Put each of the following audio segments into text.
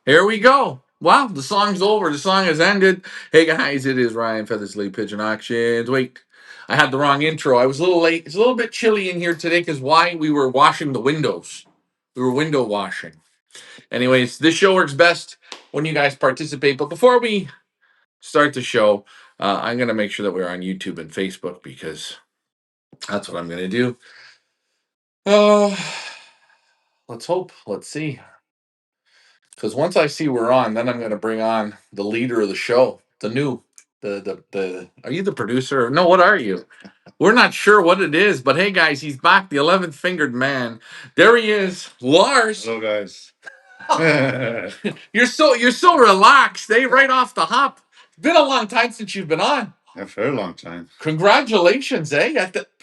Here we go. Wow, the song's over. The song has ended. Hey guys, it is Ryan Feathersley Pigeon Auctions. Wait, I had the wrong intro. I was a little late. It's a little bit chilly in here today because why? We were washing the windows. We were window washing. Anyways, this show works best when you guys participate. But before we start the show, I'm going to make sure that we're on YouTube and Facebook because that's what I'm going to do. Uh, let's hope. Let's see. Because once I see we're on, then I'm going to bring on the leader of the show, the. Are you the producer? No, what are you? We're not sure what it is, but hey, guys, he's back, the 11th fingered man. There he is, Lars. Hello, guys. You're so relaxed, eh? Right off the hop. It's been a long time since you've been on. A very long time. Congratulations, eh?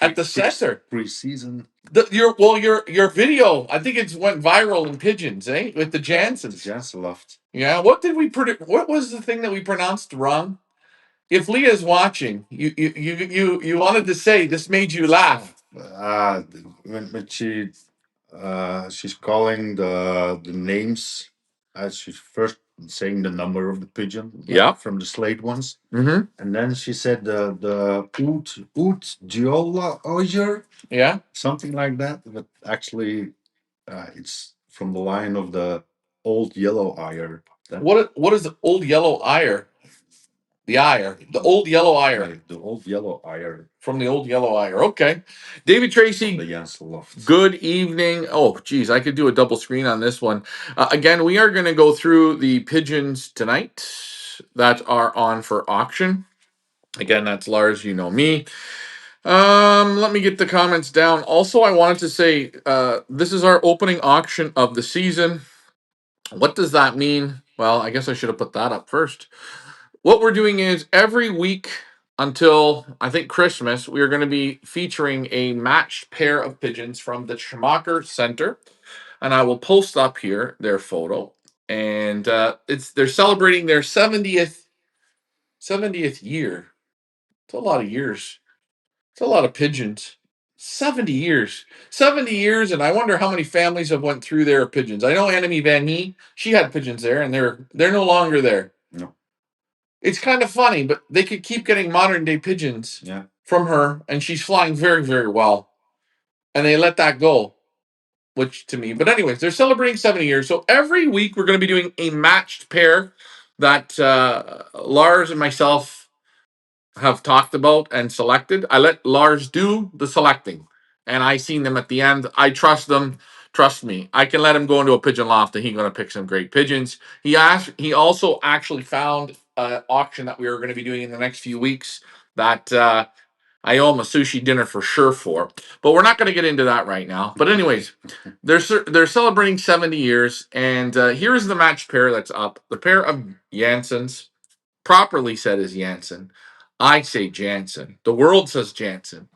At the center. Pre-season. Your video, I think it's went viral in pigeons, eh? With the Jansons. Jansen loft. Yeah. What did we What was the thing that we pronounced wrong? If Leah's watching, you wanted to say this made you laugh. When she's calling the names as she's first saying the number of the pigeon, Yeah. from the slate ones, Mm-hmm. and then she said the oot Giola Oyer, Yeah. something like that. But actually, it's from the line of the old yellow oyer. What is the old yellow ire? The old yellow ire. Right, the old yellow oyer From the old yellow ire. Okay. David Tracy, the Jansen loft. good evening. Oh, geez, I could do a double screen on this one. Again, we are going to go through the pigeons tonight that are on for auction. Again, that's Lars. You know me. Let me get the comments down. Also, I wanted to say this is our opening auction of the season. What does that mean? Well, I guess I should have put that up first. What we're doing is every week until I think Christmas, we are going to be featuring a matched pair of pigeons from the Schumacher Center, and I will post up here their photo. And they're celebrating their 70th year. It's a lot of years. It's a lot of pigeons. 70 years. 70 years, and I wonder how many families have went through their pigeons. I know Enemy Van He, she had pigeons there, and they're no longer there. No. It's kind of funny, but they could keep getting modern day pigeons from her, and she's flying very, very well. And they let that go, which to me. But anyways, they're celebrating 70 years. So every week we're going to be doing a matched pair that Lars and myself have talked about and selected. I let Lars do the selecting, and I seen them at the end. I trust them. Trust me, I can let him go into a pigeon loft, and he's going to pick some great pigeons. He also actually found an auction that we are going to be doing in the next few weeks that I owe him a sushi dinner for sure for. But we're not going to get into that right now. But anyways, they're celebrating 70 years, and here's the match pair that's up. The pair of Jansons, properly said as Jansen. I say Jansen. The world says Jansen,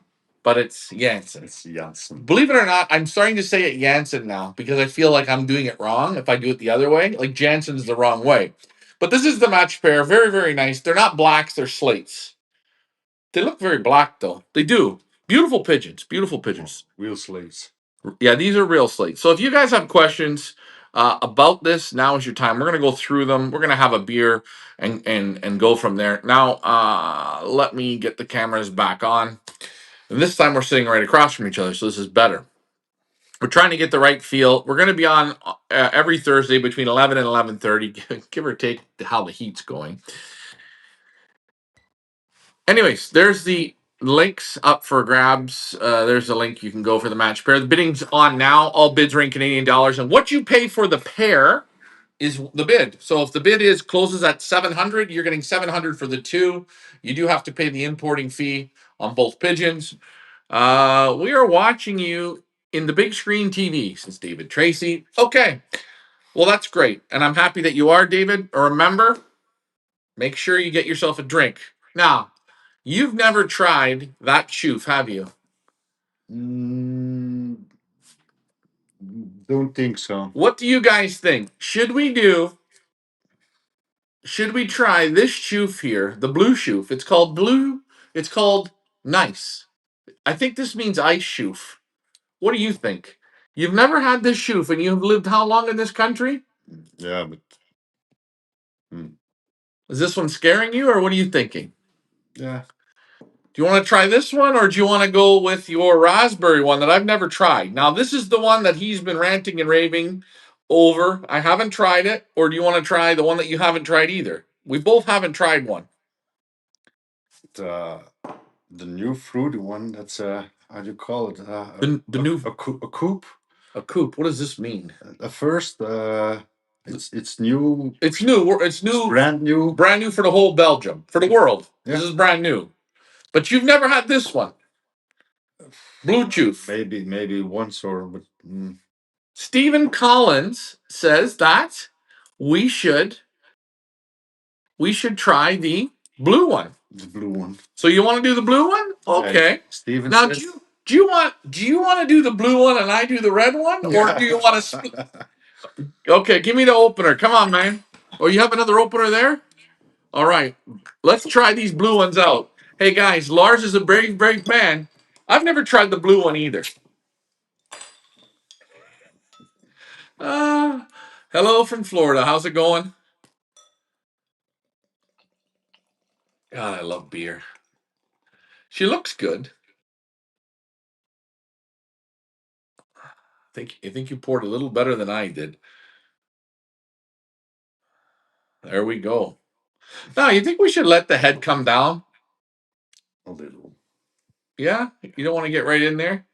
but it's Jansen. It's Jansen. Believe it or not, I'm starting to say it Jansen now because I feel like I'm doing it wrong if I do it the other way. Like Jansen's the wrong way. But this is the match pair. Very, very nice. They're not blacks, they're slates. They look very black, though. They do. Beautiful pigeons. Beautiful pigeons. Real slates. Yeah, these are real slates. So if you guys have questions about this, now is your time. We're gonna go through them. We're gonna have a beer and go from there. Now, let me get the cameras back on. And this time we're sitting right across from each other, so this is better. We're trying to get the right feel. We're gonna be on every Thursday between 11 and 11:30, give or take how the heat's going. Anyways, there's the links up for grabs. There's the link you can go for the match pair. The bidding's on now. All bids are in Canadian dollars, and what you pay for the pair is the bid. So if the bid is closes at 700, you're getting 700 for the two. You do have to pay the importing fee on both pigeons. We are watching you in the big screen TV, says David Tracy. Okay, well that's great, and I'm happy that you are, David. Remember, make sure you get yourself a drink now. You've never tried that choof, have you? Don't think so. What do you guys think? Should we try this choof here, the blue choof? It's called blue. It's called nice. I think this means ice choof. What do you think? You've never had this choof, and you've lived how long in this country? Yeah, but Is this one scaring you, or what are you thinking? Yeah. Do you want to try this one, or do you want to go with your raspberry one that I've never tried? Now, this is the one that he's been ranting and raving over. I haven't tried it. Or do you want to try the one that you haven't tried either? We both haven't tried one. The new fruity one. That's how do you call it? The new a coupe. A coupe. What does this mean? At first, it's new. It's new. It's new. It's brand new. Brand new for the whole Belgium, for the world. Yeah. This is brand new. But you've never had this one. Bluetooth. Maybe once but. Stephen Collins says that we should try the blue one. The blue one. So you want to do the blue one? Okay. Stephen now says, do you want to do the blue one and I do the red one, or do you want to? Okay, give me the opener. Come on, man. Oh, you have another opener there? All right. Let's try these blue ones out. Hey guys, Lars is a brave man. I've never tried the blue one either. Hello from Florida. How's it going? God, I love beer. She looks good. I think you poured a little better than I did. There we go. Now, you think we should let the head come down? A little. Yeah? You don't want to get right in there?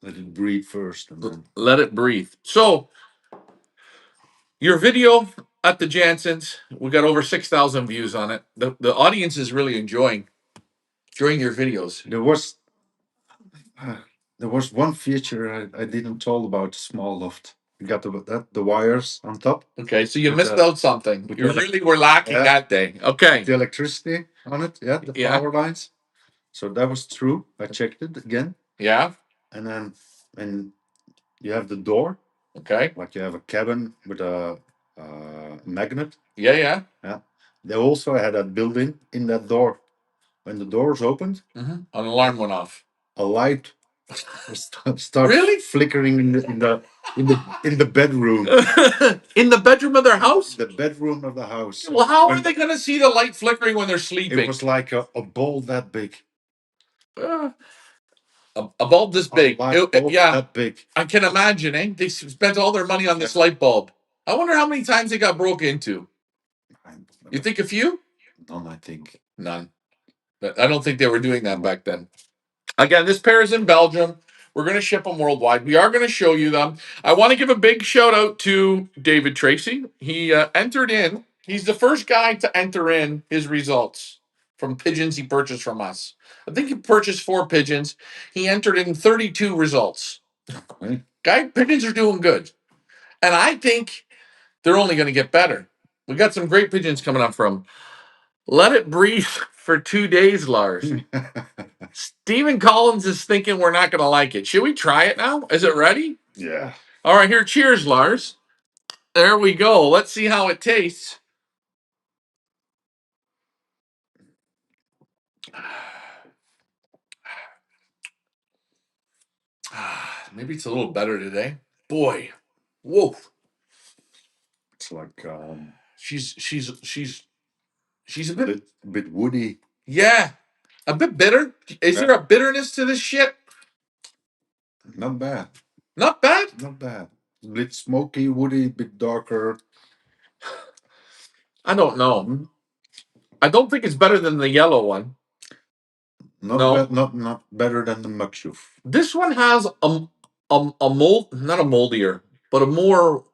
Let it breathe first. And then... Let it breathe. So, your video at the Janssen's, we got over 6,000 views on it. The audience is really enjoying your videos. There was one feature I didn't told about the small loft. You got the wires on top. Okay, so you missed out something. You really were lacking that day. Okay. The electricity on it, the power lines. So that was true. I checked it again. Yeah. And then when you have the door. Okay. Like you have a cabin with a magnet. Yeah. They also had that built-in that door. When the doors opened, an alarm went off. A light starts really flickering in the bedroom. In the bedroom of their house? The bedroom of the house. Well, how are they going to see the light flickering when they're sleeping? It was like a ball that big. A bulb this big. That big. I can imagine, eh? They spent all their money on this light bulb. I wonder how many times it got broke into. You think a few? None, I think. None. But I don't think they were doing that back then. Again, this pair is in Belgium. We're going to ship them worldwide. We are going to show you them. I want to give a big shout out to David Tracy. He entered in. He's the first guy to enter in his results from pigeons he purchased from us. I think he purchased 4 pigeons. He entered in 32 results. Guy, pigeons are doing good. And I think they're only going to get better. We got some great pigeons coming up from Let It Breathe for 2 days, Lars. Stephen Collins is thinking we're not going to like it. Should we try it now? Is it ready? Yeah. All right, here. Cheers, Lars. There we go. Let's see how it tastes. Maybe it's a little better today. Boy. Whoa. It's like she's a bit woody. Yeah. A bit bitter. Is there a bitterness to this shit? Not bad. Not bad? Not bad. A bit smoky, woody, bit darker. I don't know. I don't think it's better than the yellow one. Not better than the Mukshuf. This one has a mold, not a moldier, but a more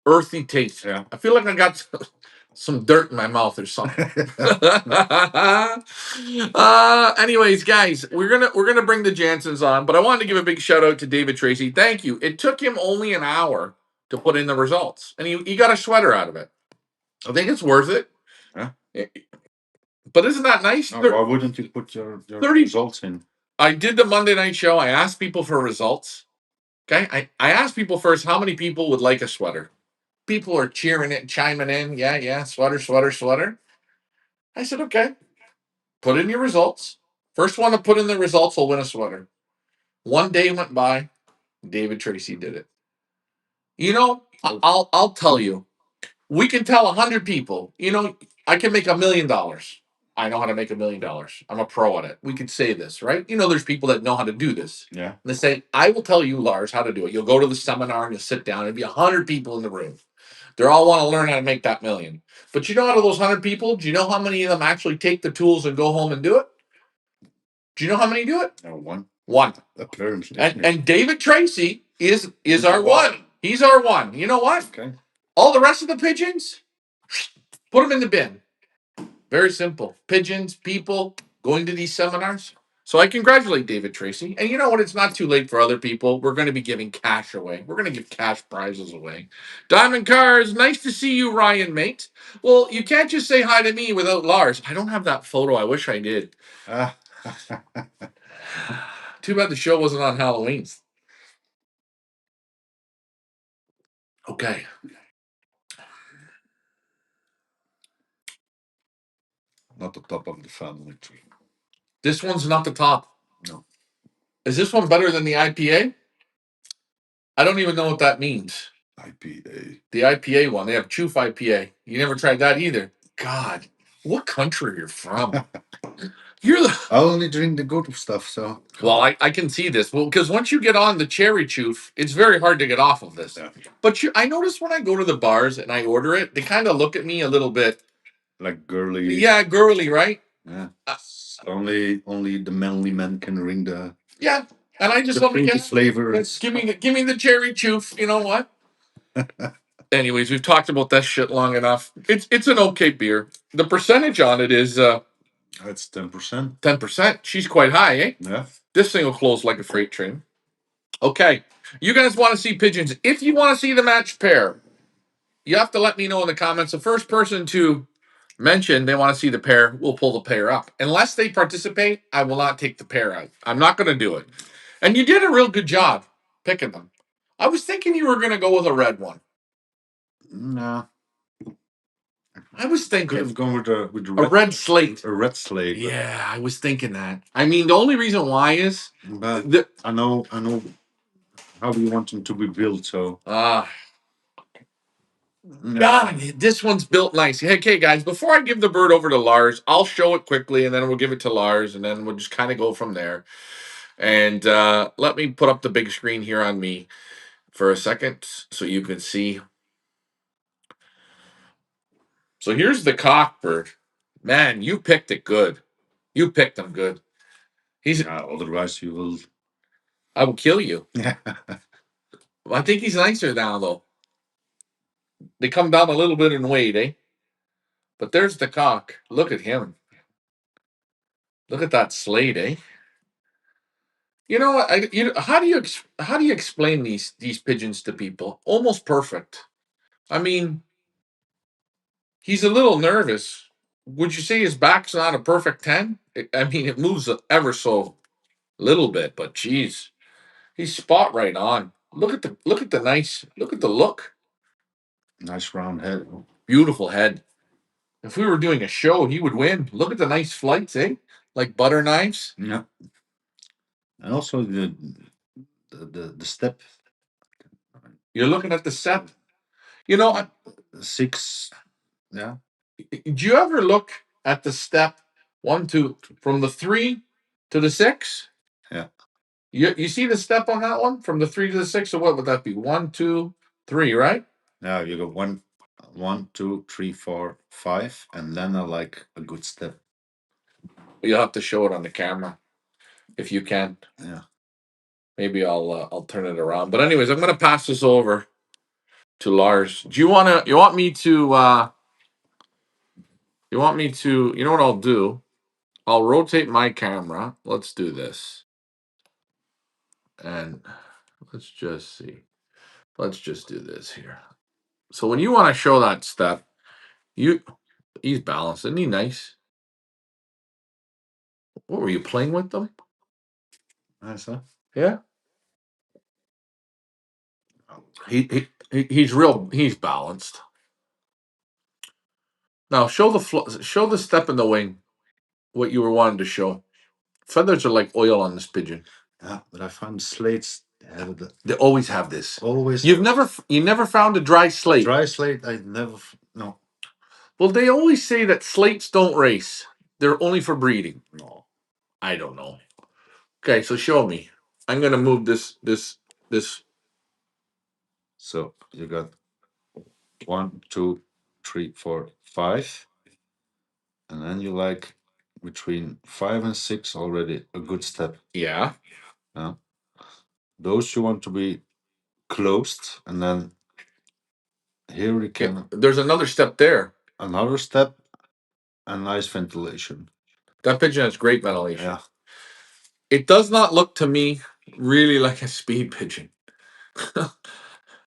earthy taste. Yeah. I feel like I got some dirt in my mouth or something. Anyways, guys, we're gonna bring the Jansens on, but I wanted to give a big shout out to David Tracy. Thank you. It took him only an hour to put in the results, and he got a sweater out of it. I think it's worth it. Yeah. But isn't that nice? Why wouldn't you put your 30 results in? I did the Monday night show. I asked people for results. Okay. I asked people first how many people would like a sweater. People are cheering it, chiming in. Yeah, sweater. I said, okay. Put in your results. First one to put in the results will win a sweater. One day went by. David Tracy did it. You know, I'll tell you. We can tell 100 people, I can make $1 million. I know how to make $1 million. I'm a pro at it. We could say this, right? There's people that know how to do this. Yeah. And they say, I will tell you, Lars, how to do it. You'll go to the seminar and you'll sit down. There'll be 100 people in the room. They all want to learn how to make that million. But out of those 100 people, do you know how many of them actually take the tools and go home and do it? Do you know how many do it? One. One. Apparently. And David Tracy is our one. He's our one. You know what? Okay. All the rest of the pigeons, put them in the bin. Very simple. Pigeons, people, going to these seminars. So I congratulate David Tracy. And you know what? It's not too late for other people. We're going to be giving cash away. We're going to give cash prizes away. Diamond Cars, nice to see you, Ryan, mate. Well, you can't just say hi to me without Lars. I don't have that photo. I wish I did. Too bad the show wasn't on Halloween. Okay. Not the top of the family tree. This one's not the top. No. Is this one better than the IPA? I don't even know what that means. IPA. The IPA one. They have Choof IPA. You never tried that either. God, what country you're from? I only drink the good stuff, so. Well, I can see this. Well, because once you get on the cherry Choof, it's very hard to get off of this. Yeah. But I notice when I go to the bars and I order it, they kind of look at me a little bit. Like girly. Yeah, girly, right? Yeah. Only the manly men can ring the. Yeah, and I just love the flavor. Give me the cherry Choof. You know what? Anyways, we've talked about that shit long enough. It's an okay beer. The percentage on it is it's 10%. 10%. She's quite high, eh? Yeah. This thing will close like a freight train. Okay. You guys want to see pigeons. If you want to see the matched pair, you have to let me know in the comments. The first person to mention they want to see the pair will pull the pair up. Unless they participate, I will not take the pair out. I'm not going to do it. And you did a real good job picking them. I was thinking you were going to go with a red one. No. I was thinking could have gone with the red, a red slate. A red slate. Yeah, I was thinking that. I mean, the only reason why is I know how we want them to be built. So God, this one's built nice. Okay, guys, before I give the bird over to Lars, I'll show it quickly, and then we'll give it to Lars, and then we'll just kind of go from there. And let me put up the big screen here on me for a second so you can see. So here's the cockbird. Man, you picked it good. You picked him good. Otherwise you will. I will kill you. Yeah. I think he's nicer now, though. They come down a little bit in weight, eh? But there's the cock. Look at him. Look at that slate, eh? You know what? How do you explain these pigeons to people? Almost perfect. I mean, he's a little nervous. Would you say his back's not a perfect 10? I mean, it moves ever so little bit, but geez, he's spot right on. Look at the look. Nice round head. Beautiful head. If we were doing a show, he would win. Look at the nice flights, eh? Like butter knives. Yeah. And also the step. You're looking at the step. 6. Yeah. Do you ever look at the step 1, 2 from the 3 to the 6? Yeah. You see the step on that one from the 3 to the 6, or what would that be? 1, 2, 3, right? Now you go 1, 2, 3, 4, 5, and then I like a good step. You'll have to show it on the camera if you can. Yeah. Maybe I'll turn it around. But anyways, I'm gonna pass this over to Lars. You want me to you know what I'll do? I'll rotate my camera. Let's do this. And let's just see. Let's just do this here. So when you want to show that step, he's balanced. Isn't he nice? What were you playing with them? Yeah. He's balanced. Now show the step in the wing. What you were wanting to show. Feathers are like oil on this pigeon. Yeah, but I found slates. They always have this. Always. You never found a dry slate. Dry slate. I never. No. Well, they always say that slates don't race. They're only for breeding. No. I don't know. Okay, so show me. I'm gonna move this. So you got 1, 2, 3, 4, 5, and then you like between 5 and 6 already a good step. Yeah. Those you want to be closed, and then here we can There's another step there. another step and nice ventilation. That pigeon has great ventilation. Yeah. It does not look to me really like a speed pigeon.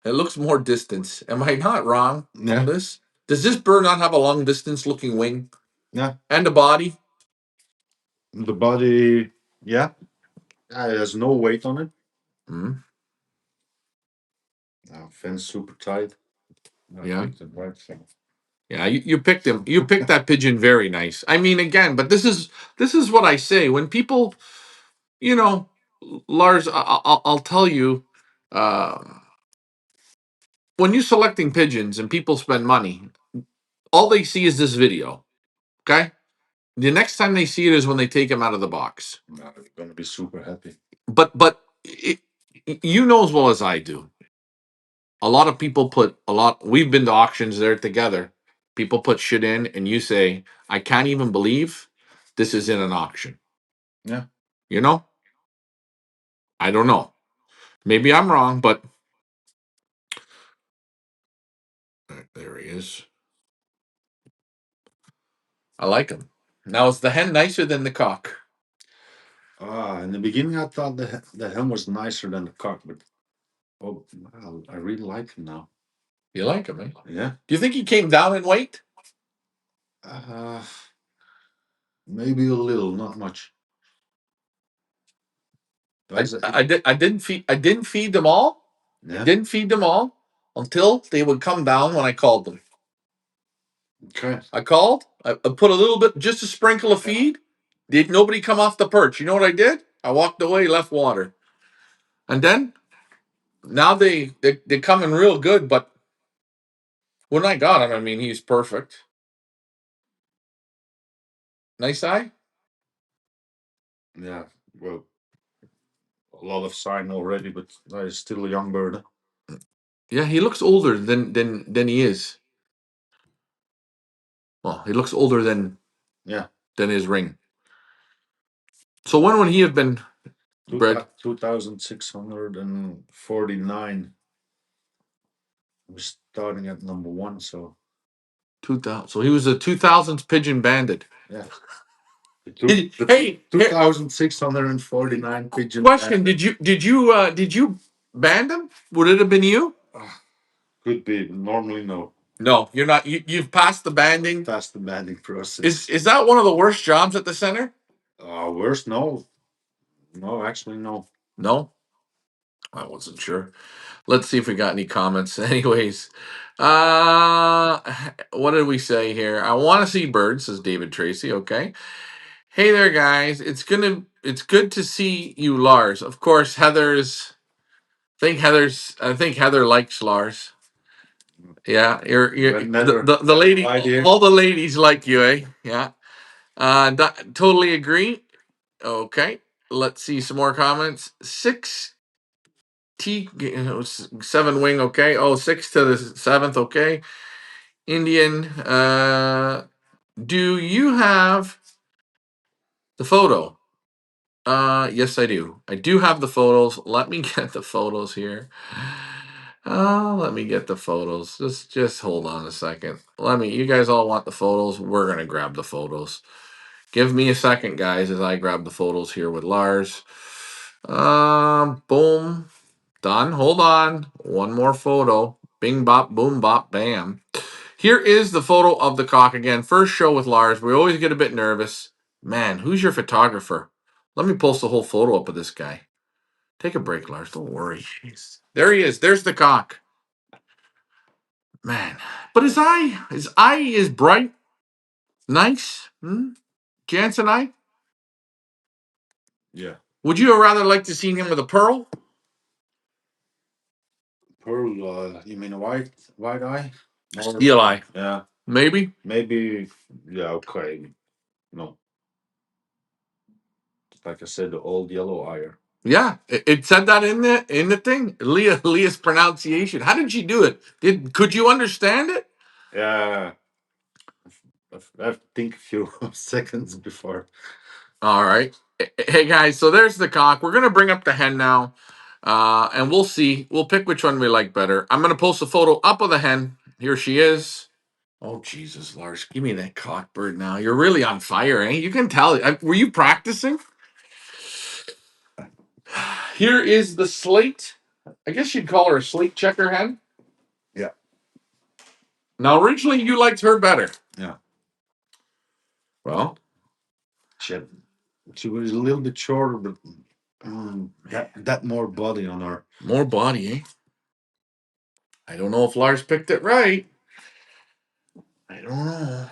It looks more distance. Am I not wrong Yeah. on this? Does this bird not have a long distance looking wing? Yeah. And a body? The body, yeah. There's no weight on it. Mm. Fence super tight. Yeah. Picked the right thing. Yeah, you picked him. You picked that pigeon very nice. I mean, again, but this is what I say when people, you know, Lars, I'll tell you, uh, when you're selecting pigeons and people spend money, all they see is this video. Okay, the next time they see it is when they take him out of the box. No, they're gonna be super happy. But you know as well as I do. A lot of people put a lot. We've been to auctions there together. People put shit in, and you say, "I can't even believe this is in an auction." Yeah. You know, I don't know. Maybe I'm wrong, but there he is. I like him. Now, is the hen nicer than the cock? In the beginning, I thought the hen was nicer than the cock, but oh, wow, I really like him now. You like him, eh? Yeah. Do you think he came down in weight? Maybe a little, not much. I didn't feed them all. Yeah. I didn't feed them all until they would come down when I called them. Okay. I called. I put a little bit, just a sprinkle of feed. Did nobody come off the perch? You know what I did? I walked away, left water, and then now they're coming real good. But when I got him, I mean, he's perfect. Nice eye. Yeah. Well, a lot of sign already, but he's still a young bird. Yeah, he looks older than he is. Well, he looks older than his ring. So when would he have been bred? 2,649. We're starting at number 1, so 2000. So he was a 2000s pigeon bandit. yeah. Hey, 2,649 pigeon. Question: Did you band him? Would it have been you? Could be. Normally, no. No, you're not. You've passed the banding. Past the banding process. Is that one of the worst jobs at the center? Worst? No. No, actually, no. No, I wasn't sure. Let's see if we got any comments. Anyways, what did we say here? I want to see birds, says David Tracy. Okay. Hey there, guys. It's good to see you, Lars. Of course, I think Heather likes Lars. Yeah, you're the lady. All the ladies like you, eh? Yeah. Totally agree. Okay. Let's see some more comments. 7 wing. Okay. Oh, 6 to the 7th. Okay. Indian. Do you have the photo? Yes, I do. I do have the photos. Let me get the photos here. Let me get the photos. Just hold on a second. You guys all want the photos. We're gonna grab the photos. Give me a second, guys, as I grab the photos here with Lars. Boom. Done. Hold on. One more photo. Bing bop, boom bop, bam. Here is the photo of the cock again. First show with Lars. We always get a bit nervous. Man, who's your photographer? Let me post the whole photo up of this guy. Take a break, Lars. Don't worry. Jeez. There he is. There's the cock. Man. But his eye is bright. Nice. Jansen eye. Yeah. Would you rather like to see him with a pearl? Pearl, you mean a white eye? Steel eye. Yeah. Maybe. Maybe. Yeah. Okay. No. Like I said, the old yellow eye. Yeah, it said that in the thing. Leah's pronunciation. How did she do it? Could you understand it? Yeah. I think a few seconds before. All right. Hey guys, so there's the cock. We're gonna bring up the hen now, and we'll see. We'll pick which one we like better. I'm gonna post a photo up of the hen. Here she is. Oh Jesus, Lars, give me that cock bird now. You're really on fire, eh? You can tell. Were you practicing? Here is the slate. I guess you'd call her a slate checker hen. Yeah. Now, originally you liked her better. Yeah. Well, she was a little bit shorter, but that more body on her. More body, eh? I don't know if Lars picked it right. I don't know.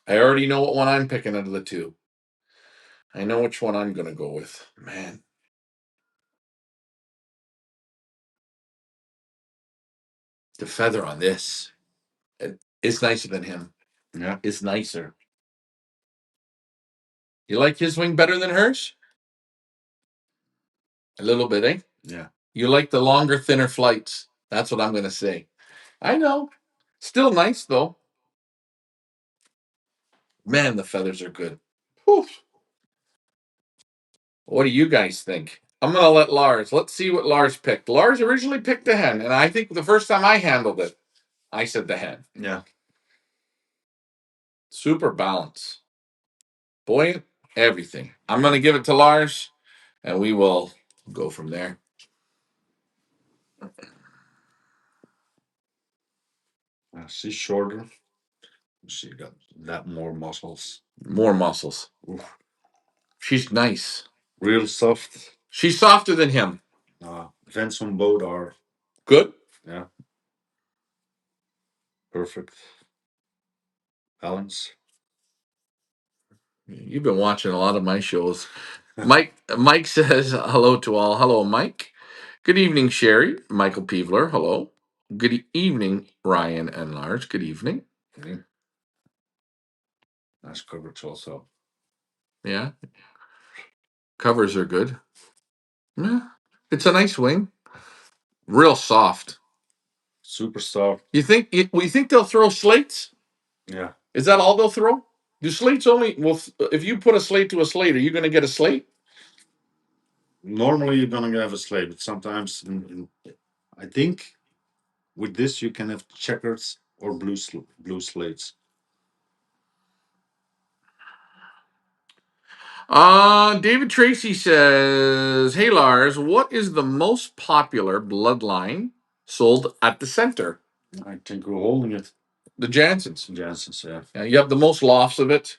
I already know what one I'm picking out of the two. I know which one I'm going to go with. Man. The feather on this is nicer than him. Yeah. It's nicer. You like his wing better than hers? A little bit, eh? Yeah. You like the longer, thinner flights. That's what I'm going to say. I know. Still nice, though. Man, the feathers are good. Whew. What do you guys think? I'm going to let Lars. Let's see what Lars picked. Lars originally picked the hen, and I think the first time I handled it, I said the hen. Yeah. Super balance. Buoyant, everything. I'm going to give it to Lars, and we will go from there. She's shorter. She got that more muscles. More muscles. Oof. She's nice. Real soft. She's softer than him. Vents on both are good. Yeah. Perfect. Balance. You've been watching a lot of my shows. Mike says hello to all. Hello, Mike. Good evening, Sherry. Michael Peevler. Hello. Good evening, Ryan and Lars. Good evening. Nice coverage also. Yeah. Covers are good. Yeah. It's a nice wing. Real soft. Super soft. You think they'll throw slates? Yeah. Is that all they'll throw? Do slates only? Well, if you put a slate to a slate, are you going to get a slate? Normally, you're gonna have a slate, but sometimes, I think, with this you can have checkers or blue slates. David Tracy says, "Hey Lars, what is the most popular bloodline sold at the center?" I think we're holding it. The Jansons. Jansons, yeah. Yeah, you have the most lofts of it.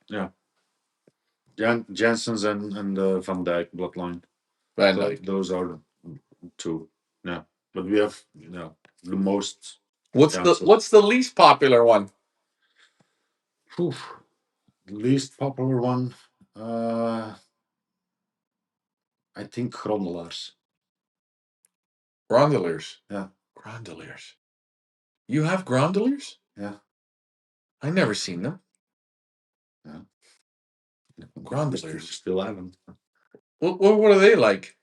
Yeah. Jansons and Van Dyke bloodline. Van Dyke. Those are the two. Yeah, but we have the most. What's the least popular one? The least popular one, I think Grondelars. Grondeliers. Yeah. Grondeliers. You have Grondeliers? Yeah. I never seen them. Yeah. Grondeliers. Still haven't. What are they like?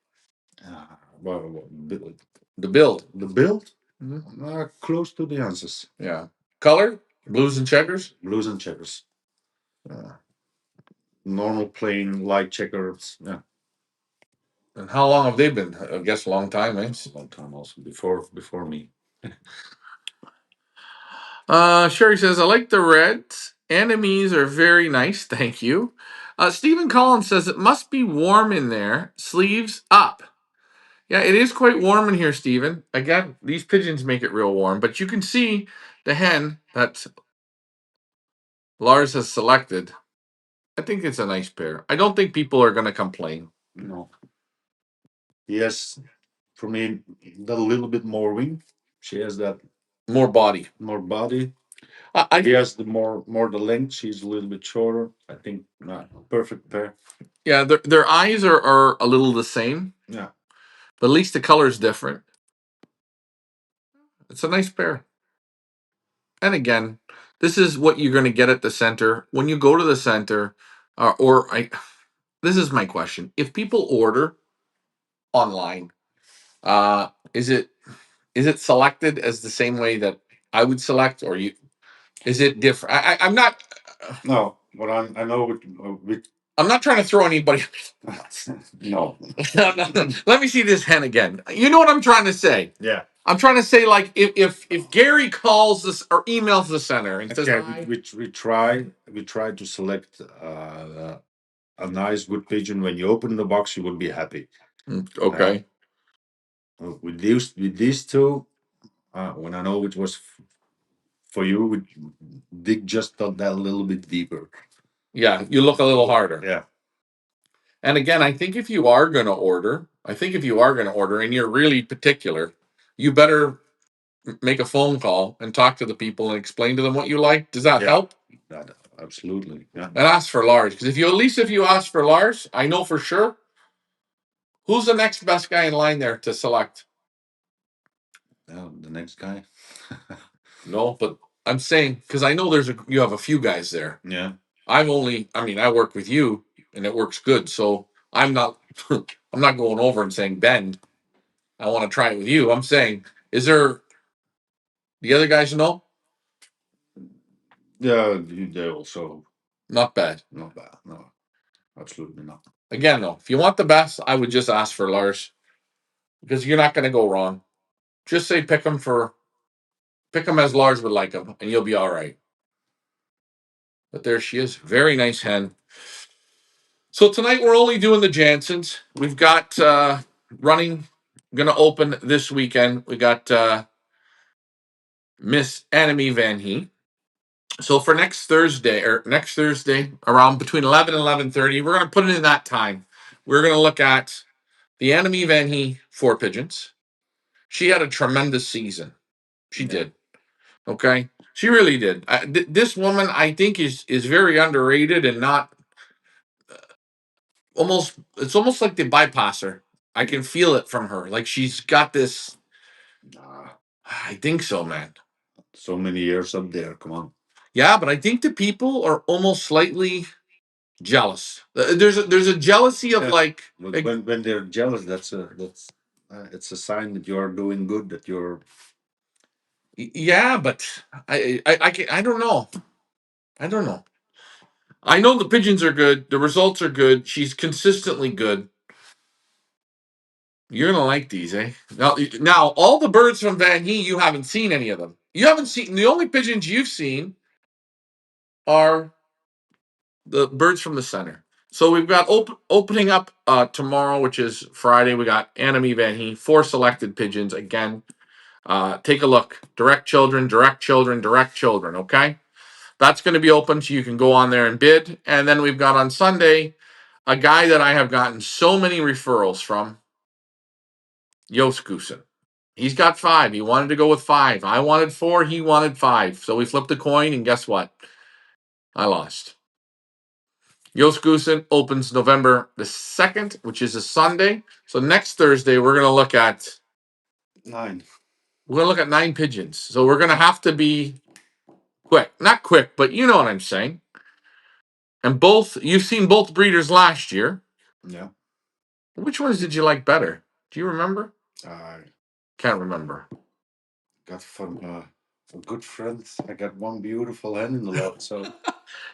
The build. The build? Mm-hmm. Close to the answers. Yeah. Color? Blues and checkers? Blues and checkers. Normal plain light checkers. Yeah. And how long have they been? I guess a long time, eh? A long time also. Before me. Sherry says, I like the reds. Enemies are very nice. Thank you. Stephen Collins says, it must be warm in there. Sleeves up. Yeah, it is quite warm in here, Stephen. Again, these pigeons make it real warm, but you can see the hen that Lars has selected. I think it's a nice pair. I don't think people are going to complain. No. Yes, for me, that a little bit more wing. She has that more body. More body. He has the more the length. She's a little bit shorter. I think perfect pair. Yeah, their eyes are a little the same. Yeah. But at least the color is different. It's a nice pair. And again, this is what you're going to get at the center when you go to the center. This is my question: if people order online, is it selected as the same way that I would select, or you? Is it different? I'm not. No, but I know with I'm not trying to throw anybody. no. Let me see this hen again. You know what I'm trying to say? Yeah. I'm trying to say, like, if Gary calls this or emails the center and says, Okay, "Hi," we try to select a nice good pigeon. When you open the box, you will be happy. okay, With these two, when I know it was for you, we dig just that little bit deeper. yeah, you look a little harder. Yeah. And again, I think if you are going to order, and you're really particular, you better make a phone call and talk to the people and explain to them what you like. Does that help? That absolutely. Yeah. And ask for LARS, because if you ask for LARS, I know for sure who's the next best guy in line there to select. The next guy. No, but I'm saying because I know you have a few guys there. Yeah. I work with you and it works good. So I'm not I'm not going over and saying, Ben, I want to try it with you. I'm saying, is there the other guys know? Yeah, they also Not bad. not bad. No, absolutely not. Again, though, if you want the best, I would just ask for LARS because you're not going to go wrong. Just say pick them as LARS would like them, and you'll be all right. But there she is. Very nice hen. So tonight we're only doing the Jansons. We've got running, going to open this weekend. We got Miss Annemie Van He. So for next Thursday around between 11 and 11:30, we're going to put it in that time. We're going to look at the Annemie Van He 4 pigeons. She had a tremendous season. She did. Okay, she really did. This woman, I think, is very underrated and not almost. It's almost like they bypass her. I can feel it from her. Like she's got this. I think so, man. So many years up there. Come on. Yeah, but I think the people are almost slightly jealous. There's a jealousy of like when they're jealous, that's it's a sign that you're doing good. That you're. Yeah, but I don't know. I don't know. I know the pigeons are good. The results are good. She's consistently good. You're gonna like these, eh? Now all the birds from Van He, you haven't seen any of them. You haven't seen the only pigeons you've seen are the birds from the center. So we've got opening up tomorrow, which is Friday. We got Annemie Van He, 4 selected pigeons again. Take a look. Direct children, direct children, direct children. Okay, that's going to be open, so you can go on there and bid. And then we've got on Sunday a guy that I have gotten so many referrals from, Joost Goosen. He's got 5. He wanted to go with 5. I wanted 4. He wanted 5. So we flipped a coin, and guess what? I lost. Joost Goosen opens November the 2nd, which is a Sunday. So next Thursday, we're going to look at 9. We're going to look at 9 pigeons. So we're going to have to be quick. Not quick, but you know what I'm saying. And you've seen both breeders last year. Yeah. Which ones did you like better? Do you remember? I Can't remember. got from a good friend. I got one beautiful hen in the lot. So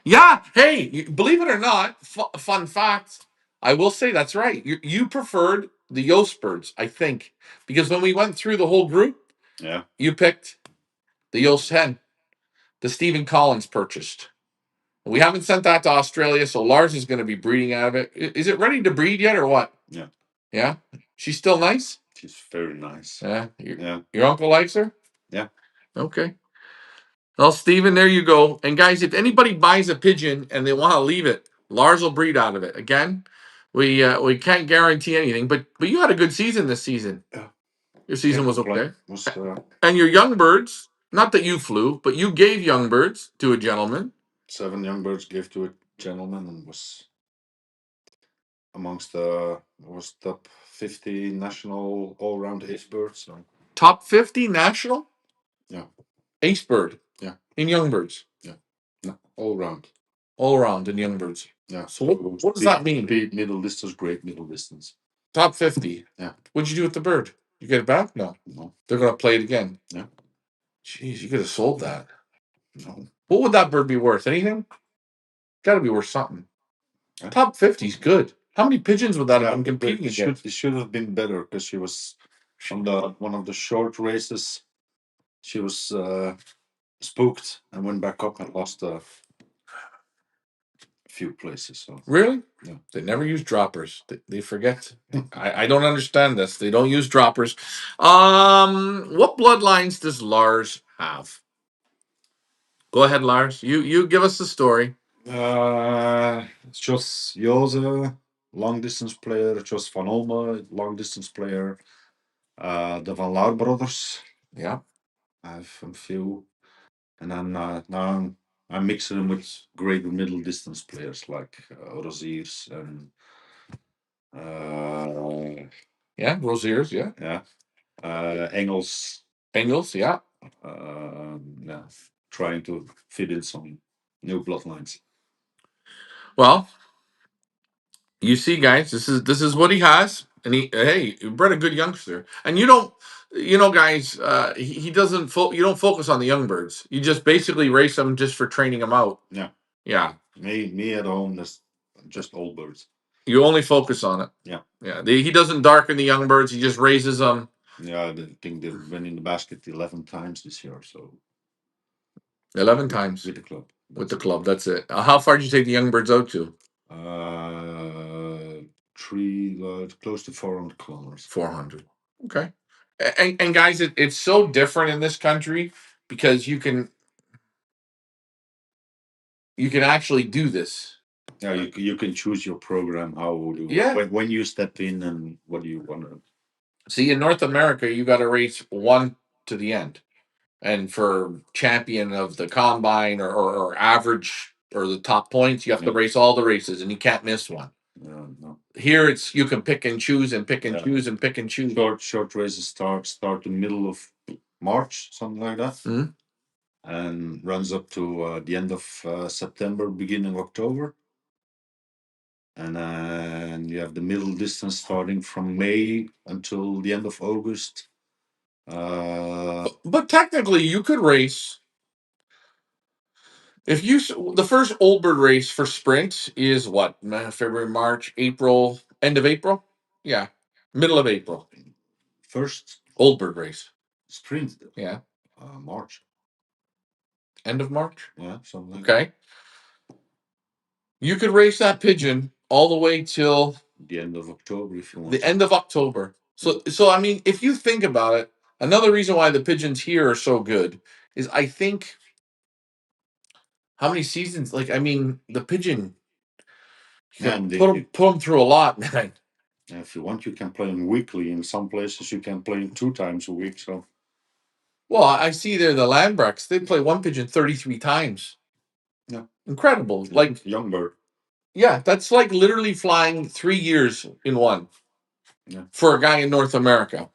Yeah. Hey, believe it or not, fun fact. I will say that's right. You preferred the Yost birds, I think, because when we went through the whole group, yeah, you picked the Yost hen, the Stephen Collins purchased. We haven't sent that to Australia, so LARS is going to be breeding out of it. Is it ready to breed yet, or what? Yeah. Yeah. She's still nice. She's very nice. Yeah. Yeah. Your uncle likes her. Yeah. Okay. Well, Steven, there you go. And guys, if anybody buys a pigeon and they want to leave it, LARS will breed out of it. Again, we can't guarantee anything, but you had a good season this season. Yeah. Your season was okay. And your young birds, not that you flew, but you gave young birds to a gentleman. 7 young birds gave to a gentleman and was amongst the top 50 national all-round ace birds. So. Top 50 national? Yeah. Ace bird. Yeah. In young birds. Yeah. No, all round. All around in young birds. Yeah. So what does that mean? Middle distance, great middle distance. Top 50. Yeah. What'd you do with the bird? You get it back? No. They're gonna play it again. Yeah. Jeez, you could have sold that. No. What would that bird be worth? Anything? Got to be worth something. Yeah. Top 50 is good. How many pigeons would that have been competing against? It should have been better because she was on one of the short races. She was spooked and went back up and lost a few places. So really? Yeah. They never use droppers. They forget. I don't understand this. They don't use droppers. What bloodlines does Lars have? Go ahead, Lars. You give us the story. It's just Jose, long distance player. Just Van Olme, long distance player. The Van Laar brothers. Yeah. I have a few, and then now I'm mixing them with great middle distance players like Rosiers and Yeah, Rosiers, yeah. yeah, Engels. Engels, yeah. Yeah, trying to fit in some new bloodlines. Well, you see, guys, this is what he has, and he bred a good youngster, and you don't, guys, he doesn't you don't focus on the young birds. You just basically race them just for training them out. Yeah, yeah. Me at home, that's just old birds. You only focus on it. Yeah, yeah. He doesn't darken the young birds. He just raises them. Yeah, I think they've been in the basket 11 times this year. So 11 times with the club. With the club, that's it. How far did you take the young birds out to? Close to 400 kilometers. 400. Okay. And guys, it's so different in this country because you can actually do this. Yeah, you can choose your program, when you step in and what do you want to. See, in North America, you got to race one to the end. And for champion of the combine or average or the top points, you have to race all the races and you can't miss one. No. Here it's you can pick and choose and pick and choose and pick and choose. Short races start the middle of March, something like that. Mm-hmm. And runs up to the end of September, beginning of October. And then you have the middle distance starting from May until the end of August. But technically, you could race. If the first old bird race for sprint is what, February, March, April, end of April? Yeah, middle of April. First old bird race. Sprint? Yeah. March. End of March? Yeah, something like Okay. You could race that pigeon all the way till the end of October if you want. the end of October. So I mean, if you think about it, another reason why the pigeons here are so good is I think how many seasons? Like, I mean, the pigeon you can put them through a lot, man. If you want, you can play them weekly. In some places, you can play them 2 times a week. So, well, I see there the Landbrecks. They play one pigeon 33 times. Yeah, incredible. Like young bird. Yeah, that's like literally flying 3 years in one. Yeah. For a guy in North America.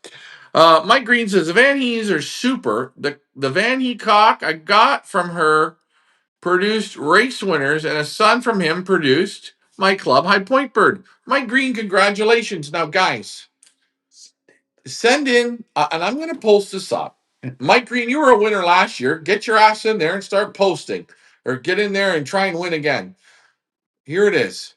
Mike Green says the Van Hees are super. The Van Hee cock I got from her produced race winners, and a son from him produced my club High Point Bird. Mike Green, congratulations. Now, guys, send in, and I'm going to post this up. Mike Green, you were a winner last year. Get your ass in there and start posting, or get in there and try and win again. Here it is.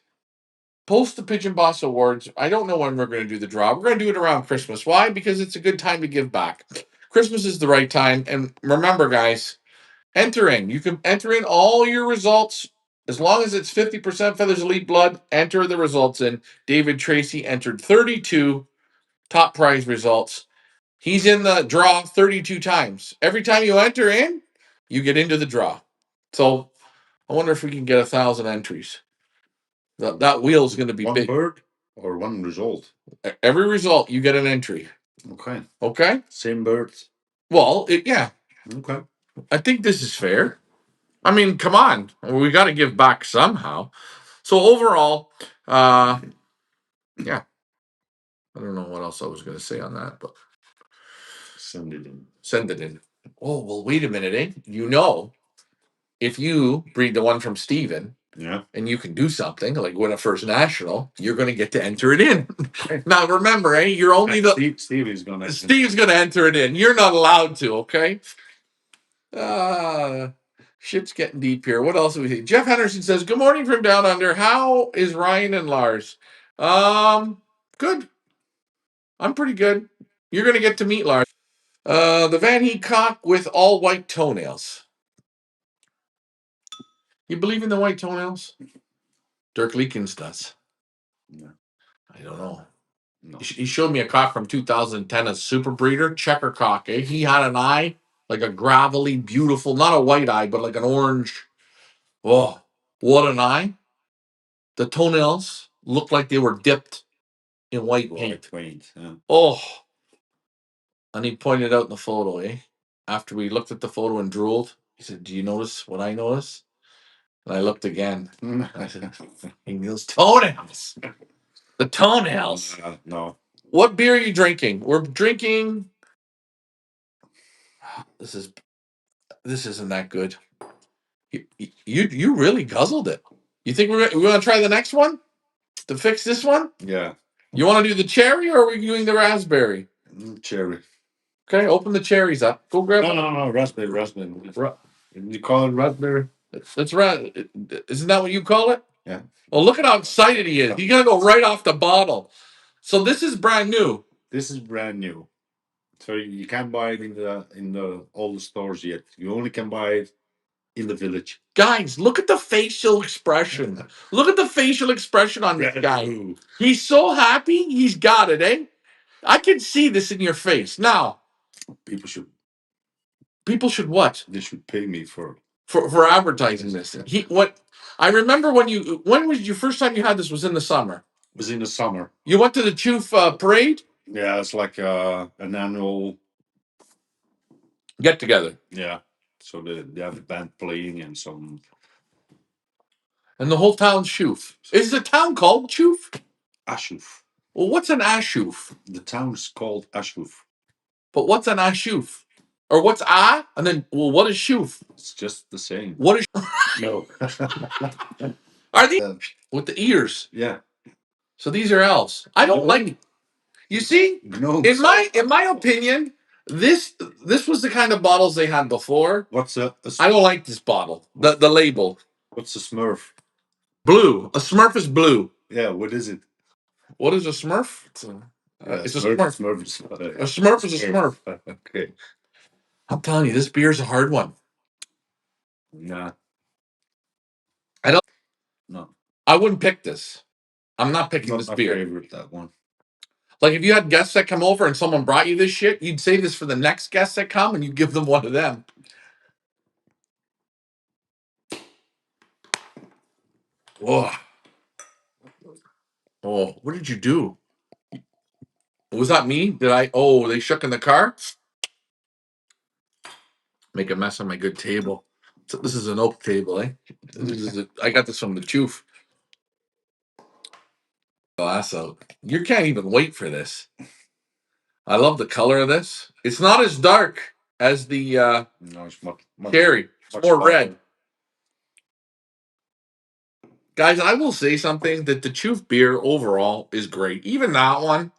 Post the Pigeon Boss Awards. I don't know when we're going to do the draw. We're going to do it around Christmas. Why? Because it's a good time to give back. Christmas is the right time. And remember, guys, enter in. You can enter in all your results. As long as it's 50% Feathers Elite Blood, enter the results in. David Tracy entered 32 top prize results. He's in the draw 32 times. Every time you enter in, you get into the draw. So I wonder if we can get 1,000 entries. That wheel is going to be one big. Bird or one result? Every result, you get an entry. Okay. Okay? Same birds? Well, yeah. Okay. I think this is fair. I mean, come on. We got to give back somehow. So overall, yeah. I don't know what else I was going to say on that, but send it in. Send it in. Oh, well, wait a minute, eh? You know, if you breed the one from Steven, Yeah. and you can do something like win a first national, you're going to get to enter it in. Now, remember, eh? You're only Stevie's going to. Steve's going to enter it in. You're not allowed to, okay? Shit's getting deep here. What else do we see? Jeff Henderson says, "Good morning from down under. How is Ryan and Lars?" Good. I'm pretty good. You're going to get to meet Lars. The Van Heek cock with all white toenails. You believe in the white toenails? Dirk Leekens does. No. I don't know. No. He showed me a cock from 2010, a super breeder, checker cock. Eh? He had an eye, like a gravelly, beautiful, not a white eye, but like an orange. Oh, what an eye. The toenails looked like they were dipped in white paint. Yeah. Oh, and he pointed out in the photo, eh? After we looked at the photo and drooled, he said, "Do you notice what I noticed?" And I looked again. I said, "Those toenails. The toenails." No. What beer are you drinking? We're drinking. This isn't that good. You really guzzled it. You think we want to try the next one to fix this one? Yeah. You want to do the cherry or are we doing the raspberry? Cherry. Okay, open the cherries up. Go grab. No. Raspberry. You call it raspberry? That's right. Isn't that what you call it? Yeah. Well, look at how excited he is. He's gonna go right off the bottle. So this is brand new. This is brand new. So you can't buy it in the all the stores yet. You only can buy it in the village. Guys, look at the facial expression. Look at the facial expression on this guy. He's so happy. He's got it, eh? I can see this in your face. Now, People should what? They should pay me for advertising this. I remember when was your first time you had this was in the summer. It was in the summer. You went to the Choof parade? Yeah, it's like an annual Get together. Yeah. So they have a band playing and some. And the whole town's Choof. Is the town called Choof? Ashoof. Well, what's an Ashoof? The town's called Ashoof. But what's an Ashoof? Or what's and then what is Shoof? It's just the same. What is No. Are these with the ears? Yeah. So these are elves. I don't like. You see, No. in my opinion, this was the kind of bottles they had before. What's I don't like this bottle. The label. What's a Smurf? Blue. A Smurf is blue. Yeah. What is it? What is a Smurf? It's a Smurf. A Smurf is a Smurf. Okay. I'm telling you, this beer is a hard one. Nah. No. I wouldn't pick this. I'm not picking this beer. Favorite, that one. Like if you had guests that come over and someone brought you this shit, you'd save this for the next guests that come and you give them one of them. Whoa. Oh, what did you do? Was that me? They shook in the car? Make a mess on my good table. So this is an oak table, eh? I got this from the Choof. Glass out. You can't even wait for this. I love the color of this. It's not as dark as the No, it's much cherry. It's more red. Guys, I will say something that the Choof beer overall is great. Even that one.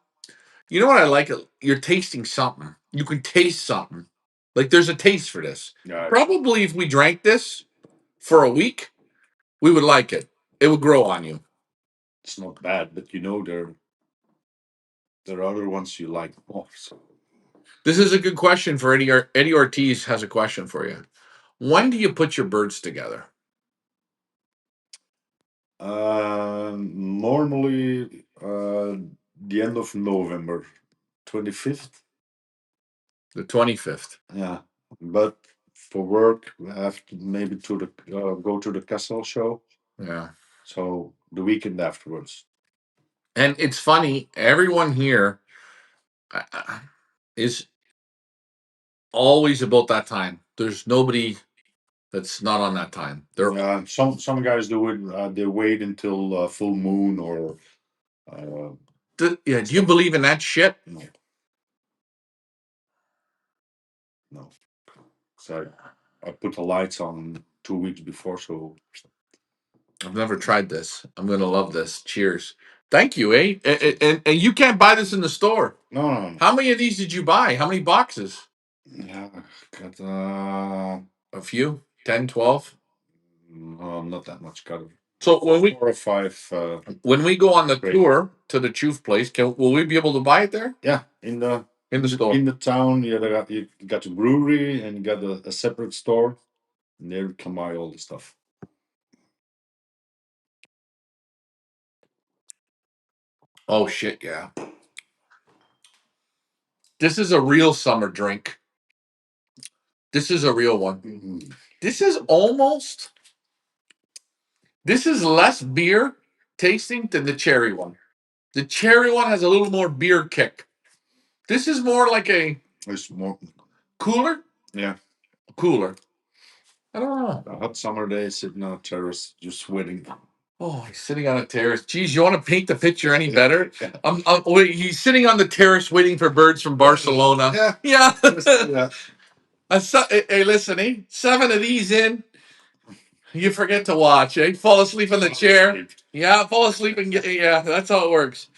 You know what I like? You're tasting something. You can taste something. Like there's a taste for this. Yeah. Probably if we drank this for a week, we would like it. It would grow on you. It's not bad, but there are other ones you like more. So. This is a good question for Eddie. Eddie Ortiz has a question for you. When do you put your birds together? Normally, the end of November, 25th. The 25th. Yeah, but for work, I have to maybe go to the castle show. Yeah. So the weekend afterwards. And it's funny. Everyone here is always about that time. There's nobody that's not on that time. Some guys do it. They wait until full moon or. Do you believe in that shit? No. No. So I put the lights on 2 weeks before, so I've never tried this. I'm gonna love this. Cheers. Thank you, eh? And you can't buy this in the store. no. How many of these did you buy? How many boxes? Yeah, got A few? 10, 12? no, not that much. Got So when we 4 or 5. when we go on the Great. tour to the Choof place, will we be able to buy it there? Yeah, in the store. in the town, you got the brewery and you got a separate store, and there you can buy all the stuff. Oh shit, yeah. This is a real summer drink. This is a real one. Mm-hmm. This is less beer tasting than the cherry one. The cherry one has a little more beer kick. This is more like It's more cooler. Yeah, Cooler. I don't know. a hot summer day, sitting on a terrace, just sweating. Oh, he's sitting on a terrace. Geez, you want to paint the picture any better? Wait, he's sitting on the terrace waiting for birds from Barcelona. Yeah. Yeah. Hey, listen, 7 of these in, you forget to watch, fall asleep in the chair. Yeah, fall asleep and yeah, that's how it works.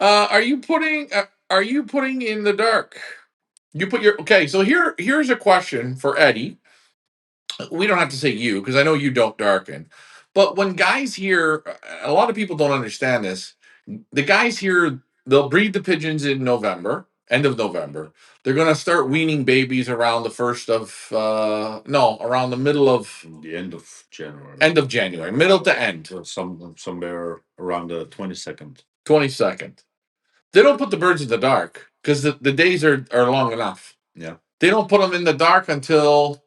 Are you putting in the dark? You put your okay, so here's a question for Eddie. We don't have to say you because I know you don't darken. But when guys hear, a lot of people don't understand this. The guys here, they'll breed the pigeons in November, end of November. They're going to start weaning babies around the first of, no, around the middle of, The end of January. End of January, middle to end. Somewhere around the 22nd. 22nd. They don't put the birds in the dark because the days are long enough. Yeah. They don't put them in the dark until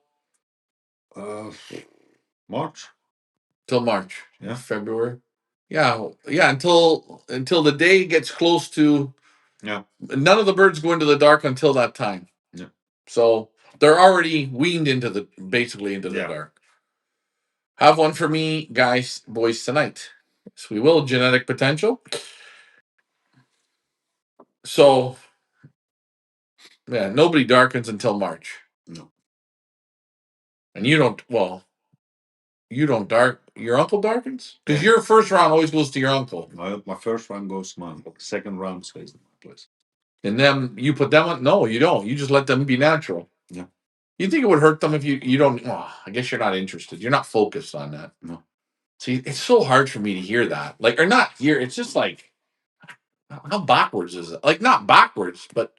March. Till March. Yeah. February. Yeah, until the day gets close to. Yeah. None of the birds go into the dark until that time. Yeah. So they're already weaned basically into the dark. Have one for me, guys, boys, tonight. So we will genetic potential. So yeah, nobody darkens until March. No. And you don't. Well, you don't dark. Your uncle darkens because your first round always goes to your uncle. My first round goes to my uncle. Second round stays in my place. And then you put them on. No, you don't. You just let them be natural. Yeah. You think it would hurt them if you don't? Oh, I guess you're not interested. You're not focused on that. No. See, it's so hard for me to hear that. Like, or not hear. It's just like, how backwards is it? Like, not backwards, but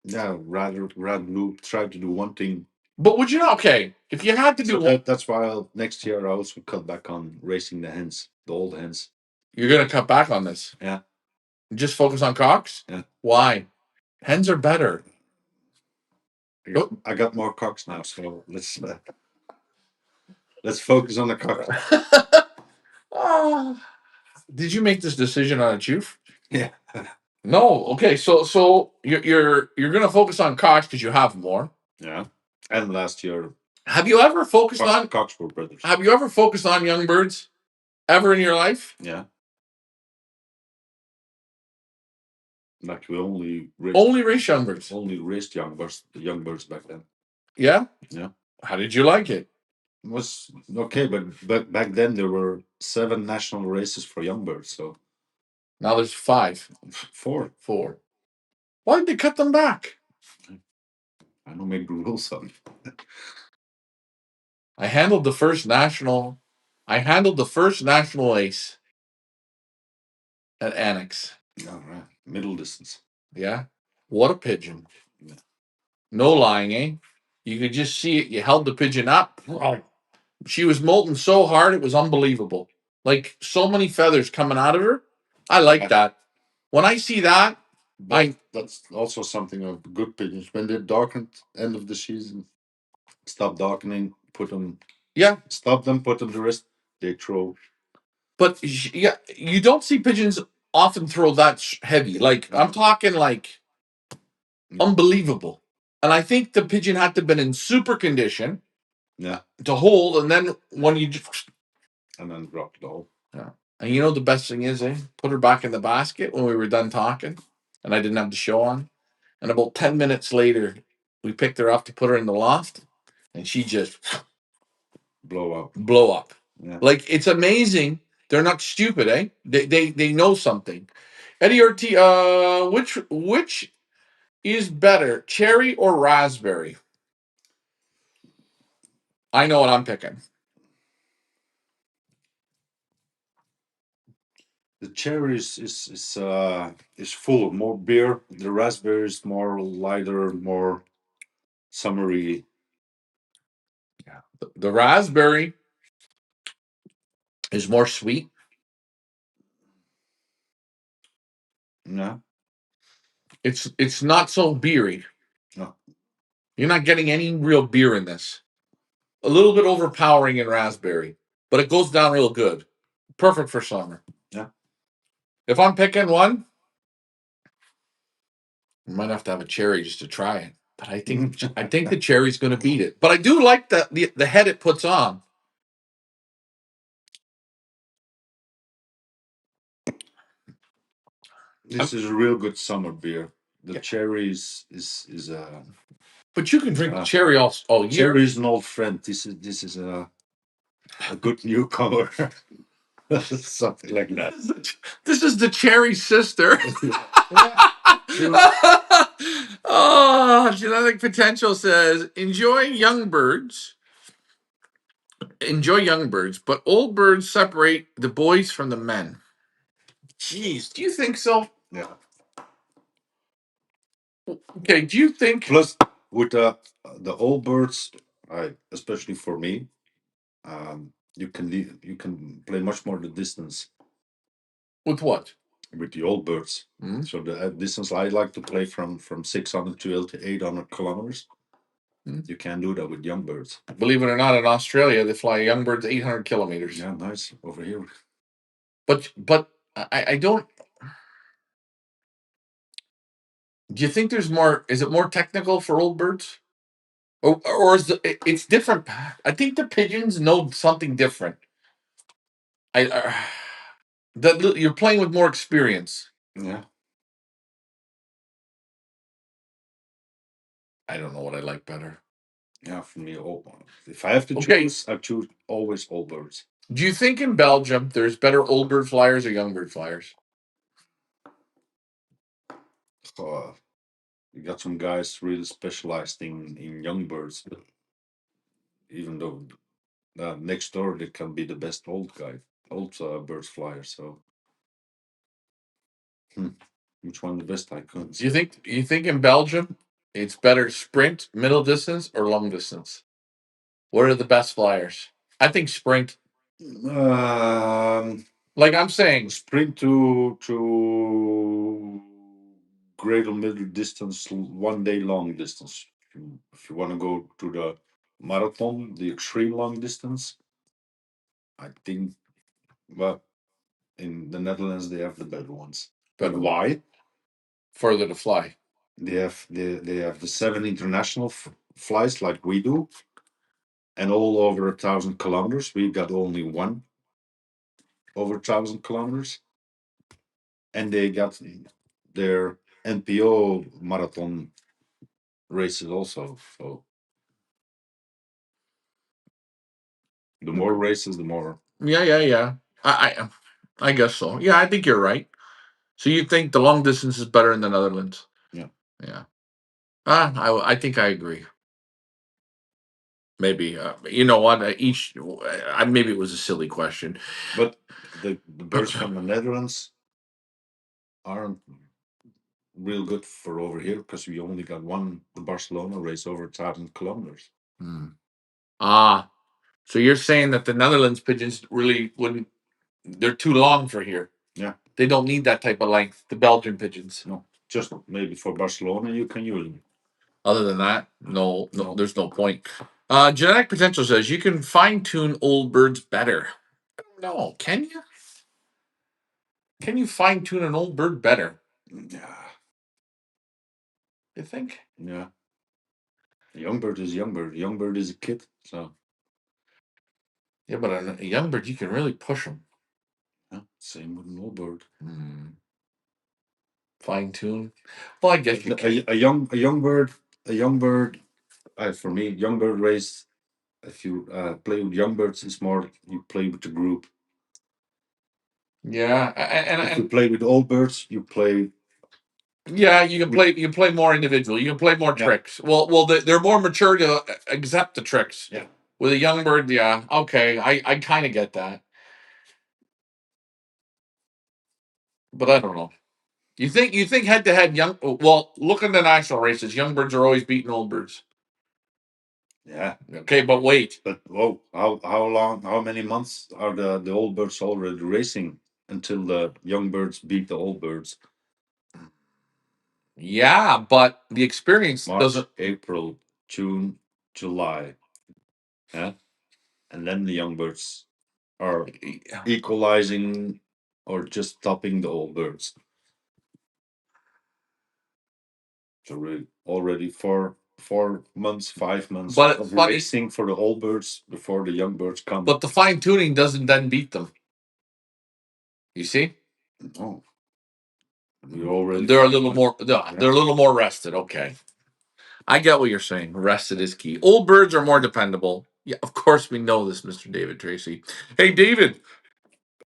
yeah, rather try to do one thing. But would you not? Okay, if you had to do one, that's why next year I also cut back on racing the hens, the old hens. You're gonna cut back on this. Yeah. Just focus on cocks. Yeah. Why? Hens are better. I got more cocks now, so let's focus on the cocks. Did you make this decision on a Choof? Yeah. No. Okay. So you're gonna focus on cocks because you have more. Yeah. And last year. Have you ever focused on cocks were brothers? Have you ever focused on young birds, ever in your life? Yeah. Like we only raised young birds. Only raised young birds back then. Yeah. Yeah. How did you like it? It was okay, but back then there were 7 national races for young birds. So now there's 5. 4. Why did they cut them back? I don't make the rules on. I handled the first national ace at Annex. Yeah, right. Middle distance. Yeah. What a pigeon. Yeah. No lying, eh? You could just see it. You held the pigeon up. She was molting so hard, it was unbelievable. Like, so many feathers coming out of her. I like that. When I see that, that's also something of good pigeons. When they're darkened, end of the season, stop darkening, put them. Yeah. Stop them, put them to rest. They throw. But yeah, you don't see pigeons often throw that heavy. Like, I'm talking like unbelievable. And I think the pigeon had to have been in super condition. Yeah. To hold, and then when you just. And then drop the hole. Yeah. And you know the best thing is, put her back in the basket when we were done talking, and I didn't have the show on. And about 10 minutes later, we picked her up to put her in the loft, and she just blow up. Yeah. Like, it's amazing. They're not stupid, eh? They know something. Eddie Ortiz, which is better, cherry or raspberry? I know what I'm picking. The cherry is full of more beer. The raspberry is more lighter, more summery. Yeah. The raspberry is more sweet. Yeah. It's not so beery. No. You're not getting any real beer in this. A little bit overpowering in raspberry, but it goes down real good. Perfect for summer. Yeah. If I'm picking one, I might have to have a cherry just to try it. But I think the cherry's going to beat it. But I do like the head it puts on. This is a real good summer beer. The cherry is But you can drink cherry all year. Cherry is an old friend. This is a good newcomer. Something like that. This is the cherry sister. Oh, genetic potential says enjoy young birds, but old birds separate the boys from the men. Jeez, do you think so? Yeah. Okay, do you think? Plus, with the old birds, especially for me, you can play much more the distance. With what? With the old birds. Mm-hmm. So the distance I like to play from 600 to 800 kilometers. Mm-hmm. You can't do that with young birds. Believe it or not, in Australia they fly young birds 800 kilometers. Yeah, nice over here. But I don't. Do you think there's more? Is it more technical for old birds, or is it's different? I think the pigeons know something different. That you're playing with more experience. Yeah. I don't know what I like better. Yeah, for me, if I have to choose, I choose always old birds. Do you think in Belgium there's better old bird flyers or young bird flyers? You got some guys really specialized in young birds. Even though next door they can be the best old birds flyer. So, which one the best I couldn't. Do you think in Belgium it's better sprint, middle distance, or long distance? What are the best flyers? I think sprint. Like I'm saying, sprint to greater middle distance, 1 day long distance. If you want to go to the marathon, the extreme long distance, I think, well, in the Netherlands they have the better ones. But why? Further to fly. They have the 7 international flights like we do, and all over 1,000 kilometers. We got only one over 1,000 kilometers, and they got their NPO marathon races also. So the more races, the more. Yeah. I guess so. Yeah, I think you're right. So you think the long distance is better in the Netherlands? Yeah. I think I agree. Maybe you know what? Maybe it was a silly question, but the birds from the Netherlands aren't real good for over here because we only got the Barcelona race over 1,000 kilometers. So you're saying that the Netherlands pigeons really wouldn't? They're too long for here. Yeah, they don't need that type of length. The Belgian pigeons. No, just maybe for Barcelona you can use them. Other than that, no, there's no point. Genetic potential says you can fine tune old birds better. No, can you? Can you fine tune an old bird better? Yeah. You think? Yeah. A young bird is young bird. A young bird is a kid. So. Yeah, but a young bird, you can really push them. Yeah, same with an old bird. Fine tune. Well, I guess you can. A young bird a young bird, for me, young bird race. If you play with young birds, it's more you play with the group. Yeah, if you play with old birds, you play. Yeah, you can play. You play more individual. You can play more tricks. Well, they're more mature to accept the tricks. Yeah. With a young bird, yeah, okay, I kind of get that, but I don't know. You think head to head young? Well, look in the national races. Young birds are always beating old birds. Yeah. Okay, but wait. But whoa, how long? How many months are the old birds already racing until the young birds beat the old birds? Yeah, but the experience March, doesn't. April, June, July. Yeah. And then the young birds are equalizing or just topping the old birds. So already 4 months, 5 months But of racing for the old birds before the young birds come. But the fine tuning doesn't then beat them. You see? Oh. You're already. They're a little more. They're a little more rested. Okay. I get what you're saying. Rested is key. Old birds are more dependable. Yeah, of course we know this, Mr. David Tracy. Hey, David,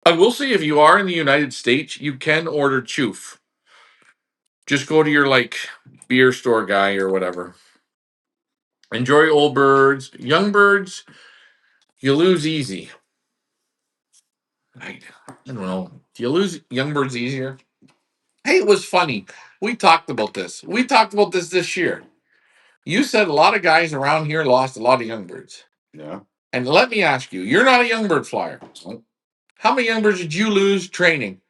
I will say if you are in the United States, you can order choof. Just go to your beer store guy or whatever. Enjoy old birds. Young birds, you lose easy. I don't know. Do you lose young birds easier? Hey, it was funny. We talked about this. We talked about this year. You said a lot of guys around here lost a lot of young birds. Yeah. And let me ask you, you're not a young bird flyer. How many young birds did you lose training?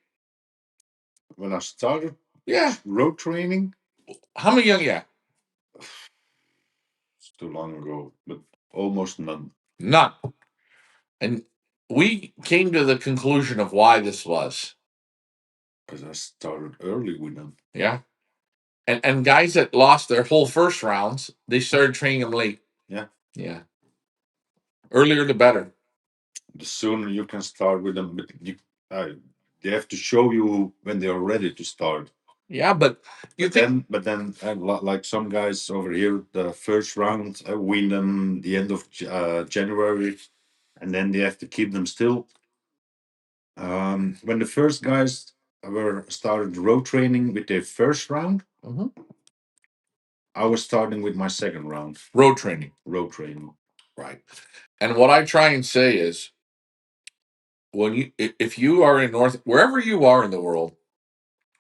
When I started Yeah. road training, How many young? Yeah. it's too long ago, but almost none. None. And we came to the conclusion of why this was. Because I started early with them. Yeah. And guys that lost their whole first rounds, they started training them late. Yeah. Yeah. Earlier the better. The sooner you can start with them, but they have to show you when they are ready to start. Yeah, but then like some guys over here, the first round, I win them the end of January, and then they have to keep them still. When the first guys were started road training with their first round, I was starting with my second round. Road training. Road training. Right. And what I try and say is if you are in wherever you are in the world,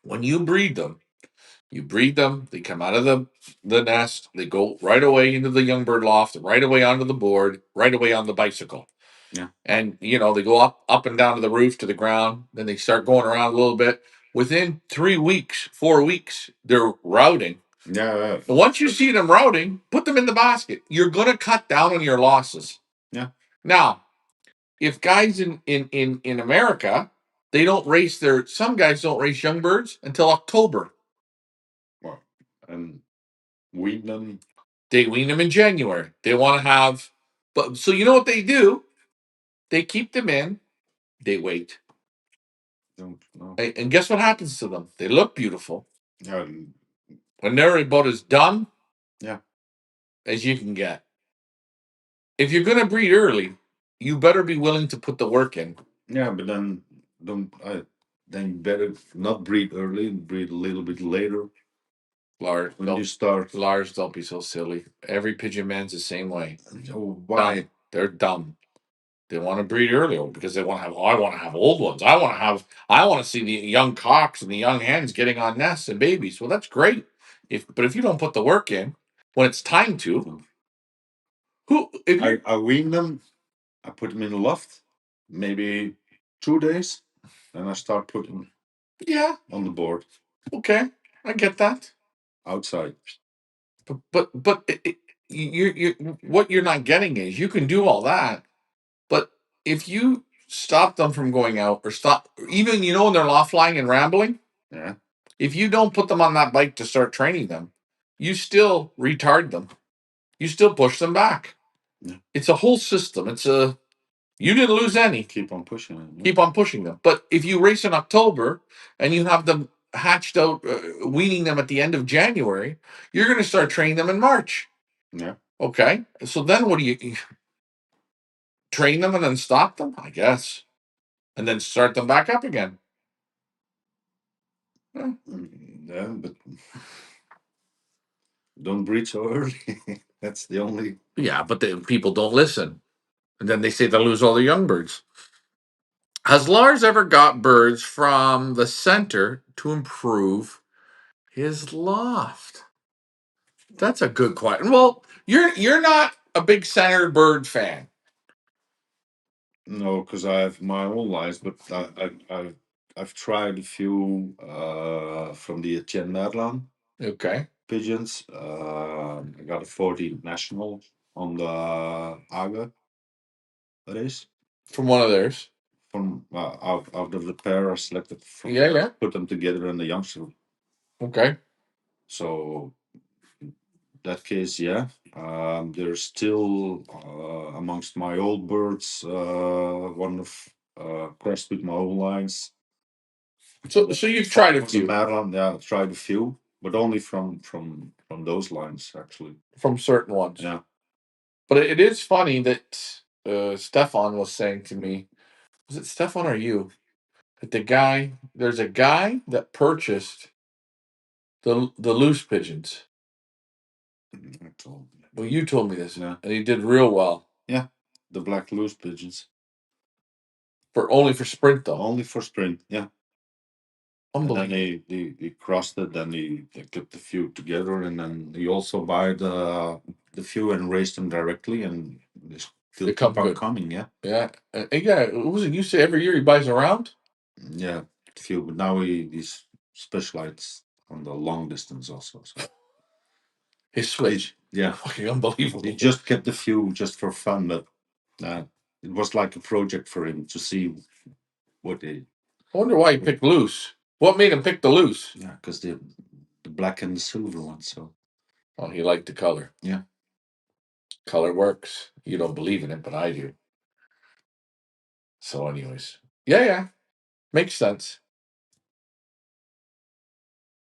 when you breed them, they come out of the nest, they go right away into the young bird loft, right away onto the board, right away on the bicycle. Yeah. And they go up and down to the roof to the ground, then they start going around a little bit. Within 3 weeks, 4 weeks, they're routing. Yeah. But once you see them routing, put them in the basket. You're gonna cut down on your losses. Yeah. Now, if guys in America, they don't race some guys don't race young birds until October. Well, and wean them. They wean them in January. They want to have, but so you know what they do? They keep them in. They wait. Don't know. And guess what happens to them? They look beautiful. Yeah. When they're about as done, yeah, as you can get. If you're gonna breed early, you better be willing to put the work in. Yeah, but then then better not breed early, breed a little bit later. Lars, when you start. Lars, don't be so silly. Every pigeon man's the same way. Oh, why? Dumb. They're dumb. They want to breed earlier because they want to have. Oh, I want to have old ones. I want to see the young cocks and the young hens getting on nests and babies. Well, that's great. But if you don't put the work in when it's time to, I wean them, I put them in the loft, maybe 2 days, and I start putting. Yeah. On the board. Okay, I get that. Outside. But you what you're not getting is you can do all that, but if you stop them from going out or stop even when they're loft flying and rambling, yeah, if you don't put them on that bike to start training them, you still retard them. You still push them back. Yeah. It's a whole system. You didn't lose any. Keep on pushing them. Keep on pushing them. But if you race in October and you have them hatched out, weaning them at the end of January, you're going to start training them in March. Yeah. Okay. So then what do you train them and then stop them? I guess. And then start them back up again. Yeah, but don't breed so early. That's the only. Yeah, but the people don't listen. And then they say they'll lose all the young birds. Has Lars ever got birds from the center to improve his loft? That's a good question. Well, you're not a big center bird fan. No, because I have my own lines, but I've tried a few from the Etienne Merlan Okay. pigeons. I got a 40 national on the Aga race From one of theirs. from out of the pair I selected from. Yeah. Put them together in the youngster. Okay. So that case, yeah. There's still amongst my old birds one of crossed with my own lines. So you've tried a Was a few Maryland, yeah, I've tried a few, but only from those lines actually. from certain ones. Yeah. But it is funny that Stefan was saying to me, was it Stefan or you? That there's a guy that purchased the loose pigeons. Well, you told me this. Yeah. And he did real well. Yeah. The black loose pigeons. Only for sprint though. Only for sprint, yeah. And then he crossed it, then they clipped the few together, and then he also buy the few and raised them directly, and they still They come keep on good. coming, yeah. Yeah. Yeah. What was it you say every year he buys around? Yeah, few, but now he's specialized on the long distance also. So His switch. yeah, Fucking unbelievable. he just kept a few just for fun, but it was like a project for him to see what they. I wonder why he picked loose. What made him pick the loose? Yeah, because the black and the silver one. So. Well, he liked the color. Yeah. Color works. You don't believe in it, but I do. So, anyways, yeah, makes sense.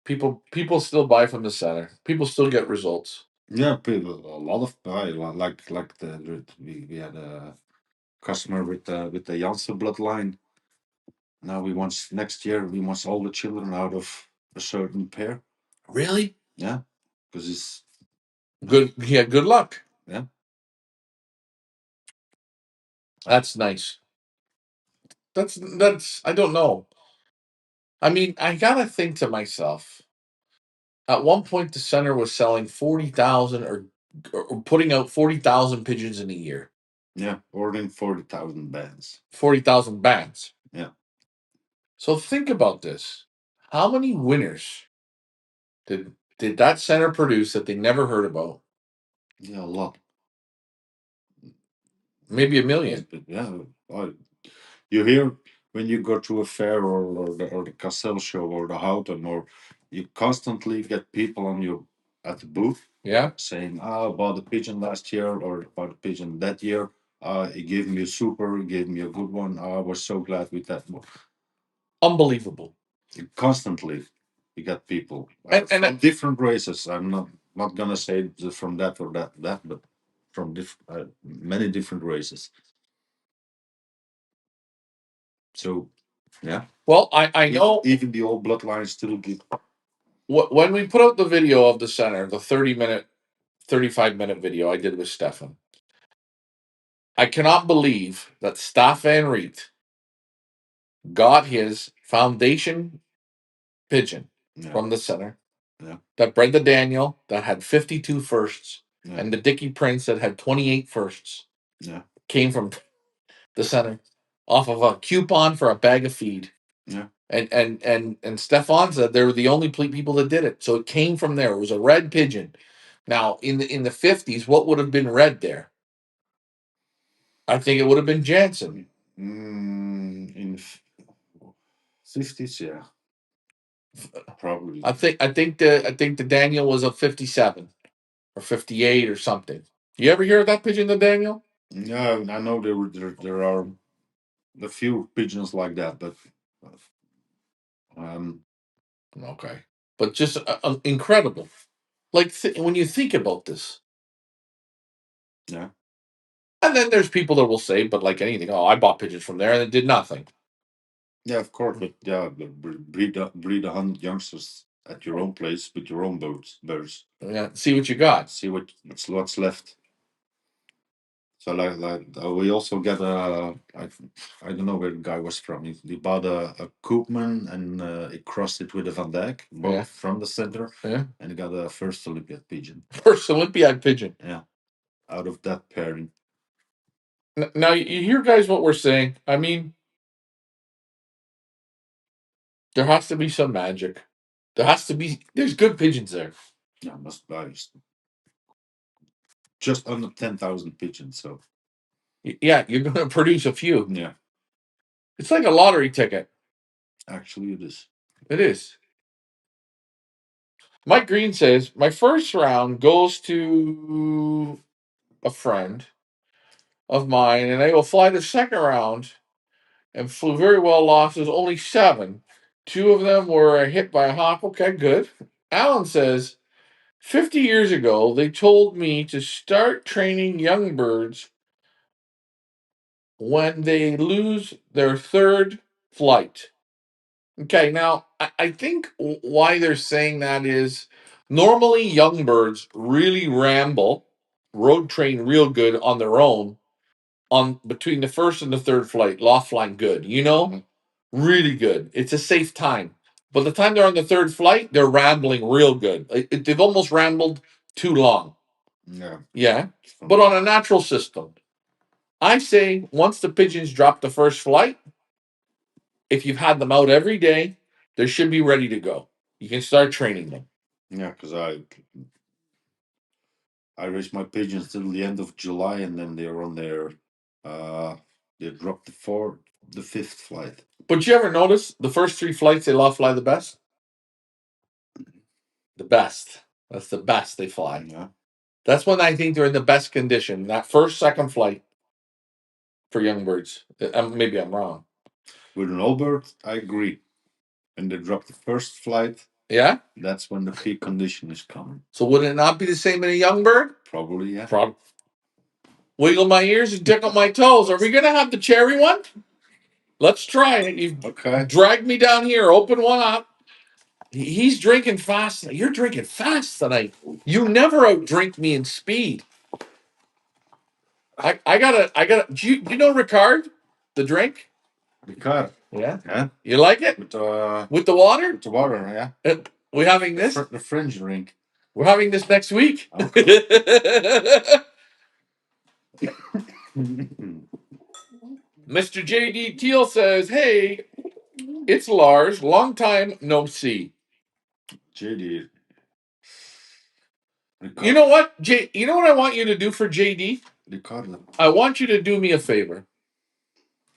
People still buy from the center. People still get results. Yeah, people, a lot of like we had a customer with the Janssen bloodline. Now we want next year we want all the children out of a certain pair. Really? Yeah, because it's good. He had good luck. Yeah. That's nice. That's. I don't know. I mean, I gotta think to myself. At one point, the center was selling 40,000 or putting out 40,000 pigeons in a year. Yeah, ordering 40,000 bands. 40,000 bands. Yeah. So think about this. How many winners did that center produce that they never heard about? Yeah, a lot. Maybe 1 million. Yeah, you hear when you go to a fair or the Cassell show or the Houten, or you constantly get people on your at the booth. Yeah. Saying, I bought a pigeon last year or bought a pigeon that year. He gave me a super, he gave me a good one. I was so glad with that one. Unbelievable. Constantly, you got people And from different races. I'm not gonna say from that or that, but from many different races. So, yeah. Well, I know even the old bloodlines still give. when we put out the video of the center, the 30-minute, 35-minute video I did with Stefan. I cannot believe that Staff Van Riet got his foundation pigeon from the center. Yeah. That bred the Daniel that had 52 firsts, Yeah. and the Dickie Prince that had 28 firsts. Yeah. Came from the center off of a coupon for a bag of feed. Yeah. And Stefan said they were the only people that did it. So it came from there. It was a red pigeon. Now in the 50s, what would have been red there? I think it would have been Jansen. In 50s, yeah. Probably. I think the Daniel was a 57 or 58 or something. You ever hear of that pigeon, the Daniel? Yeah, I know there are a few pigeons like that, but Okay, but just incredible. Like when you think about this. Yeah. And then there's people that will say, but like anything, oh, I bought pigeons from there and it did nothing. Yeah, of course, but yeah, breed 100 youngsters at your own place with your own birds. Yeah, see what you got. See what's left. So we also get I don't know where the guy was from. He bought a Koopman and he crossed it with a Van Dyke, both from the center. Yeah. And he got a first Olympiad pigeon. First Olympiad pigeon. Yeah, out of that pairing. Now you hear, guys, what we're saying. I mean, there has to be some magic. There's good pigeons there. Yeah, must buy just under 10,000 pigeons. So yeah, you're going to produce a few. Yeah, It's like a lottery ticket. Actually, it is. It is. Mike Green says, my first round goes to a friend of mine, and I will fly the second round and flew very well. Losses only 7. 2 of them were hit by a hawk. Okay, good. Alan says, 50 years ago, they told me to start training young birds when they lose their third flight. Okay, now I think why they're saying that is normally young birds really ramble, road train real good on their own on between the first and the third flight, loft flying good, really good. It's a safe time. By the time they're on the third flight, they're rambling real good. They've almost rambled too long. Yeah. Yeah, but on a natural system, I say once the pigeons drop the first flight, if you've had them out every day, they should be ready to go. You can start training them. Yeah, because I raised my pigeons till the end of July, and then they're on their they dropped the fifth flight. But you ever notice the first 3 flights they loft fly the best? The best. That's the best they fly. Yeah. That's when I think they're in the best condition. That first, second flight for young birds. Maybe I'm wrong. With an old bird, I agree. And they drop the first flight. Yeah? That's when the peak condition is coming. So would it not be the same in a young bird? Probably, yeah. Wiggle my ears and tickle my toes. Are we going to have the cherry one? Let's try it. You've dragged me down here. Open one up. He's drinking fast. You're drinking fast tonight. You never outdrink me in speed. I gotta. Do you know Ricard, the drink? Ricard. Yeah. Yeah. You like it? With the water? With the water, yeah. We're having this? The French drink. We're having this next week. Okay. Mr. J.D. Teal says, hey, it's Lars. Long time no see. JD. You know what? You know what I want you to do for JD? Ricardo. I want you to do me a favor.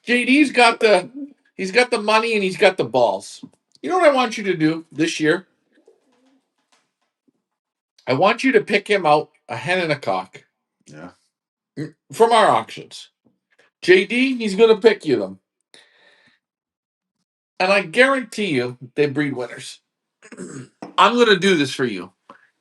JD's got the money and he's got the balls. You know what I want you to do this year? I want you to pick him out a hen and a cock. Yeah. From our auctions. JD, he's going to pick you them. And I guarantee you they breed winners. I'm going to do this for you.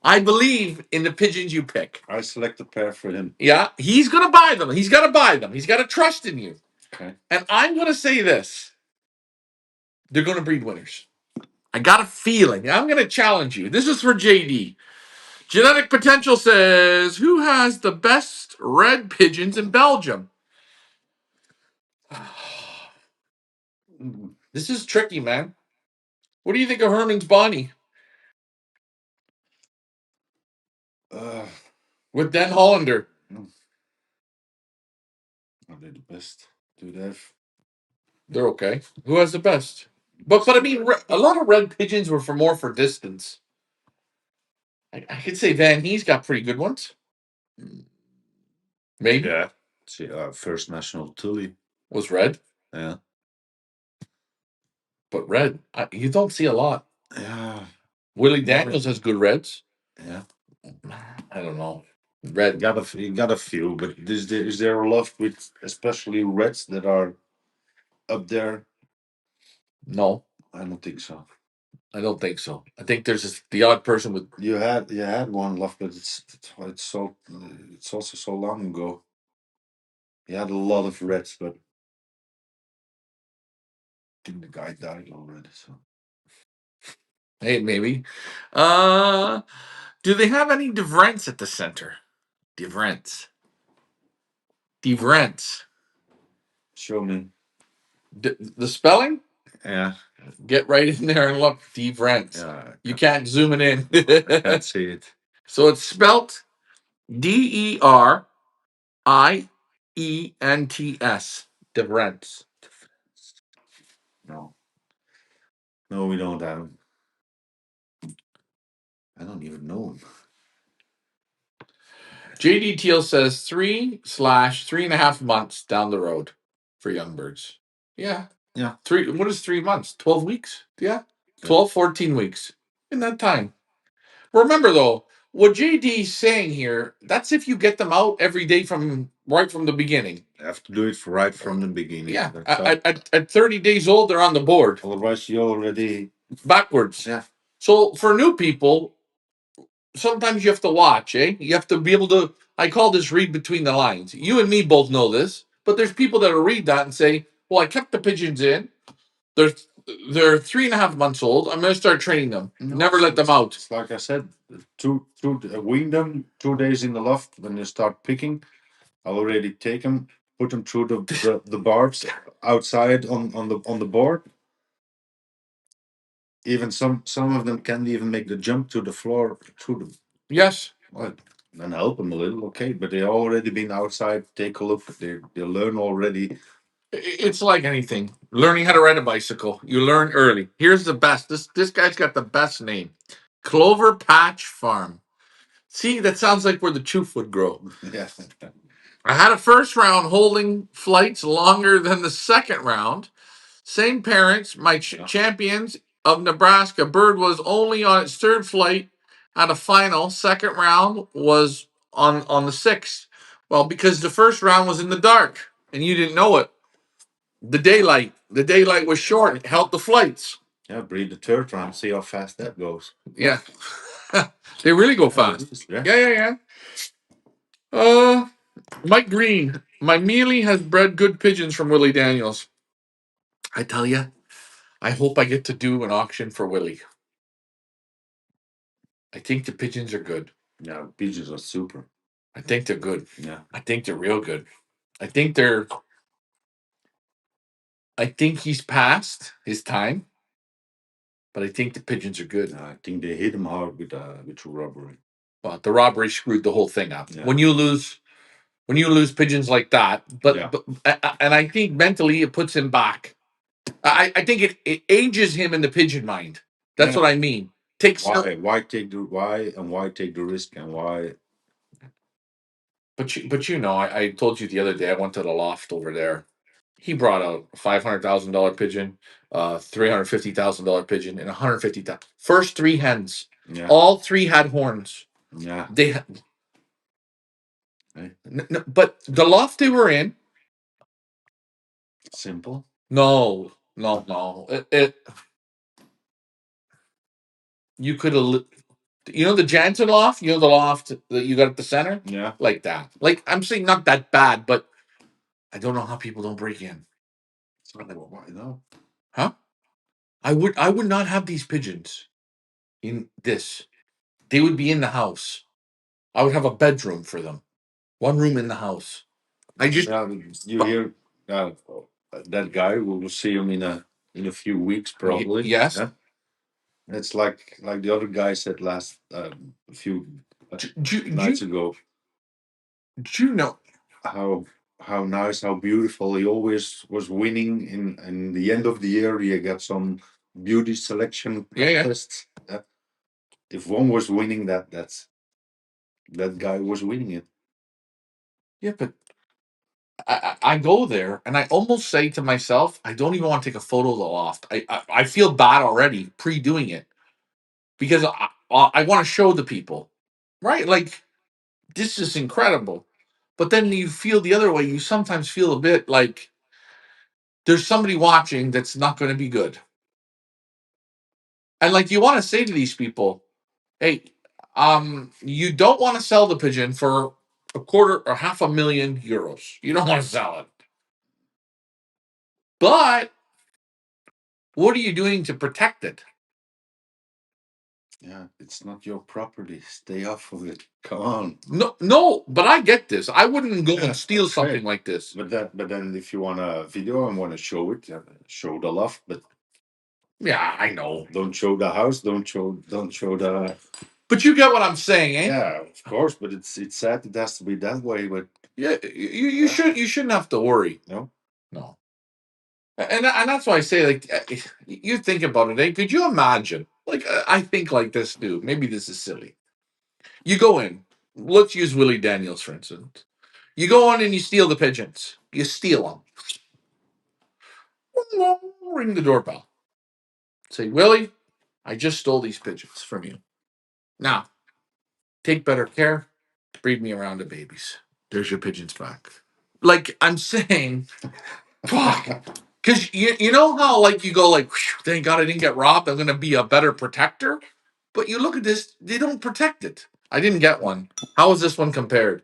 I believe in the pigeons you pick. I select a pair for him. Yeah, he's going to buy them. He's got to buy them. He's got to trust in you. Okay. And I'm going to say this. They're going to breed winners. I got a feeling. I'm going to challenge you. This is for JD. Genetic Potential says, who has the best red pigeons in Belgium? This is tricky, man. What do you think of Herman's Bonnie? With Den Hollander. Are they the best? Do they have? They're okay. Who has the best? But I mean, a lot of red pigeons were more for distance. I could say Van He's got pretty good ones. Maybe. Yeah. See, First National Tully was red. Yeah. But red, you don't see a lot. Yeah. Willie Daniels has good reds. Yeah. I don't know. Red. You got a few, but is there a lot with especially reds that are up there? No. I don't think so. I don't think so. I think there's the odd person with. You had one left, but it's also so long ago. You had a lot of reds, but I think the guy died already. So Hey, maybe. Do they have any Devrents at the center? Devrents. Devrents. show me. The spelling? Yeah, Get right in there and look. Devrents. yeah. You can't zoom it in. I can't see it. So it's spelt Derients. Devrents. No, no, we don't have him. I don't even know him. JD Teal says 3/3.5 months down the road for young birds. Yeah. Yeah. What is 3 months? 12 weeks? Yeah. 12, 14 weeks. In that time. Remember though, what JD's saying here, that's if you get them out every day right from the beginning. You have to do it right from the beginning. Yeah. At 30 days old, they're on the board. Otherwise, you're already backwards. Yeah. So for new people, sometimes you have to watch, eh? You have to be able to, I call this read between the lines. You and me both know this, but there's people that'll read that and say, well, I kept the pigeons in. They're they're 3.5 months old. I'm going to start training them. Never let them out. It's like I said, wean them 2 days in the loft. When they start picking, I'll already take them, put them through the barbs outside on the board. Even some of them can't even make the jump to the floor through them. Yes. Well, then help them a little, okay, but they already been outside. Take a look. They learn already. It's like anything. Learning how to ride a bicycle. You learn early. Here's the best. This guy's got the best name. Clover Patch Farm. See, that sounds like where the choof would grow. Yeah. I had a first round holding flights longer than the second round. Same parents, my champions of Nebraska. Bird was only on its third flight at a final. Second round was on the sixth. Well, because the first round was in the dark and you didn't know it. The daylight was short. It helped the flights. Yeah, breed the third round. See how fast that goes. Yeah. They really go fast. Yeah. Yeah. Mike Green. My mealy has bred good pigeons from Willie Daniels. I tell you, I hope I get to do an auction for Willie. I think the pigeons are good. Yeah, pigeons are super. I think they're good. Yeah. I think they're real good. I think he's past his time, but I think the pigeons are good. I think they hit him hard with robbery. But the robbery screwed the whole thing up. Yeah. When you lose pigeons like that, but and I think mentally it puts him back. I think it ages him in the pigeon mind. That's what I mean. Why take the risk and why? But I told you the other day I went to the loft over there. He brought out a $500,000 pigeon, $350,000 pigeon, and $150,000. First three hens. Yeah. All three had horns. Yeah. But the loft they were in. Simple. No. You could have. The Jansen loft. The loft that you got at the center. Yeah. Like that. Like I'm saying, not that bad, but I don't know how people don't break in. Why no? Huh? I would not have these pigeons in this. They would be in the house. I would have a bedroom for them. One room in the house. You hear that guy. We'll see him in a few weeks probably. Yes. Yeah? It's like the other guy said last a few nights ago. Do you know how nice, how beautiful he always was winning in the end of the year? He got some beauty selection tests. Yeah. If one was winning that guy was winning it. Yeah, but I go there and I almost say to myself, I don't even want to take a photo of the loft. I feel bad already pre-doing it because I want to show the people, right? Like this is incredible, but then you feel the other way. You sometimes feel a bit like there's somebody watching that's not going to be good. And like you want to say to these people, hey, you don't want to sell the pigeon for a quarter or €500,000. You don't want to sell it. But what are you doing to protect it? Yeah, it's not your property. Stay off of it. Come on. No, but I get this. I wouldn't go and steal something like this. But then, if you want a video and want to show it, show the loft. But yeah, I know. Don't show the house. Don't show the. But you get what I'm saying, eh? Yeah, of course. But it's sad it has to be that way. But yeah, you shouldn't have to worry. No. And that's why I say, like, you think about it, eh? Could you imagine? Like, I think like this, dude. Maybe this is silly. You go in. Let's use Willie Daniels, for instance. You go in and you steal the pigeons. You steal them. Ring the doorbell. Say, Willie, I just stole these pigeons from you. Now, take better care. Breed me around the babies. There's your pigeons back. Like, I'm saying, fuck. Because you know how, like, you go, like, thank God I didn't get robbed. I'm going to be a better protector. But you look at this, they don't protect it. I didn't get one. How is this one compared?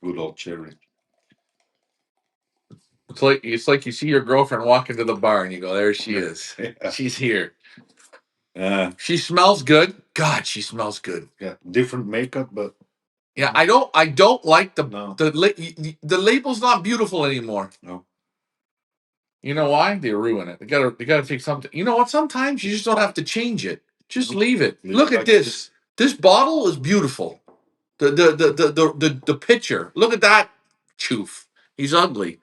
Good old Cherry. It's like you see your girlfriend walk into the bar and you go, there she is. Yeah. She's here. She smells good. God, she smells good. Yeah, different makeup, but yeah, I don't like No. the label's not beautiful anymore. No. You know why? They ruin it. They gotta take something. You know what? Sometimes you just don't have to change it. Just leave it. Look at this. This bottle is beautiful. The picture. Look at that choof. He's ugly.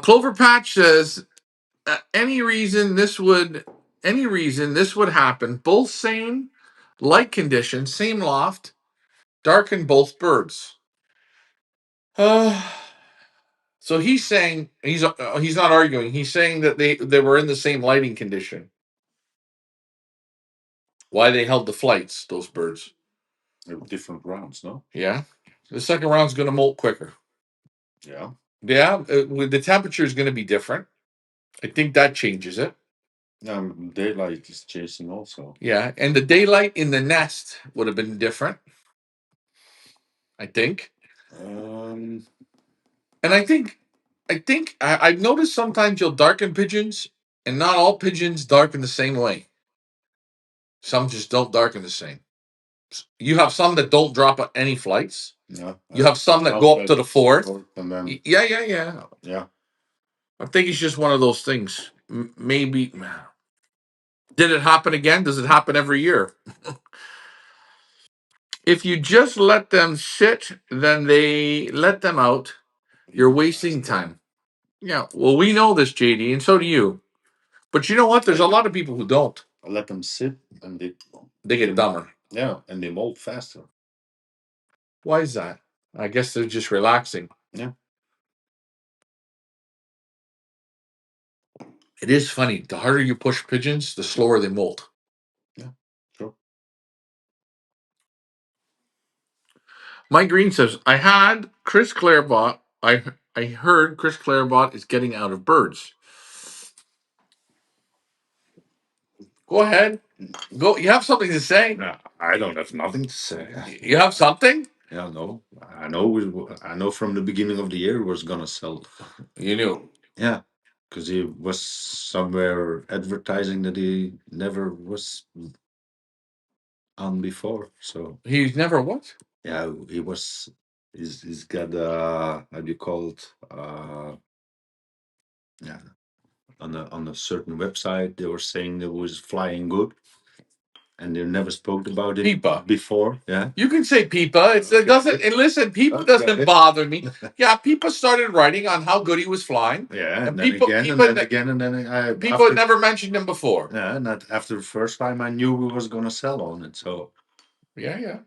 Clover Patch says any reason this would happen. Both same light conditions, same loft, darken both birds. So he's saying he's not arguing. He's saying that they were in the same lighting condition. Why they held the flights? Those birds. They were different rounds, no? Yeah, the second round's going to molt quicker. Yeah. Yeah, the temperature is going to be different. I think that changes it. Daylight is chasing also. Yeah, and the daylight in the nest would have been different. I think. And I think I've noticed sometimes you'll darken pigeons, and not all pigeons darken the same way. Some just don't darken the same. You have some that don't drop any flights. Yeah. You have some that go up to the fourth. And then, yeah. I think it's just one of those things. Maybe. Did it happen again? Does it happen every year? If you just let them sit, then they let them out. You're wasting time. Yeah. Well, we know this, JD, and so do you. But you know what? There's a lot of people who don't. I let them sit and They get dumber. Yeah, and they molt faster. Why is that? I guess they're just relaxing. Yeah. It is funny. The harder you push pigeons, the slower they molt. Yeah, true. Mike Green says, I heard Chris Clarebot is getting out of birds. Go ahead. Go. You have something to say? No, I don't have nothing to say. You have something? Yeah, no. I know from the beginning of the year he was gonna sell. You knew. Yeah, because he was somewhere advertising that he never was on before. So He's never what? yeah, he was. He's got how do you call it? Yeah, on a certain website they were saying it was flying good, and they never spoke about it Peepa. before. Yeah, You can say Peepa. It doesn't. And listen, Peepa doesn't bother me. Yeah, Peepa started writing on how good he was flying. Yeah, and then Peepa, again, Peepa, and then again, and then Peepa had never mentioned him before. Yeah, and after the first time, I knew we was gonna sell on it. So yeah.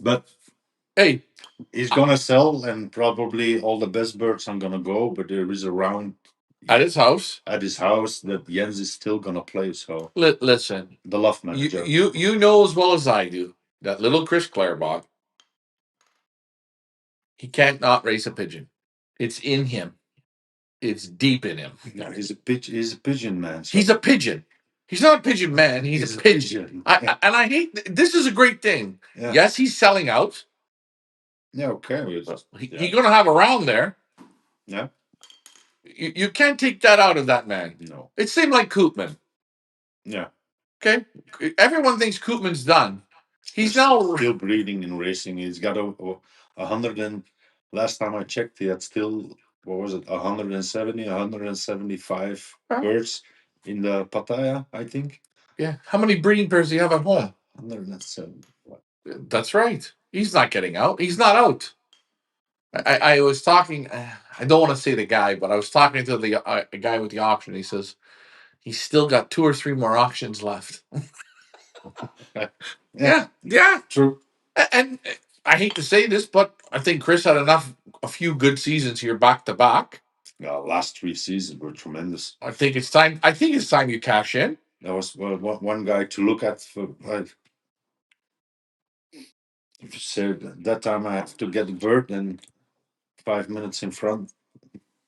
But hey, he's gonna sell, and probably all the best birds are gonna go. But there is a round at his house. At his house that Jens is still gonna play. So listen, the loft manager. You know as well as I do that little Chris Clarebot. He can't not raise a pigeon. It's in him. it's deep in him. No, he's a pigeon man. So. He's a pigeon. He's not a pigeon man. He's a pigeon. And I hate. This is a great thing. Yeah. Yes, he's selling out. Yeah. Okay. You're going to have a round there. Yeah. You can't take that out of that man. No. It seemed like Koopman. Yeah. Okay. Everyone thinks Koopman's done. He's now still breeding and racing. He's got a 100 and last time I checked, he had still, what was it, 170, 175 birds in the Pattaya, I think. Yeah. How many breeding pairs do you have at home? 107. That's right. He's not getting out. He's not out. I was talking. I don't want to say the guy, but I was talking to the guy with the auction. He says he's still got 2 or 3 more auctions left. Yeah, true. And I hate to say this, but I think Chris had a few good seasons here back to back. Last 3 seasons were tremendous. I think it's time. You cash in. That was one guy to look at for. If you said that time I have to get a bird and 5 minutes in front,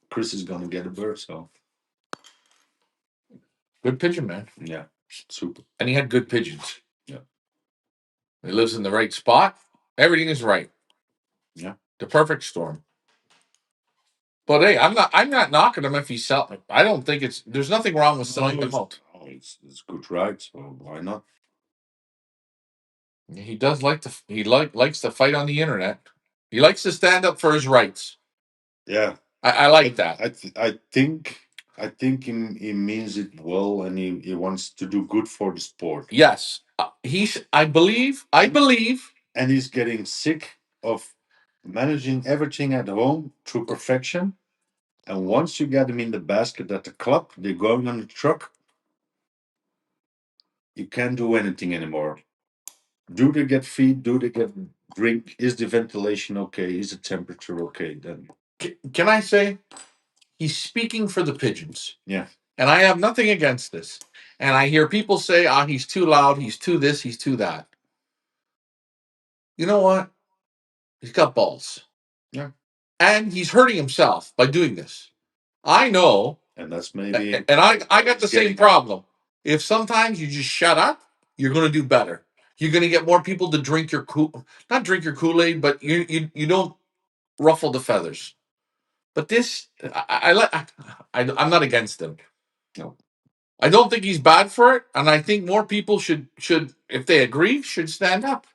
Chris is gonna get a bird. So good pigeon, man. Yeah, super. And he had good pigeons. Yeah, he lives in the right spot. Everything is right. Yeah, the perfect storm. But hey, I'm not knocking him if he's selling. I don't think there's nothing wrong with selling them out. Oh, it's good, right? So why not? He does likes to fight on the internet. He likes to stand up for his rights. Yeah, I like that. I think he means it well, and he wants to do good for the sport. Yes, I believe, and he's getting sick of managing everything at home through perfection. And once you get them in the basket at the club, they're going on the truck. You can't do anything anymore. Do they get feed? Do they get drink? Is the ventilation okay? Is the temperature okay? Then Can I say he's speaking for the pigeons? Yeah. And I have nothing against this. And I hear people say, he's too loud, he's too this, he's too that. You know what? He's got balls. Yeah. And he's hurting himself by doing this. I know. And that's maybe. And I got the same problem. If sometimes you just shut up, you're going to do better. You're going to get more people to drink your not drink your Kool-Aid, but you don't ruffle the feathers. But this, I'm not against him. No. I don't think he's bad for it, and I think more people should, if they agree, should stand up.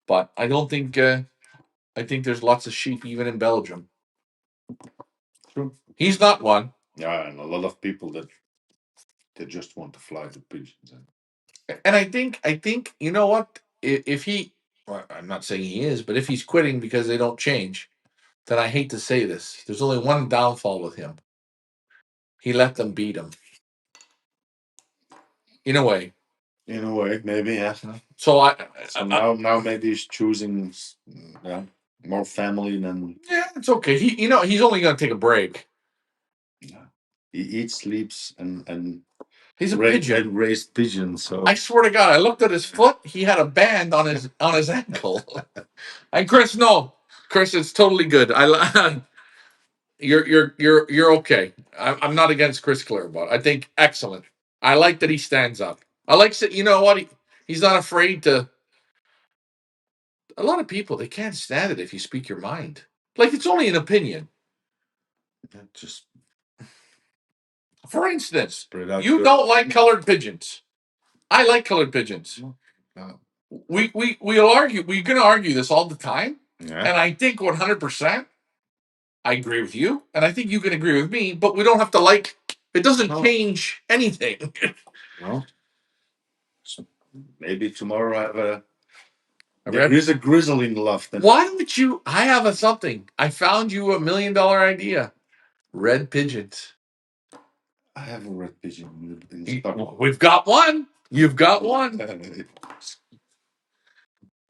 But I don't think. I think there's lots of sheep even in Belgium. True. He's not one. Yeah, and a lot of people that they just want to fly the pigeons. And I think you know what? If he, well, I'm not saying he is, but if he's quitting because they don't change, then I hate to say this. There's only one downfall with him. He let them beat him. In a way. In a way, maybe, yeah. So now maybe he's choosing more family than. Yeah, it's okay. He's only going to take a break. Yeah. He eats, sleeps, and he's a pigeon. And raised pigeons. So I swear to God, I looked at his foot. He had a band on his ankle. And Chris, no, Chris, it's totally good. You're okay. I'm not against Chris Clairbout. I think excellent. I like that he stands up. I like that. You know what? He's not afraid to. A lot of people, they can't stand it if you speak your mind. Like, it's only an opinion. Just for instance, you don't like colored pigeons. I like colored pigeons. We'll argue. We're going to argue this all the time. Yeah. And I think 100%. I agree with you, and I think you can agree with me. But we don't have to like. It doesn't change anything. No. So maybe tomorrow I have there is a grizzle in the loft. Why would you? I have something. I found you $1 million idea. Red pigeons. I have a red pigeon in stock. We've got one. You've got one.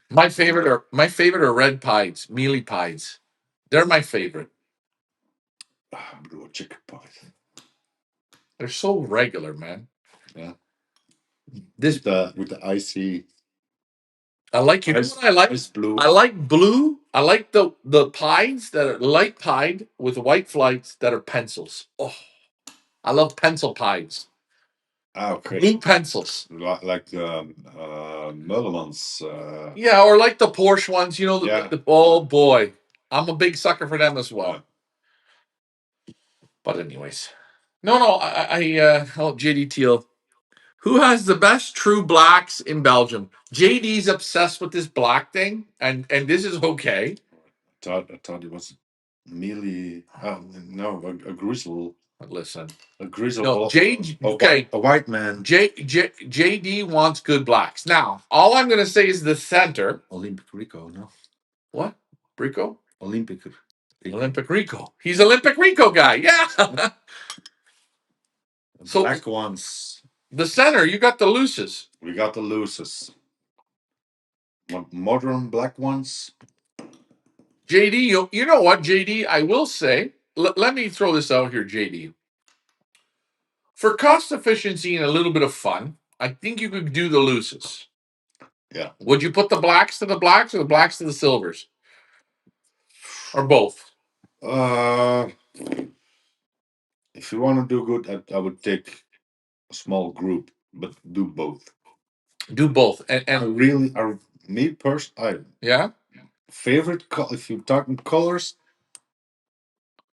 My favorite are red pies, mealy pies. They're my favorite. Blue chicken pies. They're so regular, man. Yeah. With the icy. I like, you know what I like? Blue. I like blue. I like the pies that are light pied with white flights that are pencils. Oh, I love pencil pies. Okay. Blue pencils. Like Merlemans. Yeah, or like the Porsche ones. You know, Yeah. oh boy, I'm a big sucker for them as well. Yeah. But anyways, no, JD Teal. Who has the best true blacks in Belgium? JD's obsessed with this black thing, and this is okay. I thought it was mealy. No, a grizzle. Listen, A grizzle. no, okay, a white man. JD wants good blacks. Now, all I'm going to say is the center. Olympic Rico, no. What? Rico? Olympic Rico. He's Olympic Rico guy. Yeah. So black ones. The center, you got the looses. We got the looses. Modern black ones. JD, you know what, JD? I will say, let me throw this out here, JD. For cost efficiency and a little bit of fun, I think you could do the looses. Yeah. Would you put the blacks to the blacks or the blacks to the silvers? Or both? If you want to do good, I would take a small group, but do both. Do both. And me personally, yeah. Favorite if you're talking colors,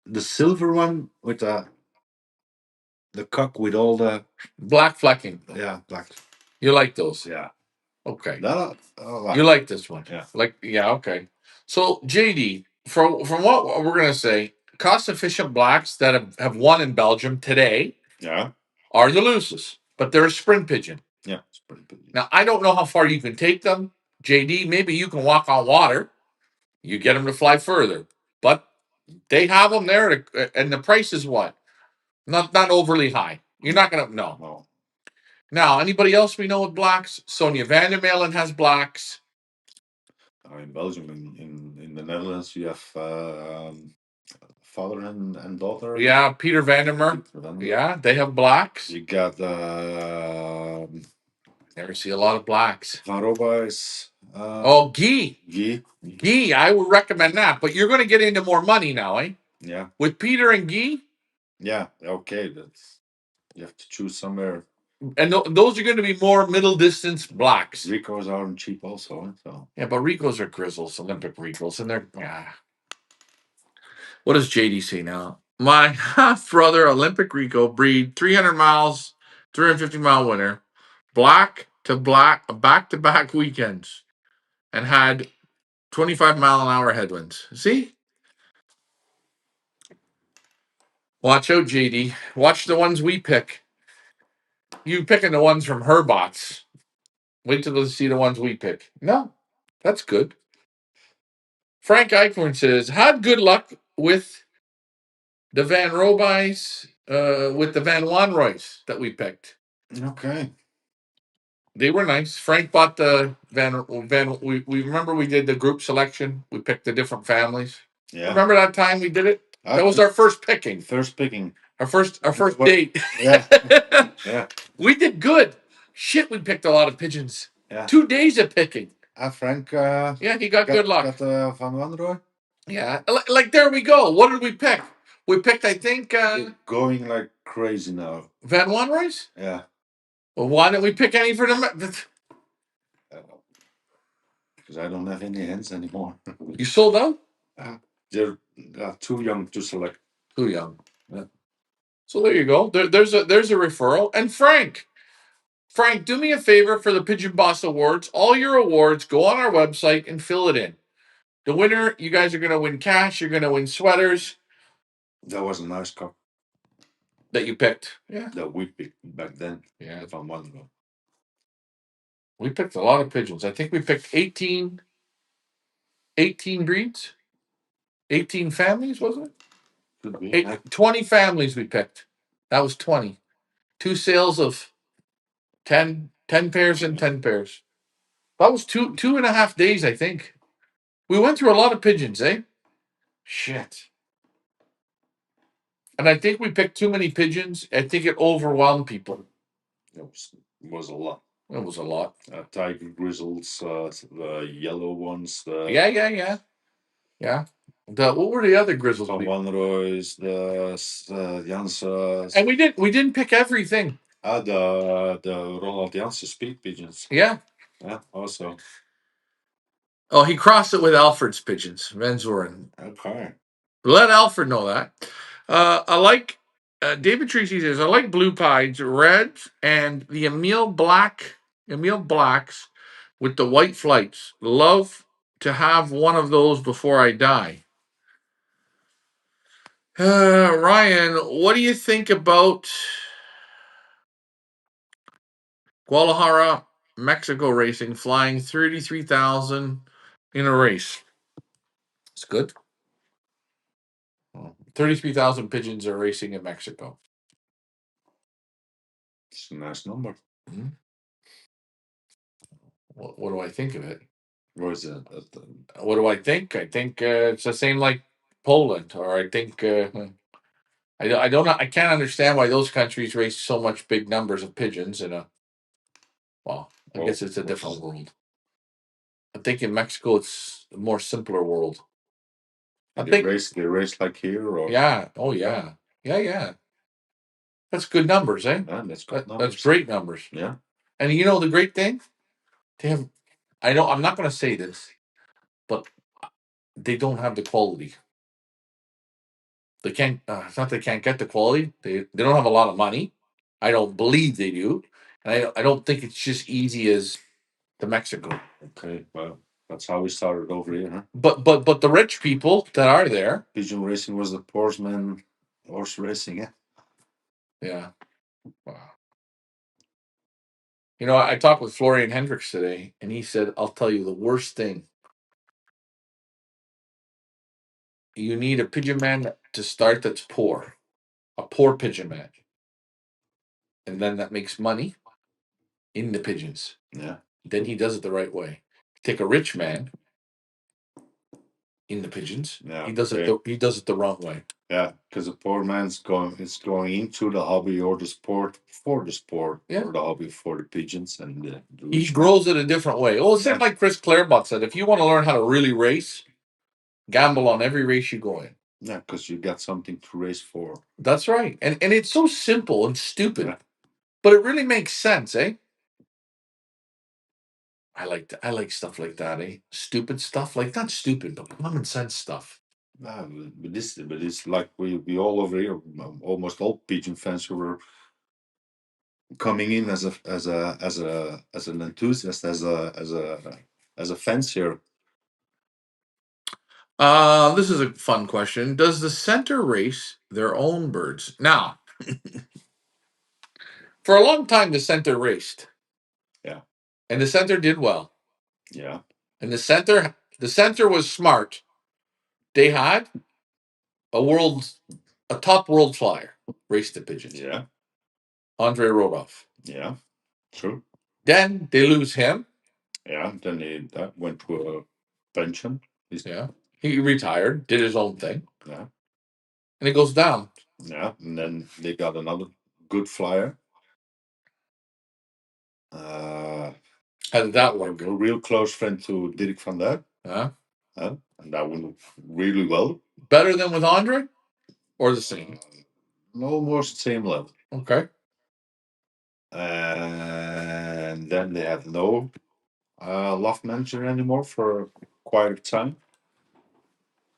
the silver one with the cock with all the black flecking. Yeah, black. You like those? Yeah. Okay. That like. You like this one? Yeah. Okay. So JD, from what we're gonna say, cost efficient blacks that have won in Belgium today, are the looses, but they're a sprint pigeon. Yeah, sprint pigeon. Now I don't know how far you can take them, JD. Maybe you can walk on water. You get them to fly further, but they have them there, and the price is what? Not overly high. You're not gonna no. Now, anybody else we know with blacks? Sonia Vandermeulen has blacks. In Belgium, in the Netherlands, you have father and daughter. Yeah, Peter Vandermeer. Yeah, they have blacks. You got never see a lot of blacks. Van Robijs. Guy. I would recommend that, but you're going to get into more money now, eh? Yeah. With Peter and Guy. Yeah. Okay, that's you have to choose somewhere. And those are going to be more middle distance blacks. Ricos aren't cheap, also. So. Yeah, but Ricos are grizzles, Olympic Ricos, and they're. What does JD say now? My half brother, Olympic Rico, breed 300 miles, 350-mile winner, black to back weekends, and had 25-mile-an-hour headwinds. See? Watch out, JD. Watch the ones we pick. You picking the ones from her bots. Wait till you see the ones we pick. No, that's good. Frank Eichhorn says, had good luck with the Van Robijs, with the Van Wanroys that we picked. Okay. They were nice. Frank bought the Van. We remember we did the group selection. We picked the different families. Yeah. Remember that time we did it? That was our first picking. Our first date. Yeah. Yeah. We did good. Shit, we picked a lot of pigeons. Yeah. 2 days of picking. Frank. Yeah, he got good luck. Got Van Wanrooy. Yeah, like there we go. What did we pick? We picked, I think. Going like crazy now. Van Wanrooys? Yeah. Well, why didn't we pick any for them? Because I don't have any hands anymore. You sold out? They're too young to select. Too young. Yeah. So there you go. There's a referral. And Frank, do me a favor for the Pigeon Boss Awards. All your awards, go on our website and fill it in. The winner, you guys are going to win cash. You're going to win sweaters. That was a nice cup. That you picked. Yeah. That we picked back then. Yeah. If I'm wondering. We picked a lot of pigeons. I think we picked 18 breeds. 18 families, wasn't it? Could be. 20 families we picked. That was 20. 2 sales of 10 pairs and 10 pairs. That was 2.5 days, I think. We went through a lot of pigeons, eh? Shit. And I think we picked too many pigeons. I think it overwhelmed people. It was a lot. It was a lot. Tiger grizzles, the yellow ones. Yeah. What were the other grizzles? Van Wanroys, the Janssens. And we didn't pick everything. The Ronald Janssen speed pigeons. Yeah. Yeah, also. Oh, he crossed it with Alfred's pigeons, Van Zoren. Okay. Let Alfred know that. I like David Tracy says I like blue pies, reds, and the Emile Blacks with the white flights. Love to have one of those before I die. Ryan, what do you think about Guadalajara, Mexico racing, flying 33,000 in a race? It's good. 33,000 pigeons are racing in Mexico. It's a nice number. Mm-hmm. What do I think of it? What is it? What do I think? I think it's the same like Poland, or I think I don't know. I can't understand why those countries raise so much big numbers of pigeons in a. Well, I guess it's a different world. I think in Mexico it's a more simpler world. They race like here, or yeah. Oh yeah. Yeah. That's good numbers, eh? Yeah, that's good numbers. That's great numbers. Yeah. And you know the great thing, they have. I know I'm not going to say this, but they don't have the quality. They can't. It's not they can't get the quality. They don't have a lot of money. I don't believe they do, and I don't think it's just easy as the Mexico. Okay, well, that's how we started over here, huh? But the rich people that are there, pigeon racing was the poor man horse racing, yeah. Yeah. Wow. You know, I talked with Florian Hendricks today, and he said, "I'll tell you the worst thing. You need a pigeon man to start that's poor, a poor pigeon man, and then that makes money in the pigeons. Yeah. Then he does it the right way. Take a rich man in the pigeons. Yeah. He does it. He does it the wrong way. Yeah, because the poor man's going into the hobby or the sport for the sport, or the hobby for the pigeons, and he grows it a different way. Oh, it's like Chris Clarebot said: if you want to learn how to really race, gamble on every race you go in. Yeah, because you got something to race for. That's right, and it's so simple and stupid, but it really makes sense, eh? I like stuff like that, eh? Stupid stuff, like not stupid, but common sense stuff. But it's like we all over here, almost all pigeon fans who were coming in as an enthusiast, as a fancier. This is a fun question. Does the center race their own birds? Now, for a long time, the center raced. Yeah. And the center did well. Yeah. And the center was smart. They had a top world flyer race the pigeons. Yeah. Andre Rodolph. Yeah. True. Then they lose him. Yeah. Then he went to a pension. He retired, did his own thing. Yeah. And it goes down. Yeah. And then they got another good flyer. How did that work? A real close friend to Dirk van der. And that went really well. Better than with Andre? Or the same? Almost same level. Okay. And then they had no loft manager anymore for quite a time.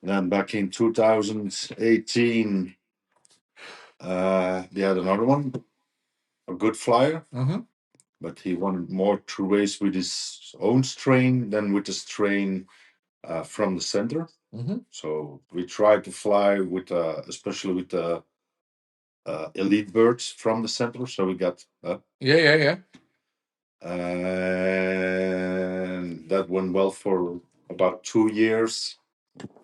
Then back in 2018, they had another one, a good flyer. Mm-hmm. But he wanted more to race with his own strain than with the strain from the center. Mm-hmm. So we tried to fly with, especially with the elite birds from the center. So we got Yeah. And that went well for about 2 years.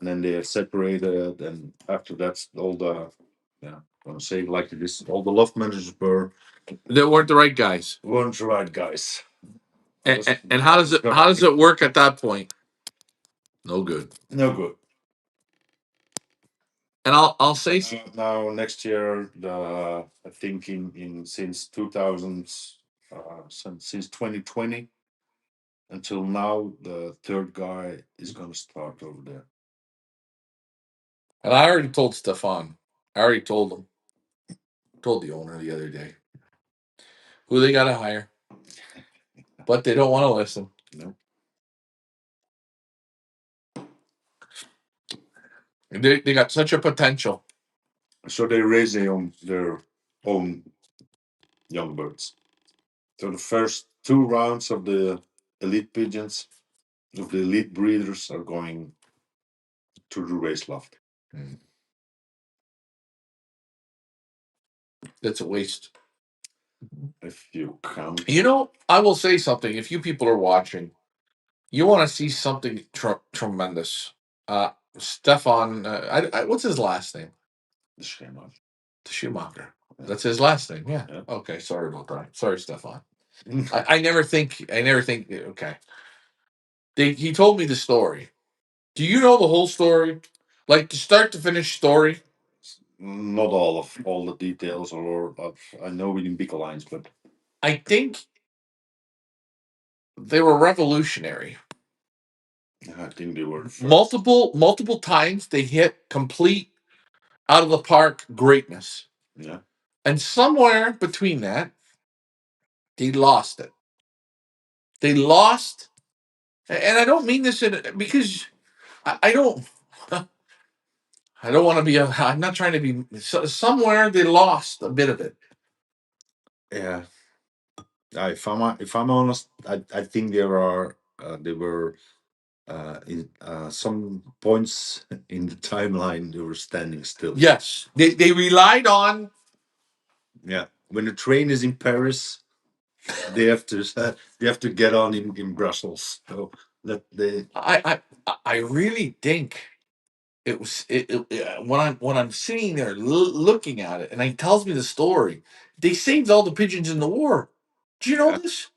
And then they separated, and after that, all the I want to say it like this, all the loft managers they weren't the right guys. Weren't the right guys. And how does it work at that point? No good. No good. And I'll say now next year, I think in since 2000 since 2020 until now. The third guy is going to start over there. And I already told Stefan. I already told him. Told the owner the other day who they got to hire, but they don't want to listen. No. They got such a potential. So they raise their own young birds. So the first 2 rounds of the elite pigeons, of the elite breeders, are going to the race loft. That's a waste. If you count. You know, I will say something. If you people are watching, you want to see something tremendous. Stefan, what's his last name? The Schumacher. The Schumacher. Yeah. That's his last name. Yeah. Okay. Sorry about that. Sorry, Stefan. I never think. Okay. He told me the story. Do you know the whole story, like the start to finish story? Not all the details, or I know in big lines, but I think they were revolutionary. I think they were first. Multiple times they hit complete out of the park greatness. Yeah. And somewhere between that, they lost it. They lost, and I don't mean this because I don't. I don't want to be. I'm not trying to be. Somewhere they lost a bit of it. Yeah. If I'm honest, I think there were in some points in the timeline they were standing still. Yes, they relied on. Yeah, when the train is in Paris, they have to get on in Brussels. So that they. I really think it was when I'm sitting there looking at it, and he tells me the story. They saved all the pigeons in the war. Do you know this?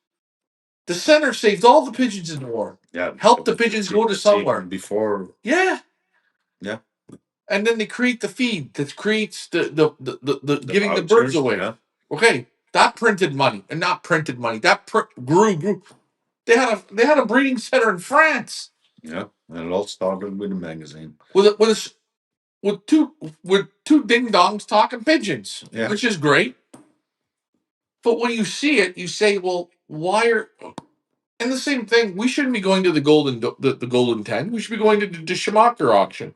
The center saved all the pigeons in the war. Yeah, helped the pigeons go to somewhere before. Yeah. Yeah. And then they create the feed that creates the giving the birds vouchers, away. yeah. Okay, that printed money, and not printed money. That grew. They had a breeding center in France. Yeah, and it all started with a magazine. With two ding dongs talking pigeons, Yeah. which is great. But when you see it, you say, "Well, why are?" And the same thing. We shouldn't be going to the golden 10. We should be going to the Schumacher auction.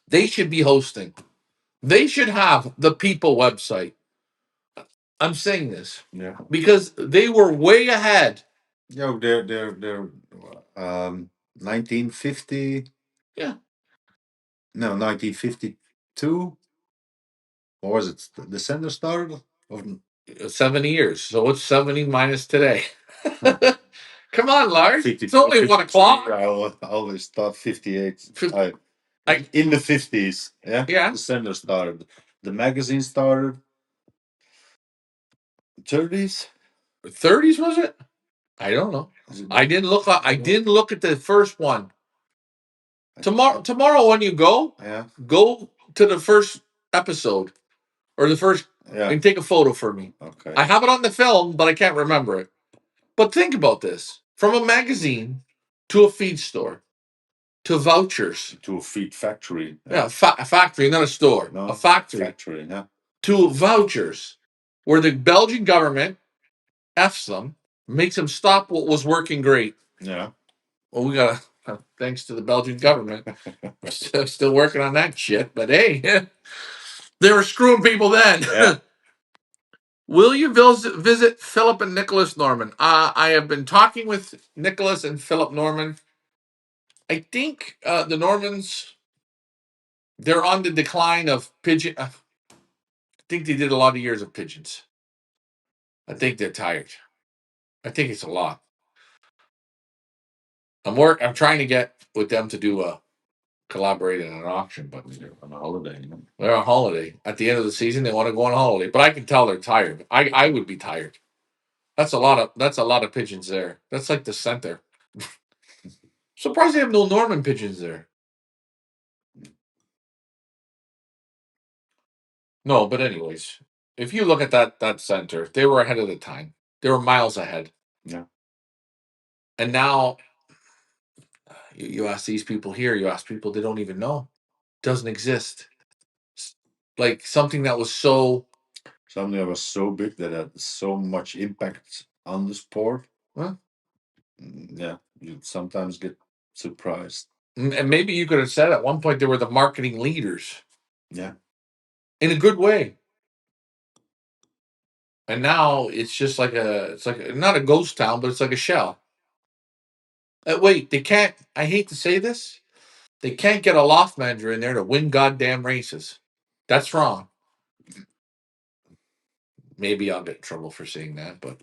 They should be hosting. They should have the People website. I'm saying this, Yeah, because they were way ahead. Yeah, they're 1950. Yeah. No, 1952. Or was it the center started? Of 70 years. So what's 70 minus today? Come on, Lars. 50, It's only 1 o'clock. I always thought 58. I- In the 50s. Yeah. Yeah. The center started. The magazine started 30s. 30s, was it? I don't know. I didn't look. I didn't look at the first one. Tomorrow when you go, Yeah. go to the first episode or the first, Yeah. and take a photo for me. Okay. I have it on the film, but I can't remember it. But think about this: from a magazine to a feed store to vouchers To a feed factory. Yeah, a factory, not a store. No, a factory. Factory, yeah. To vouchers, where the Belgian government f's them, makes them stop what was working great. Yeah. Well, we got to, thanks to the Belgian government, we're still working on that shit. But hey, they were screwing people then. Yeah. Will you visit Philip and Nicholas Norman? I have been talking with Nicholas and Philip Norman. I think the Normans, they're on the decline of pigeon. I think they did a lot of years of pigeons. I think they're tired. I think it's a lot. I'm trying to get with them to do a collaborate in an auction, but They're on holiday. they're on holiday. At the end of the season, they want to go on holiday. But I can tell they're tired. I would be tired. That's a lot of pigeons there. That's like the center. Surprised they have no Norman pigeons there. No, but anyways, if you look at that center, they were ahead of the time. They were miles ahead. Yeah. And now you ask these people here, you ask people they don't even know. Doesn't exist. Like something that was so Something that was so big that had so much impact on the sport. Huh? Yeah, you sometimes get surprised. And maybe you could have said at one point they were the marketing leaders. Yeah. In a good way. And now it's just like not a ghost town, but it's like a shell. Wait, they can't. I hate to say this, they can't get a loft manager in there to win goddamn races. That's wrong. Maybe I'll get in trouble for saying that, but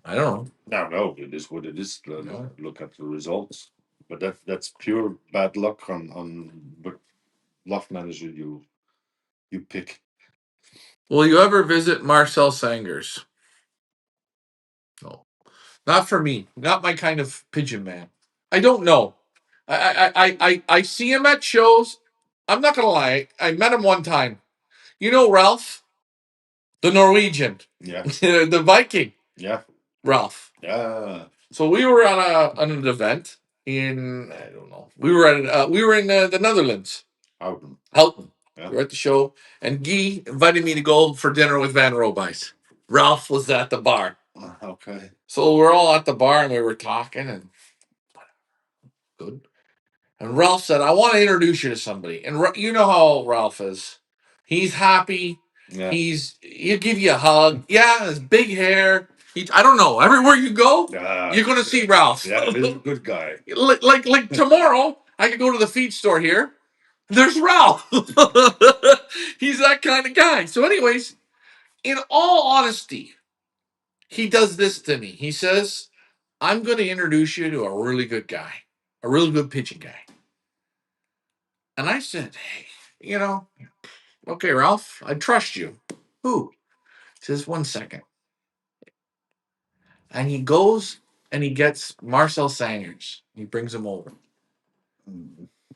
I don't know. No, it is what it is. No. Look at the results, but that's pure bad luck on what loft manager you pick. Will you ever visit Marcel Sangers? No, not for me. Not my kind of pigeon man. I don't know. I see him at shows. I'm not gonna lie. I met him one time. You know Ralph, the Norwegian. Yeah. The Viking. Yeah. Ralph. Yeah. So we were on an event in I don't know. We were in the Netherlands. Houten. Yeah. We were at the show, and Guy invited me to go for dinner with Van Robice. Ralph was at the bar. Okay. So we're all at the bar and we were talking and good. And Ralph said, "I want to introduce you to somebody." And you know how Ralph is. He's happy. Yeah. He'll give you a hug. Yeah, his big hair. I don't know. Everywhere you go, you're gonna see Ralph. Yeah, he's a good guy. like tomorrow, I could go to the feed store here. There's Ralph. He's that kind of guy. So, anyways, in all honesty, he does this to me. He says, "I'm going to introduce you to a really good guy, a really good pitching guy." And I said, "Hey, okay, Ralph, I trust you." Who? He says, "1 second." And he goes and he gets Marcel Sangers. He brings him over.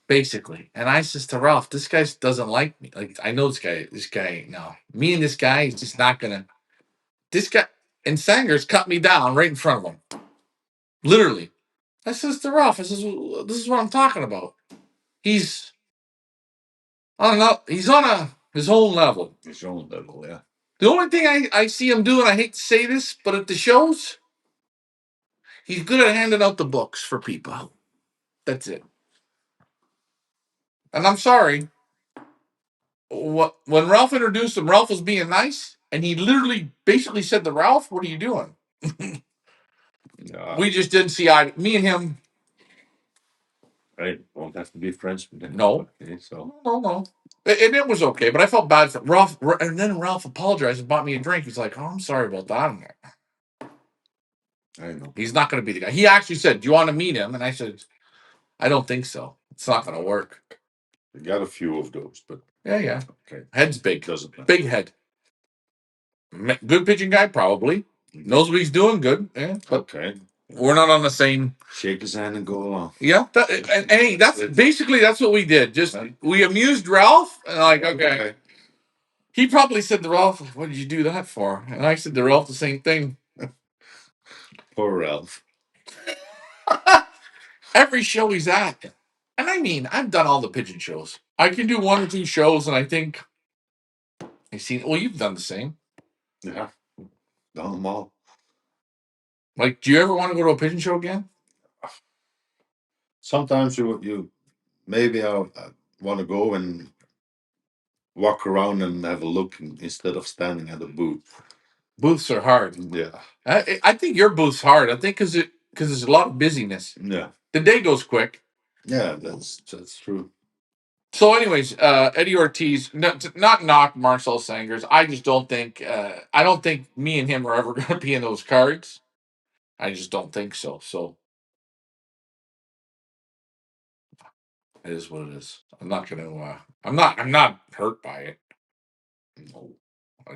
Basically. And I says to Ralph, this guy doesn't like me. Like, I know this guy, no. Me and this guy is just not gonna. This guy and Sangers cut me down right in front of him. Literally. I says to Ralph, this is what I'm talking about. He's he's on his own level. His own level, yeah. The only thing I see him do, and I hate to say this, but at the shows, he's good at handing out the books for people. That's it. And I'm sorry. When Ralph introduced him, Ralph was being nice, and he literally basically said to Ralph, "What are you doing?" We just didn't see eye. Me and him. Right, won't have to be friends with him. No. Okay, so No. And it was okay, but I felt bad for Ralph. And then Ralph apologized and bought me a drink. He's like, "Oh, I'm sorry about that." I know. He's not going to be the guy. He actually said, "Do you want to meet him?" And I said, "I don't think so. It's not going to work." We got a few of those, but Yeah. Okay. Head's big. Doesn't matter. Big head. Good pitching guy, probably. Knows what he's doing. Good. Yeah. But Okay. we're not on the same. Shake his hand and go along. Yeah. And hey, that's what we did. Just we amused Ralph. And okay. He probably said to Ralph, "What did you do that for?" And I said to Ralph the same thing. Poor Ralph. Every show he's at. And I mean, I've done all the pigeon shows. I can do 1 or 2 shows, and I think you've done the same. Yeah. Done them all. Like, do you ever want to go to a pigeon show again? Sometimes you maybe I want to go and walk around and have a look instead of standing at a booth. Booths are hard. Yeah. I think your booth's hard. I think because there's a lot of busyness. Yeah. The day goes quick. Yeah, that's true. So, anyways, Eddie Ortiz, not knock Marcel Sangers. I just don't think. I don't think me and him are ever going to be in those cards. I just don't think so. So, it is what it is. I'm not going to. I'm not hurt by it. No, I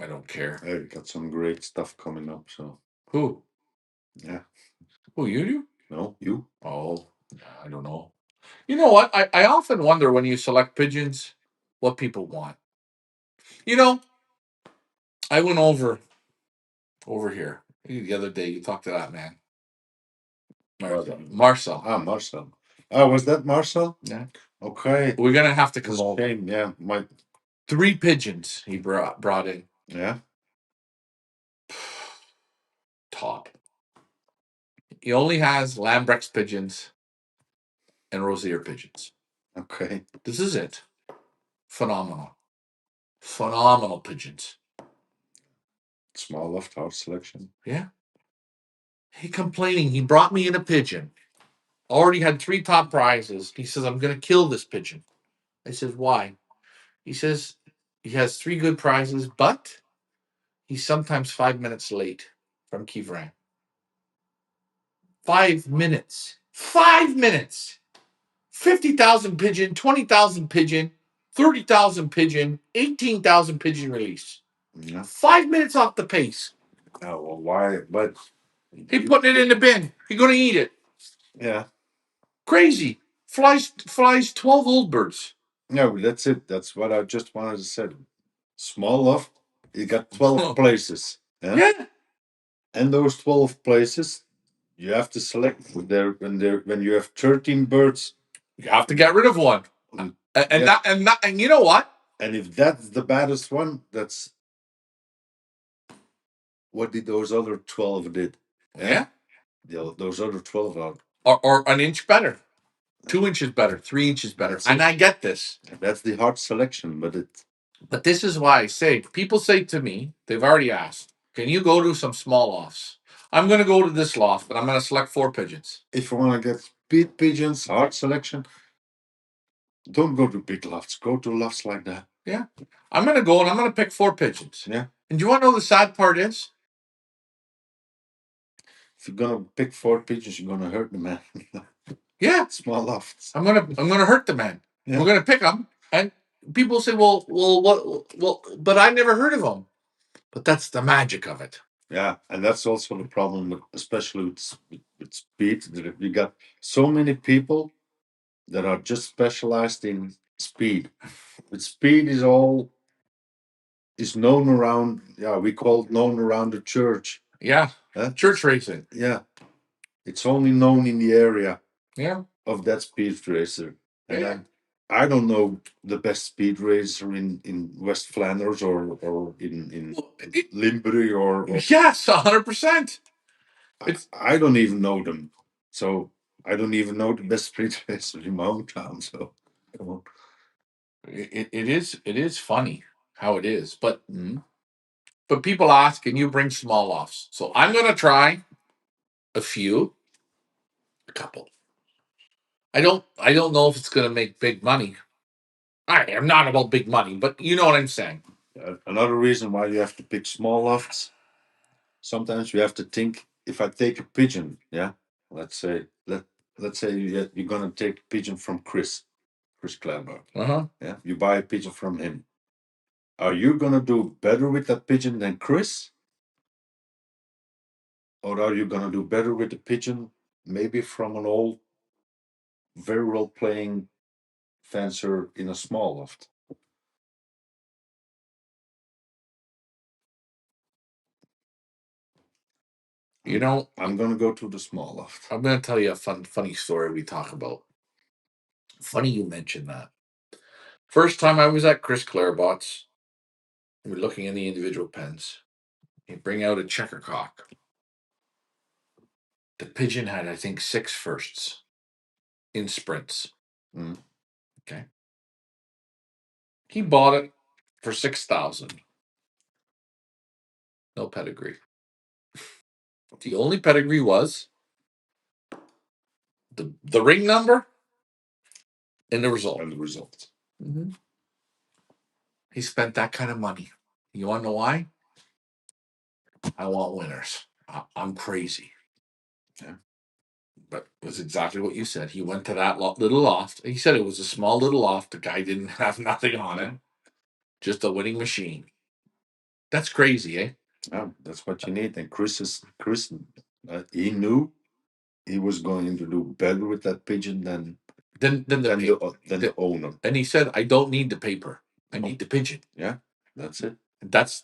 don't care. I got some great stuff coming up. So Who? Yeah. Who, you do? No, you. Oh, I don't know. You know what? I often wonder when you select pigeons, what people want. I went over here. The other day, you talked to that man. Marcel. Marcel. Oh, was that Marcel? Yeah. Okay. We're gonna have to come over. Shame. Yeah, 3 pigeons he brought in. Yeah. Top. He only has Lambrex pigeons and Rosier pigeons. Okay. This is it. Phenomenal. Phenomenal pigeons. Small loft house selection. Yeah. He complaining. He brought me in a pigeon. Already had 3 top prizes. He says, I'm going to kill this pigeon. I said, why? He says, he has 3 good prizes, but he's sometimes 5 minutes late from Kivran. 5 minutes. 5 minutes. 50,000 pigeon, 20,000 pigeon, 30,000 pigeon, 18,000 pigeon release. Yeah. 5 minutes off the pace. Oh, well, why? But he putting it in the bin. He going to eat it. Yeah. Crazy. Flies 12 old birds. No, that's it. That's what I just wanted to say. Small loft, you got 12 places. Yeah. And those 12 places, you have to select when you have 13 birds. You have to get rid of one. And you know what? And if that's the baddest one, that's what did those other 12 did. Yeah. Those other 12 are or an inch better. 2 inches better, 3 inches better. And I get this. That's the hard selection, but this is why I say, people say to me, they've already asked, can you go to some small lofts? I'm going to go to this loft, but I'm going to select 4 pigeons. If you want to get speed pigeons, hard selection, don't go to big lofts. Go to lofts like that. Yeah. I'm going to go and I'm going to pick 4 pigeons. Yeah. And do you want to know the sad part is? If you're going to pick 4 pigeons, you're going to hurt the man. Yeah. Small lofts. I'm going to hurt the man. Yeah. We're going to pick them. And people say, well, but I never heard of them. But that's the magic of it. Yeah, and that's also the problem, especially with speed. You got so many people that are just specialized in speed. But speed is known around. Yeah, we call it known around the church. Yeah, church racing. Yeah, it's only known in the area. Yeah, of that speed racer. And I don't know the best speed racer in West Flanders or in Limburg or yes, 100%. I don't even know them, so I don't even know the best speed racer in my hometown. So come on. It is funny how it is, but people ask, and you bring small offs. So I'm going to try a couple. I don't know if it's going to make big money. I am not about big money, but you know what I'm saying. Another reason why you have to pick small lofts. Sometimes you have to think. If I take a pigeon, let's say you're gonna take a pigeon from Chris Klember. Yeah, you buy a pigeon from him. Are you gonna do better with that pigeon than Chris? Or are you gonna do better with the pigeon maybe from an old, very well playing fencer in a small loft? You know, I'm gonna go to the small loft. I'm gonna tell you a funny story we talk about. Funny you mentioned that. First time I was at Chris Clarebot's, we're looking in the individual pens. He bring out a checker cock. The pigeon had, I think, 6 firsts in sprints. Okay. He bought it for 6,000. No pedigree. The only pedigree was the ring number and the result. Mm-hmm. He spent that kind of money. You want to know why? I want winners. I'm crazy. Yeah. But it was exactly what you said. He went to that little loft. He said it was a small little loft. The guy didn't have nothing on it. Just a winning machine. That's crazy, eh? Yeah, that's what you need. And Chris, he knew he was going to do better with that pigeon than the owner. And he said, I don't need the paper. I need the pigeon. Yeah, that's it. That's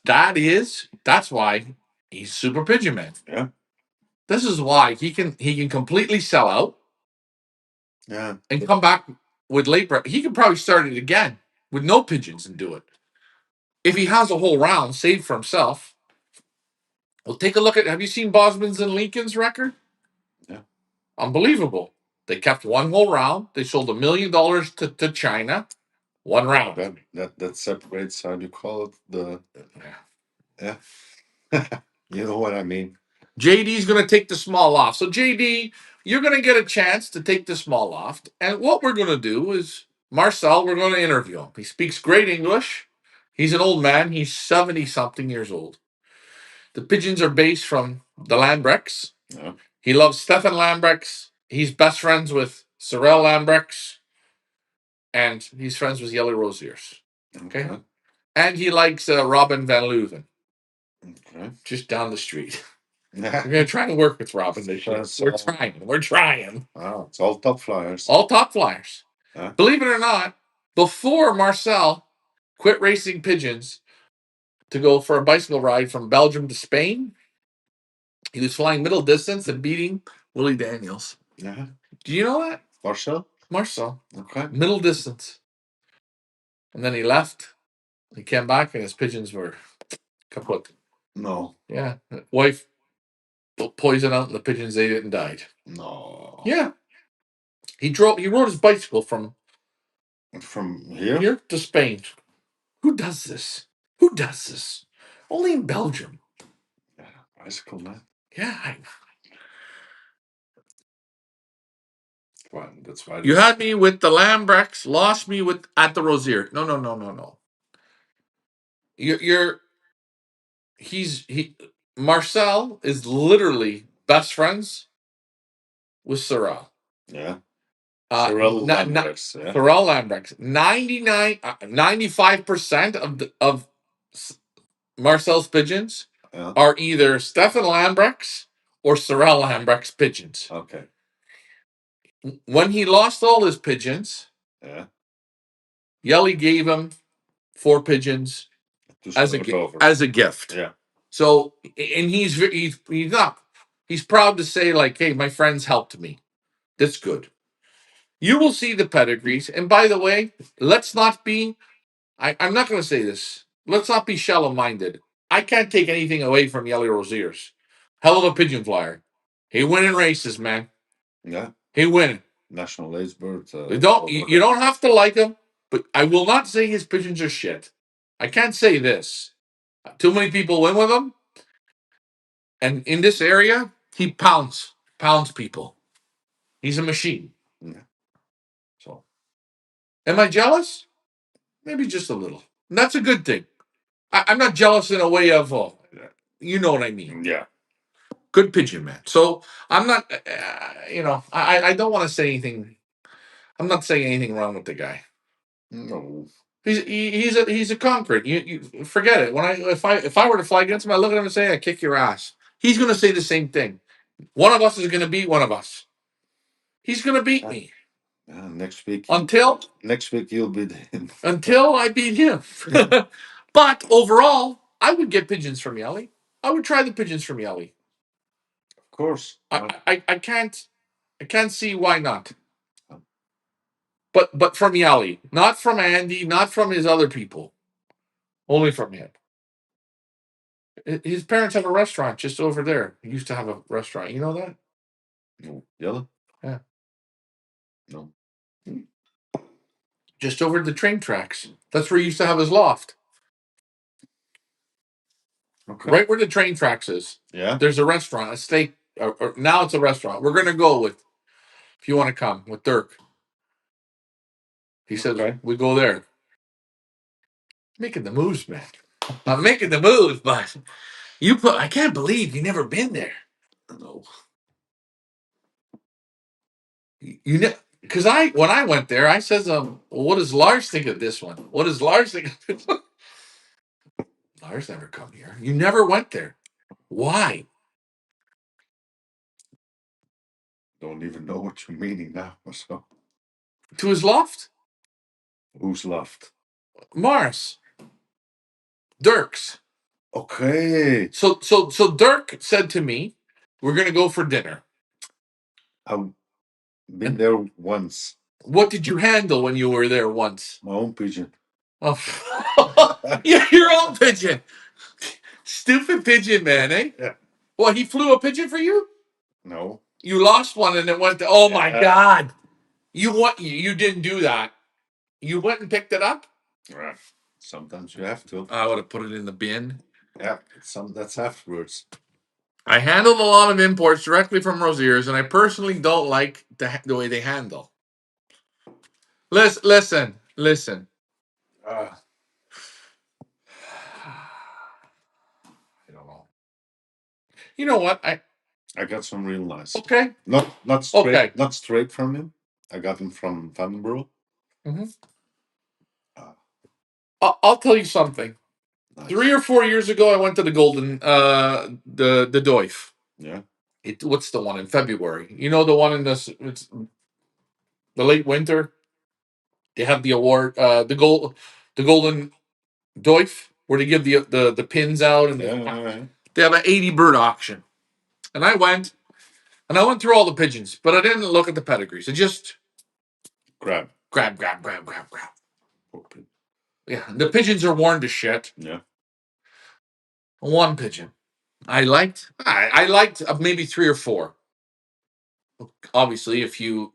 why He's super pigeon man. Yeah. This is why he can completely sell out. Yeah. And come back with late break. He could probably start it again with no pigeons and do it. If he has a whole round saved for himself. Well, take a look at. Have you seen Bosman's and Lincoln's record? Yeah. Unbelievable. They kept one whole round. They sold $1 million to China. One round. That separates. How do you call it? Yeah. You know what I mean. JD's going to take the small off. So JD, you're going to get a chance to take the small off. And what we're going to do is Marcel, we're going to interview him. He speaks great English. He's an old man. He's 70 something years old. The pigeons are based from the Lambrechts. Yeah. He loves Stefan Lambrechts. He's best friends with Sorel Lambrechts. And he's friends with Yellow Rose Ears. Okay. And he likes Robin van Leuven. Okay. Just down the street. We're going to try and work with Robin this year. We're trying. Wow. It's all top flyers. All top flyers. Believe it or not, before Marcel quit racing pigeons to go for a bicycle ride from Belgium to Spain, he was flying middle distance and beating Willie Daniels. Yeah. Do you know that? Marcel. Okay. Middle distance. And then he left. He came back and his pigeons were kaput. No. Yeah. Wife poisoned out the pigeons ate it and died. No. Yeah. He rode his bicycle from here to Spain. Who does this? Only in Belgium. Yeah, bicycle man. Yeah. That's why you had me with the Lambrechts, lost me with at the Rosier. No. Marcel is literally best friends with Sorel. Yeah. Sorel Lambrechts. Yeah. Sorel Lambrechts. 95% of Marcel's pigeons are either Stefan Lambrechts or Sorel Lambrechts pigeons. Okay. When he lost all his pigeons, Yelly gave him 4 pigeons as a gift. Yeah. So, and he's proud to say, like, hey, my friends helped me. That's good. You will see the pedigrees. And by the way, let's not be, I'm not going to say this. Let's not be shallow-minded. I can't take anything away from Yelly Rosiers. Hell of a pigeon flyer. He winning races, man. Yeah. He winning. National Lace Bird. You don't have to like him, but I will not say his pigeons are shit. I can't say this. Too many people win with him. And in this area, he pounds people. He's a machine. Yeah. So, am I jealous? Maybe just a little. And that's a good thing. I'm not jealous in a way of, you know what I mean. Yeah. Good pigeon, man. So I'm not, I don't want to say anything. I'm not saying anything wrong with the guy. No. He's a concrete. You forget it. If I were to fly against him, I look at him and say, "I kick your ass." He's going to say the same thing. One of us is going to beat one of us. He's going to beat me. Next week you'll beat him. Until I beat him. But overall, I would get pigeons from Yelly. I would try the pigeons from Yelly. Of course. I can't see why not. But from Yelly, not from Andy, not from his other people. Only from him. His parents have a restaurant just over there. He used to have a restaurant. You know that? No. Yellow? Yeah. No. Just over the train tracks. That's where he used to have his loft. Okay. Right where the train tracks is. Yeah. There's a restaurant, a steak. Or now it's a restaurant. We're going to go if you want to come, with Dirk. He says, we go there. Making the moves, man. I'm making the moves, but I can't believe you never been there. No. Because when I went there, I says, well, what does Lars think of this one? What does Lars think of this one? Lars never come here. You never went there. Why? Don't even know what you're meaning now. So. To his loft? Whose loft? Mars. Dirk's. Okay. So Dirk said to me, "We're gonna go for dinner." I've been there once. What did you handle when you were there once? My own pigeon. Oh, yeah, your own pigeon. Stupid pigeon, man, eh? Yeah. Well, he flew a pigeon for you? No. You lost one and it went to, oh my God. You didn't do that. You went and picked it up? Right. Sometimes you have to. I would have put it in the bin. Yeah. That's afterwards. I handled a lot of imports directly from Rosiers, and I personally don't like the way they handle. Listen. I don't know. You know what? I got some real nice. Okay. Not straight. Okay. Not straight from him. I got them from Vandenborough. Mm-hmm. I'll tell you something. Nice. 3 or 4 years ago, I went to the Golden, the Doif. Yeah. What's the one in February? You know the one in it's the late winter. They have the award, the Golden Doif, where they give the pins out and they have an 80 bird auction. And I went through all the pigeons, but I didn't look at the pedigrees. I just grab. Yeah, the pigeons are worn to shit. Yeah. One pigeon I liked. I liked maybe 3 or 4. Obviously,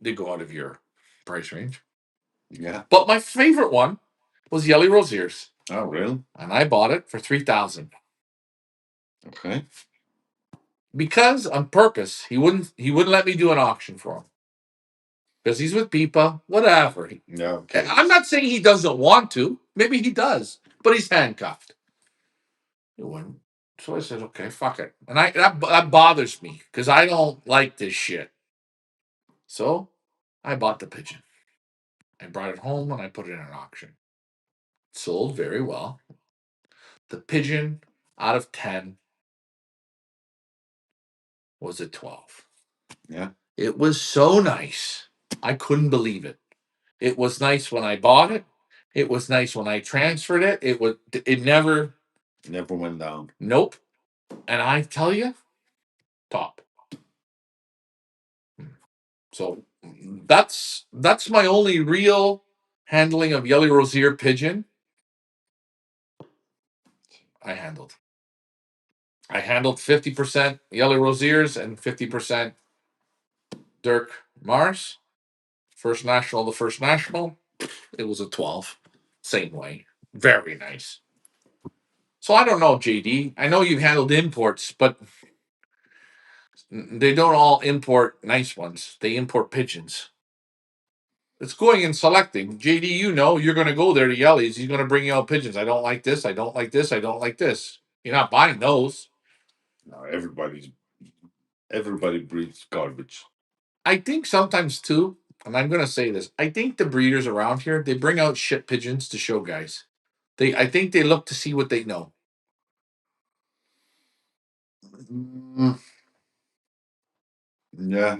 they go out of your price range. Yeah. But my favorite one was Yelly Rosiers. Oh, really? And I bought it for 3,000. Okay. Because on purpose, he wouldn't let me do an auction for him. Because he's with Fepa, whatever. Yeah. Okay. I'm not saying he doesn't want to. Maybe he does, but he's handcuffed. He wouldn't. So I said, okay, fuck it. And that bothers me because I don't like this shit. So I bought the pigeon. I brought it home and I put it in an auction. It sold very well. The pigeon out of 10 was a 12. Yeah. It was so nice. I couldn't believe it. It was nice when I bought it. It was nice when I transferred it. It never went down. Nope. And I tell you, top. So that's my only real handling of Yellow Rosier pigeon. I handled 50% Yellow Rosiers and 50% Dirk Mars. First national, it was a 12. Same way. Very nice. So I don't know, JD. I know you've handled imports, but they don't all import nice ones. They import pigeons. It's going and selecting. JD, you know, you're going to go there to Yellies. He's going to bring you out pigeons. I don't like this. I don't like this. I don't like this. You're not buying those. No, everybody breeds garbage. I think sometimes too, and I'm going to say this. I think the breeders around here, they bring out shit pigeons to show guys. I think they look to see what they know. Yeah.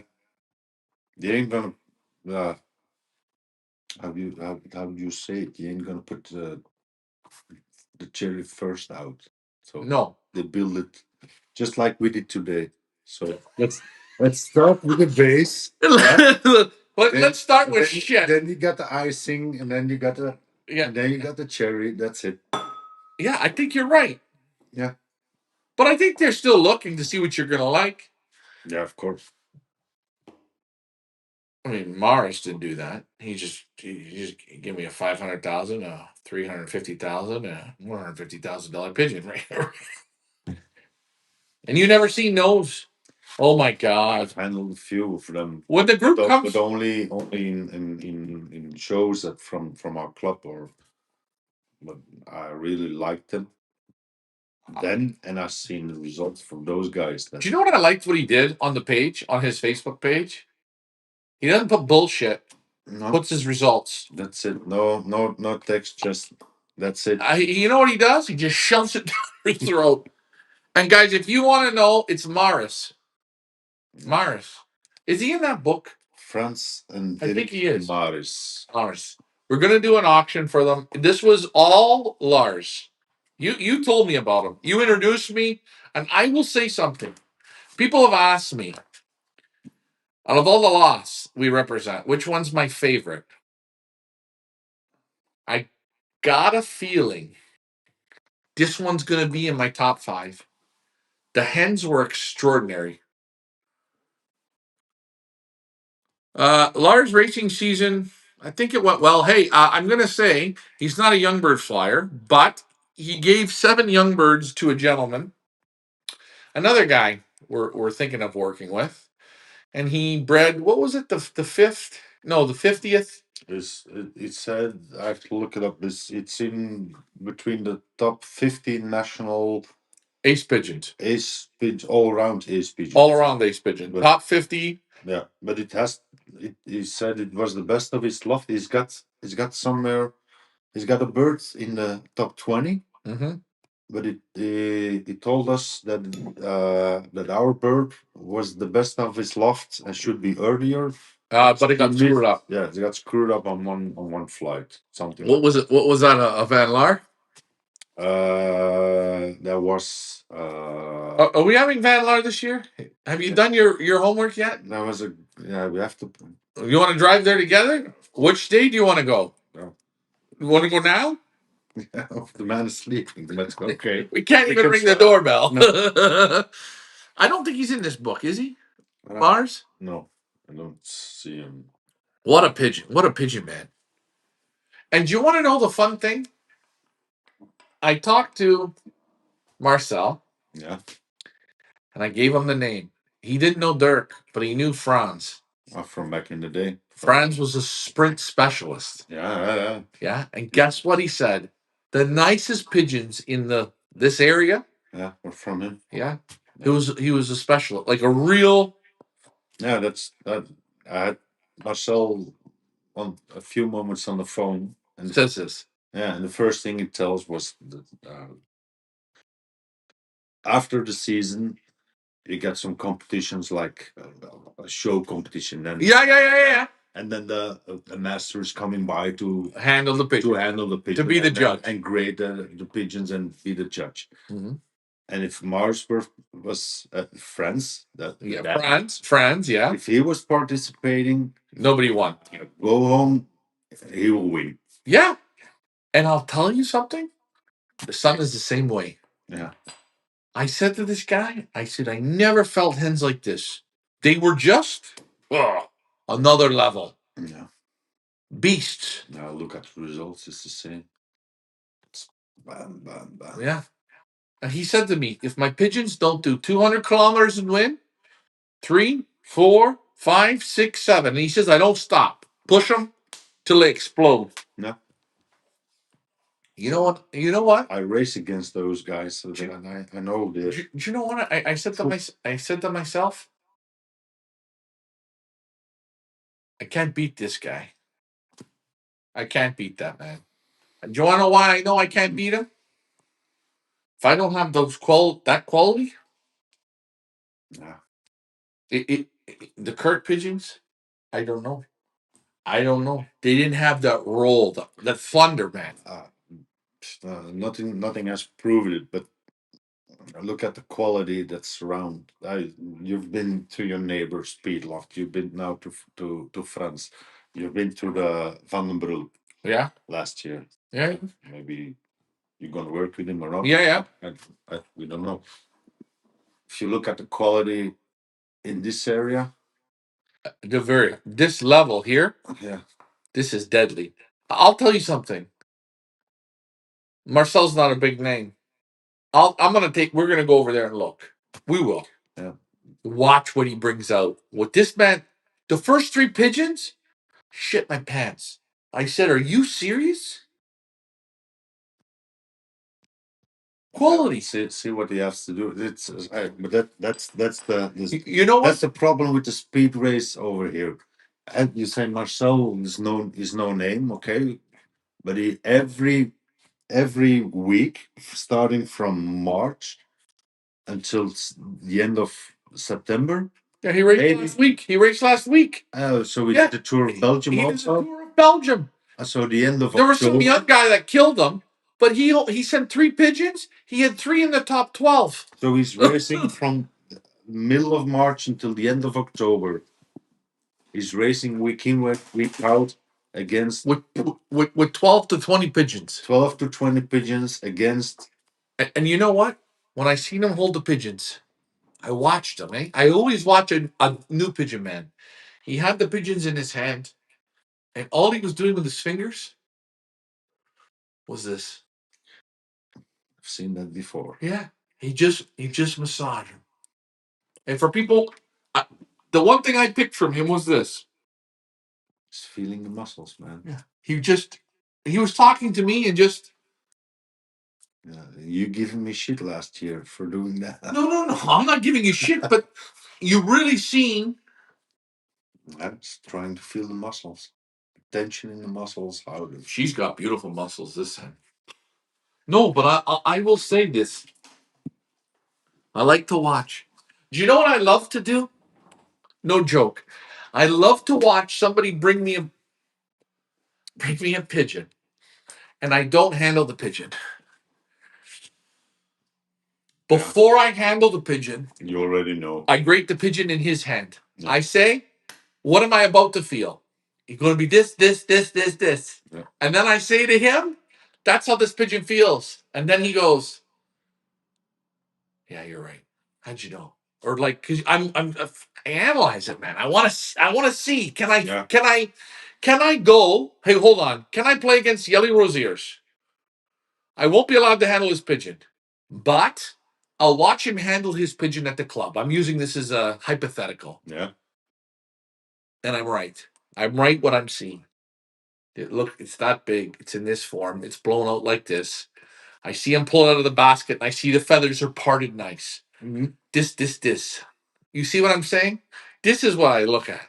They ain't gonna. How do you say it? You ain't gonna put the cherry first out. So No, they build it just like we did today. So let's start with the base. Let's start with shit. Then you got the icing, and then you got the and then you got the cherry. That's it. Yeah, I think you're right. Yeah, but I think they're still looking to see what you're gonna like. Yeah, of course. I mean, Morris didn't do that. He just give me a 500,000, a 350,000, a $150,000 pigeon, right? And you never seen those. Oh my God! I've handled a few of them. When the group comes, but only in shows that from our club, but I really liked them. Then and I've seen the results from those guys. Do you know what I liked? What he did on the page, on his Facebook page. He doesn't put bullshit. No. Puts his results. That's it. No text. Just that's it. You know what he does? He just shoves it down your throat. And guys, if you want to know, it's Morris. Morris. Is he in that book? France and I think he is. Morris. We're going to do an auction for them. This was all LARS. You told me about him. You introduced me, and I will say something. People have asked me, out of all the lots we represent, which one's my favorite? I got a feeling this one's going to be in my top 5. The hens were extraordinary. LARS racing season, I think it went well. Hey, I'm going to say he's not a young bird flyer, but he gave 7 young birds to a gentleman, another guy we're thinking of working with, and he bred, what was it, the 5th? No, the 50th? It said, I have to look it up. It's in between the top 15 national Ace pigeons. All around ace pigeons. All around ace pigeon. But- Top 50. Yeah, but he said it was the best of his loft. He's got somewhere, he's got a bird in the top 20. Mm-hmm. But it told us that that our bird was the best of his loft and should be earlier. But it got screwed up. Yeah, it got screwed up on one flight. Something. What was it? What was that? A Van Laar? There was. Are we having Van Laar this year? Have you done your homework yet? There was we have to. You want to drive there together? Which day do you want to go? No. You want to go now? The man is sleeping. Let's go. Okay. We can't even ring the doorbell. No. I don't think he's in this book, is he? LARS? No, I don't see him. What a pigeon. What a pigeon, man. And do you want to know the fun thing? I talked to Marcel. Yeah. And I gave him the name. He didn't know Dirk, but he knew Franz. From back in the day. Franz was a sprint specialist. Yeah. Yeah. And guess what he said? The nicest pigeons in this area. Yeah, were from him. Yeah. He was a specialist, like a real. Yeah, that's that. I had Marcel on a few moments on the phone and Says this. Yeah, and the first thing he tells was that after the season, you get some competitions like a show competition. Then Yeah. And then the master is coming by to handle the pigeon. To be the judge. And grade the pigeons and be the judge. Mm-hmm. And if Mars was Franz, Franz, yeah. If he was participating, nobody won. Go home, he will win. Yeah. And I'll tell you something. The son is the same way. Yeah. I said to this guy, I said, I never felt hens like this. They were just another level. Yeah. Beasts. Now look at the results, it's the same. It's bam, bam, bam. Yeah. And he said to me, if my pigeons don't do 200 kilometers and win, 3, 4, 5, 6, 7. And he says, I don't stop. Push them till they explode. Yeah. You know what? I race against those guys, so I know this. Do you know what? I said to myself, I can't beat this guy. I can't beat that man. And do you want to know why I know I can't beat him? If I don't have that quality, Yeah. The Kurt pigeons, I don't know. They didn't have that roll, that thunder, man. Nothing has proven it, but look at the quality that's around. You've been to your neighbor's Speedloft. You've been now to France. You've been to the Van den Brul. Yeah. Last year. Yeah. Maybe you're gonna work with him or not. Yeah. We don't know. If you look at the quality in this area, this level here, yeah, this is deadly. I'll tell you something. Marcel's not a big name. We're gonna go over there and look. We will. Yeah. Watch what he brings out. What this man, the first 3 pigeons, shit my pants. I said, are you serious? Quality. See what he has to do. But that's you know what? That's the problem with the speed race over here. And you say Marcel is no name, okay, but he every week starting from March until the end of September. Yeah, he raced last week. Oh, so we did the Tour of Belgium he also. Did the Tour of Belgium. So the end of there was some young guy that killed him, but he sent 3 pigeons. He had 3 in the top 12. So he's racing from middle of March until the end of October. He's racing week in, week out against with 12 to 20 pigeons. 12 to 20 pigeons against. And you know what? When I seen him hold the pigeons, I watched him. I always watch a new pigeon man. He had the pigeons in his hand, and all he was doing with his fingers was this. I've seen that before. Yeah, he just massaged him. And for people, the one thing I picked from him was this. He's feeling the muscles, man. Yeah, he was talking to me and just. Yeah, you giving me shit last year for doing that. No. I'm not giving you shit, but you really seen. I'm just trying to feel the muscles, tension in the muscles. How she's got beautiful muscles this time. No, but I will say this. I like to watch. Do you know what I love to do? No joke. I love to watch somebody bring me a pigeon, and I don't handle the pigeon. Before I handle the pigeon, you already know. I grate the pigeon in his hand. Yeah. I say, what am I about to feel? You're going to be this. Yeah. And then I say to him, that's how this pigeon feels. And then he goes, yeah, you're right. How'd you know? Or like, cause I analyze it, man. I want to see. Can I go? Hey, hold on. Can I play against Yelly Rosiers? I won't be allowed to handle his pigeon, but I'll watch him handle his pigeon at the club. I'm using this as a hypothetical. Yeah. And I'm right. I'm right what I'm seeing. Look, it's that big. It's in this form. It's blown out like this. I see him pull out of the basket, and I see the feathers are parted nice. Mm-hmm. This. You see what I'm saying? This is what I look at.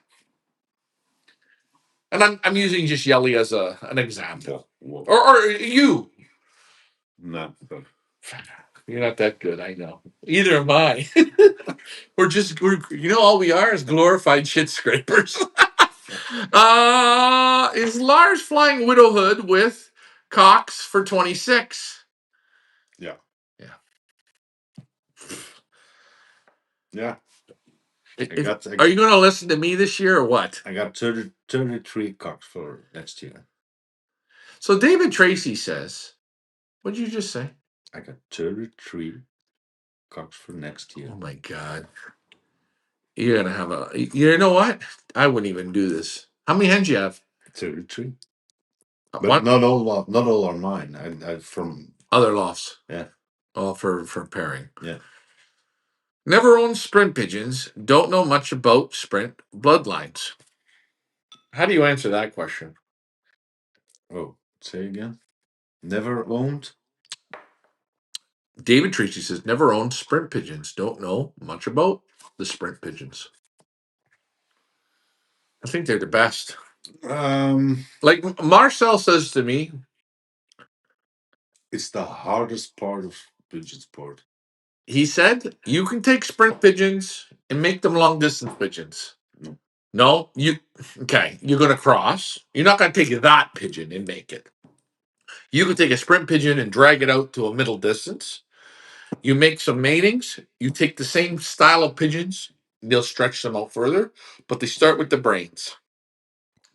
And I'm using just Yelly as an example. Whoa. Or you. No. You're not that good, I know. Either am I. we're all we are is glorified shit scrapers. Is Lars flying widowhood with Cox for 26? Yeah. Yeah. Are you going to listen to me this year or what? I got 33 Cox for next year. So David Tracy says, what did you just say? I got 33 Cox for next year. Oh my God. You're going to have you know what? I wouldn't even do this. How many hens you have? 33. But not all are mine. I from other lofts. Yeah. All for pairing. Yeah. Never owned sprint pigeons. Don't know much about sprint bloodlines. How do you answer that question? Oh, say again. Never owned. David Tracy says never owned sprint pigeons. Don't know much about the sprint pigeons. I think they're the best. Like Marcel says to me, it's the hardest part of pigeon sport. He said you can take sprint pigeons and make them long distance pigeons. No, you're going to cross. You're not going to take that pigeon and make it. You can take a sprint pigeon and drag it out to a middle distance. You make some matings. You take the same style of pigeons. They'll stretch them out further, but they start with the brains.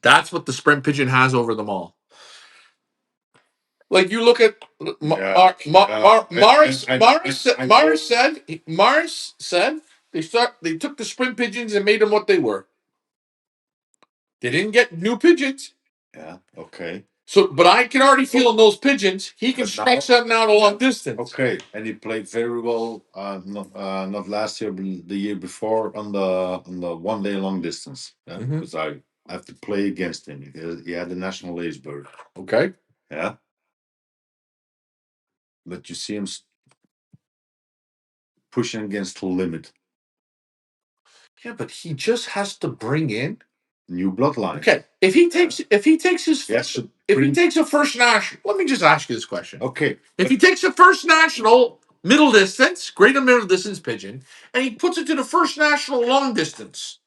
That's what the sprint pigeon has over them all. Like you look at Morris said they took the sprint pigeons and made them what they were. They didn't get new pigeons. Yeah. Okay. So, but I can already feel in those pigeons. He can stretch them out a long distance. Okay, and he played very well. Not last year, but the year before on the 1 day long distance. Because I have to play against him because he had the national ace bird. Okay. Yeah. But you see him pushing against the limit. Yeah, but he just has to bring in new bloodline. Okay, if he takes a first national, let me just ask you this question. Okay, if he takes a first national middle distance, greater middle distance pigeon, and he puts it to the first national long distance.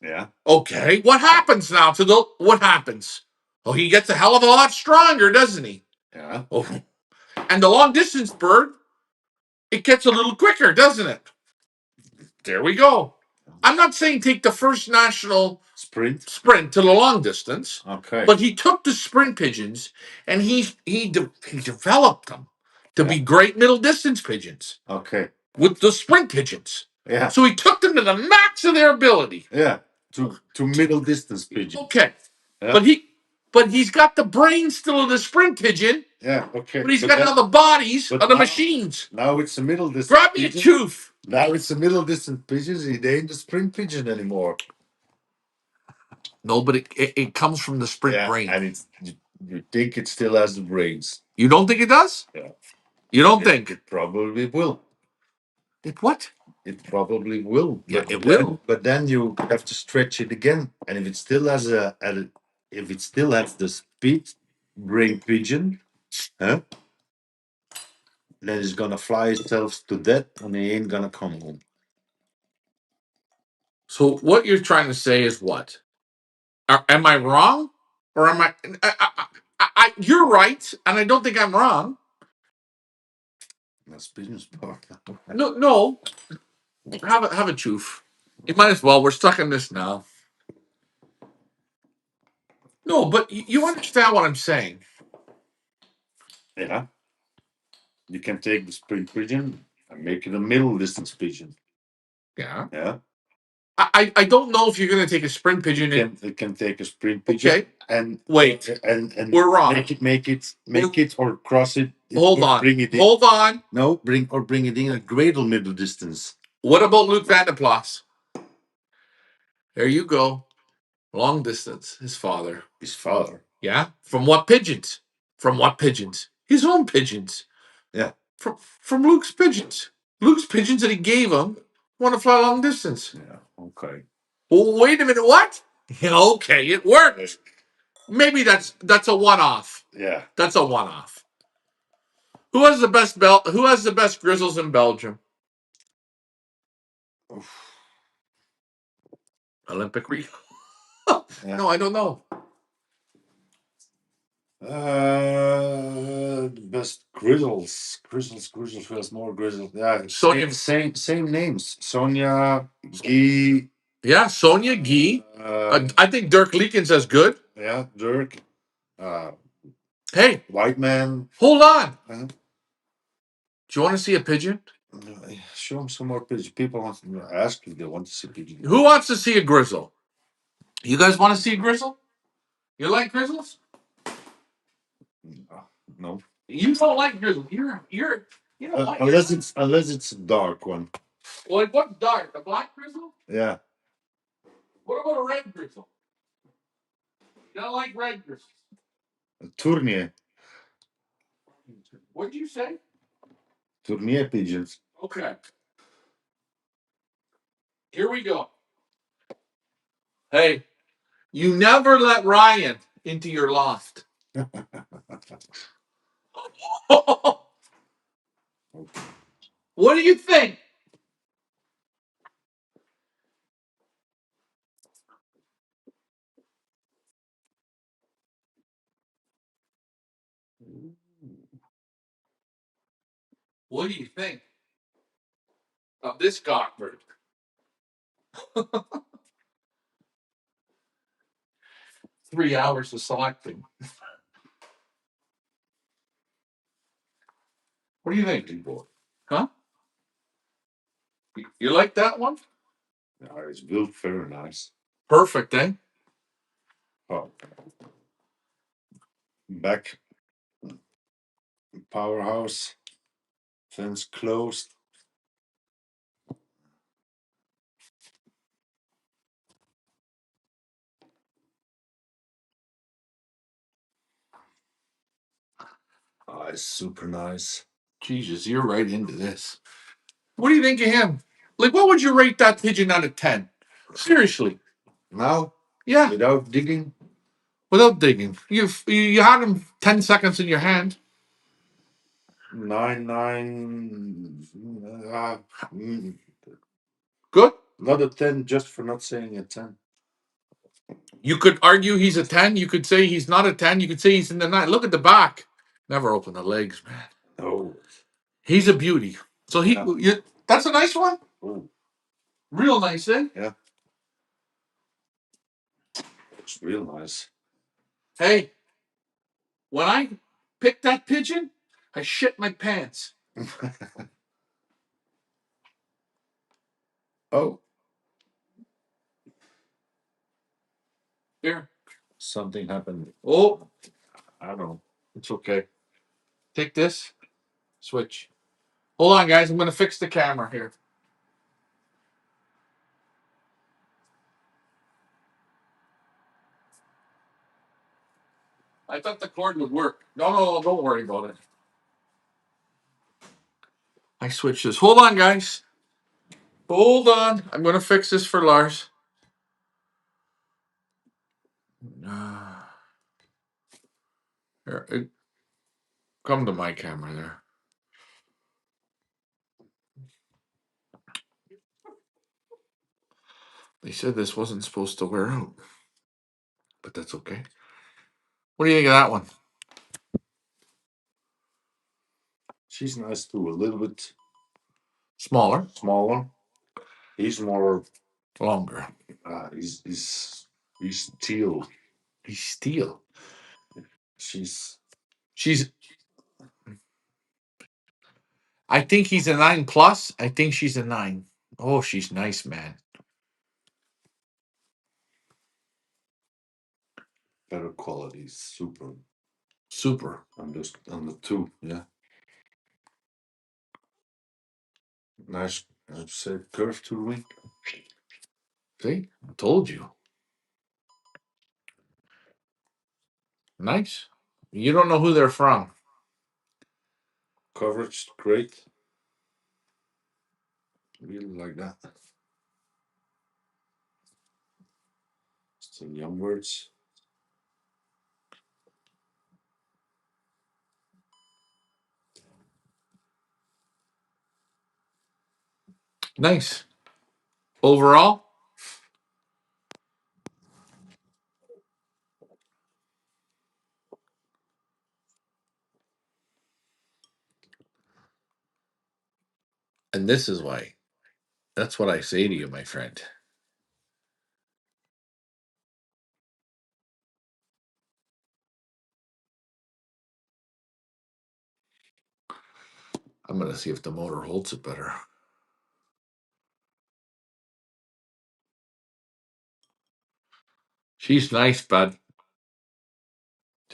Yeah. Okay, what happens now what happens? Oh, he gets a hell of a lot stronger, doesn't he? Yeah. Oh, And the long distance bird, it gets a little quicker, doesn't it? There we go. I'm not saying take the first national sprint to the long distance. Okay. But he took the sprint pigeons and he developed them to be great middle distance pigeons. Okay. With the sprint pigeons. Yeah. So he took them to the max of their ability. Yeah. To middle distance pigeons. Okay. Yeah. But he's got the brain still of the sprint pigeon. Yeah, okay. But he's got now the bodies of the machines. Now it's a middle distance. Grab me a tooth. Now it's a middle distance pigeon. It ain't a sprint pigeon anymore. No, but it comes from the sprint brain. And you think it still has the brains. You don't think it does? Yeah. You don't think? It probably will. It what? It probably will. Yeah, it will. But then you have to stretch it again. And if it still has the speed brain pigeon, huh? Then it's gonna fly itself to death and it ain't gonna come home. So what you're trying to say is what? Am I wrong? Or am I you're right, and I don't think I'm wrong. That's business part. No. Have a choof. You might as well. We're stuck in this now. No, but you understand what I'm saying. Yeah. You can take the sprint pigeon and make it a middle distance pigeon. Yeah. Yeah. I don't know if you're going to take a sprint pigeon. It can take a sprint pigeon. Okay. And wait. And we're wrong. Make it or cross it. Hold on. Bring it in. Hold on. No, bring it in a cradle middle distance. What about Luke Vanderplas? There you go. Long distance. His father. Yeah. From what pigeons? His own pigeons. Yeah. From Luke's pigeons. Luke's pigeons that he gave him want to fly long distance. Yeah. Okay. Well, wait a minute. What? Yeah, okay, it worked. Maybe that's a one-off. Yeah. That's a one-off. Who has the best grizzles in Belgium? Oof. Olympic Rio. Yeah. No, I don't know. The best grizzles. Grizzles feels more grizzles. Yeah. Sonia. Same names. Sonia, Guy. Yeah, Sonia, Guy. I think Dirk Leekens is good. Yeah, Dirk. Hey, White Man. Hold on. Do you want to see a pigeon? Show them some more pigeons. People want to ask if they want to see pigeons. Who wants to see a grizzle? You guys want to see a grizzle? You like grizzles? No. You don't like grizzles. You don't like unless it's a dark one. Like what's dark? A black grizzle? Yeah. What about a red grizzle? You don't like red grizzles? A Tournier. What'd you say? Tournier pigeons. Okay. Here we go. Hey, you never let Ryan into your loft. What do you think? What do you think of this cockbird? 3 hours of selecting. What do you think, boy? Huh? You like that one? Yeah, it's built very nice. Perfect, eh? Oh. Back. Powerhouse. Fence closed. Oh, it's super nice. Jesus, you're right into this. What do you think of him? Like, what would you rate that pigeon out of 10? Seriously. Now? Yeah. Without digging? Without digging. You had him 10 seconds in your hand. 9. Good? Not a 10, just for not saying a 10. You could argue he's a 10. You could say he's not a 10. You could say he's in the 9. Look at the back. Never open the legs, man. He's a beauty. So that's a nice one. Ooh. Real nice, eh? Yeah. It's real nice. Hey, when I picked that pigeon, I shit my pants. Oh. Here. Something happened. Oh, I don't know. it's okay. Take this. Switch. Hold on, guys. I'm going to fix the camera here. I thought the cord would work. No, don't worry about it. I switched this. Hold on, guys. Hold on. I'm going to fix this for Lars. Here, come to my camera there. They said this wasn't supposed to wear out, but that's okay. What do you think of that one? She's nice too. A little bit Smaller, smaller. He's more. longer. He's teal. He's steel. She's I think he's a 9+. I think she's a 9. Oh, she's nice, man. better quality. Super. Super. On the two. Yeah. Nice. I'd say curve to the wing. See, I told you. Nice. You don't know who they're from. Coverage great. Really like that. Some young words. Nice. Overall, and this is why. That's what I say to you, my friend. I'm going to see if the motor holds it better. She's nice, bud.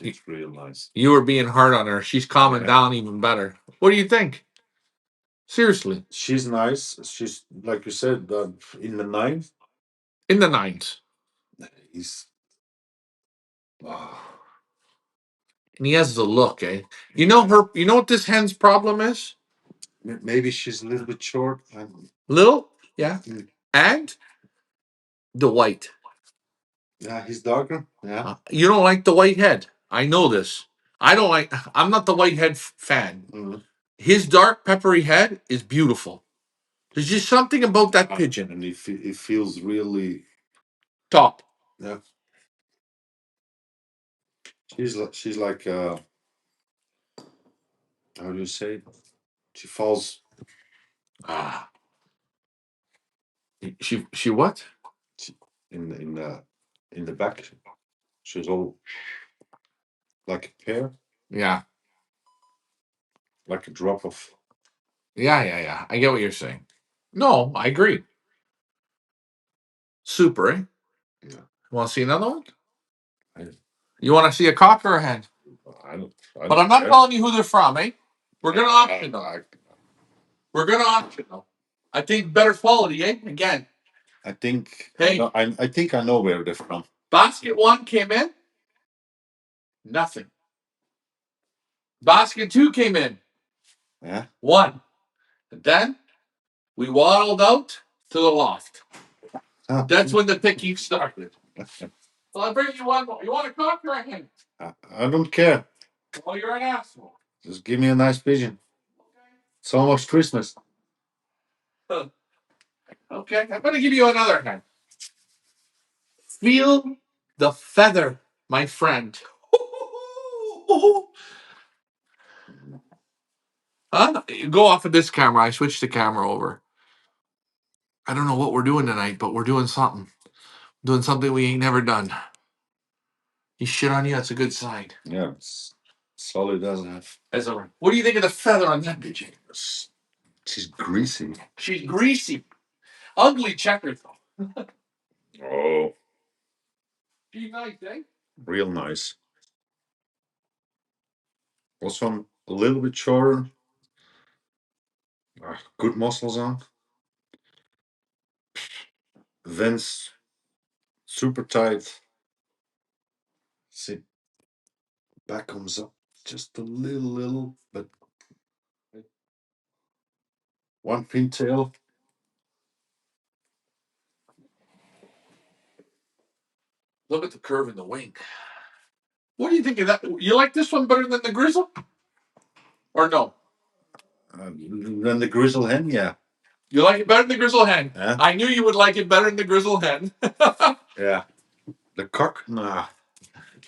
It's real nice. You were being hard on her. She's calming down even better. What do you think? Seriously. She's nice. She's like you said, in the 9. In the 9s. He's. Oh, And he has the look, eh? You know what this hen's problem is? maybe she's a little bit short. Little? Yeah. And the white. Yeah, he's darker. Yeah. You don't like the white head. I know this. I'm not the white head fan. Mm-hmm. His dark peppery head is beautiful. There's just something about that pigeon. And it feels really top. Yeah. She's like how do you say it? She falls Ah. She what? In the back. She's all like a pear. Yeah. Like a drop of. Yeah. I get what you're saying. No, I agree. Super, eh? Yeah. Want to see another one? I, You want to see a cock or a hen? I don't. But I'm not telling you who they're from, eh? We're gonna auction them. We're gonna auction them. I think better quality, eh? Again. I think. Hey. I think I know where they're from. Basket 1 came in. Nothing. Basket 2 came in. Yeah. 1. And then we waddled out to the loft. Huh. That's when the picking started. Well, I'll bring you one more. You want a cock or a hen? I don't care. Oh, you're an asshole. Just give me a nice pigeon. It's almost Christmas. Okay, I'm going to give you another hen. Feel the feather, my friend. Huh? Go off of this camera. I switched the camera over. I don't know what we're doing tonight, but we're doing something. Doing something we ain't never done. He shit on you. That's a good sign. Yeah, it's solid as enough. As a, what do you think of the feather on that bitch? She's greasy. She's greasy. Ugly checker though. Oh, She's nice, eh? real nice. Also, a little bit shorter. Good muscles on. Vents super tight. See, back comes up just a little, but one pintail. Look at the curve in the wing. What do you think of that? You like this one better than the grizzle? Or no? Then the grizzle hen, yeah. You like it better than the grizzle hen? Yeah. I knew you would like it better than the grizzle hen. Yeah. The cock, nah.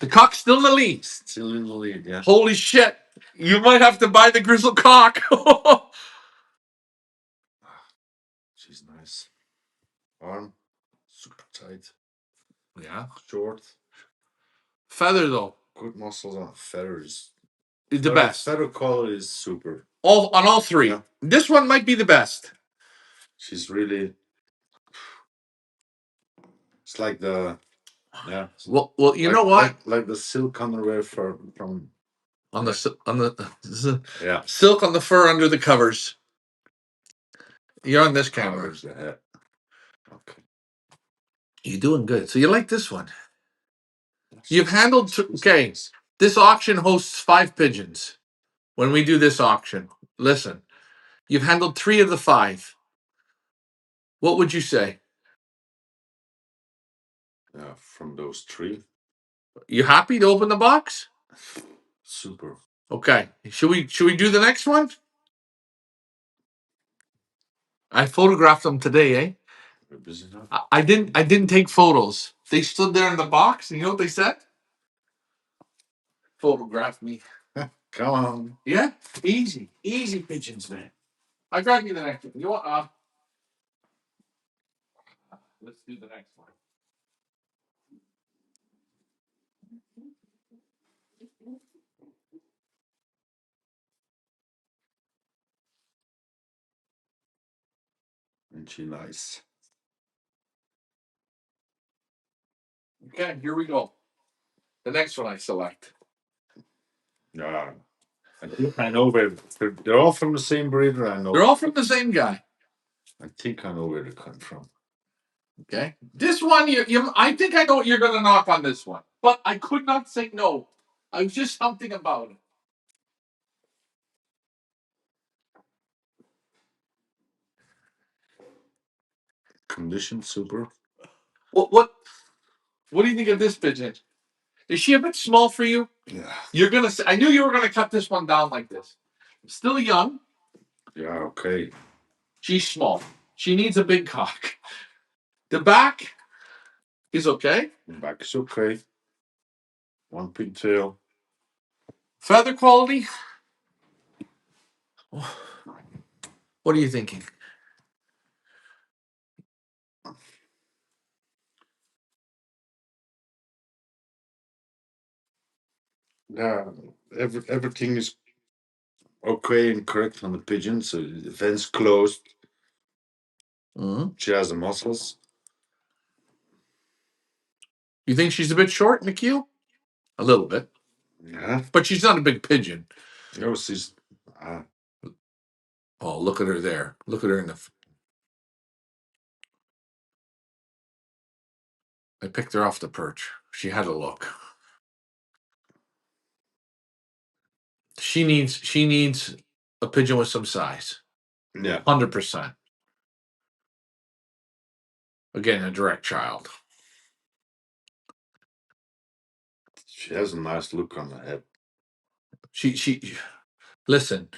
The cock's still in the lead. Still in the lead, yeah. Holy shit. You might have to buy the grizzle cock. She's nice. Arm, super tight. Yeah. Short. Feather though. Good muscles on feathers. The best. Feather quality is super. On all three. Yeah. This one might be the best. She's really. It's like the. Yeah. Well, you know what? Like the silk underwear from. On the Yeah. silk on the fur under the covers. You're on this camera. Okay. You're doing good. So you like this one? You've handled. Okay. This auction hosts 5 pigeons. When we do this auction, listen. You've handled 3 of the 5. What would you say? Yeah, from those 3. You happy to open the box? Super. Okay. Should we do the next one? I photographed them today, eh? We're busy now. I didn't take photos. They stood there in the box, and you know what they said? Photograph me. Come on. Yeah, easy pigeons, man. I grabbed you the next one. You want? Let's do the next one. And she nice. Okay, here we go. The next one I select. Yeah. I know where they're all from the same breeder. I know. They're all from the same guy. I think I know where they come from. Okay, this one I think I know what you're gonna knock on this one, but I could not say no. I was just something about it. Condition super. What do you think of this pigeon? Is she a bit small for you? Yeah. You're gonna say, I knew you were gonna cut this one down like this. Still young. Yeah, okay. She's small. She needs a big cock. The back is okay. The back is okay. One pigtail. Feather quality. What are you thinking? Yeah, everything is okay and correct on the pigeon. So the vents closed. Mm-hmm. She has the muscles. You think she's a bit short in the keel? A little bit. Yeah. But she's not a big pigeon. No, she's. Oh, look at her there. Look at her in the. I picked her off the perch. She had a look. She needs a pigeon with some size. Yeah. 100%. Again, a direct child. She has a nice look on the head. She listen.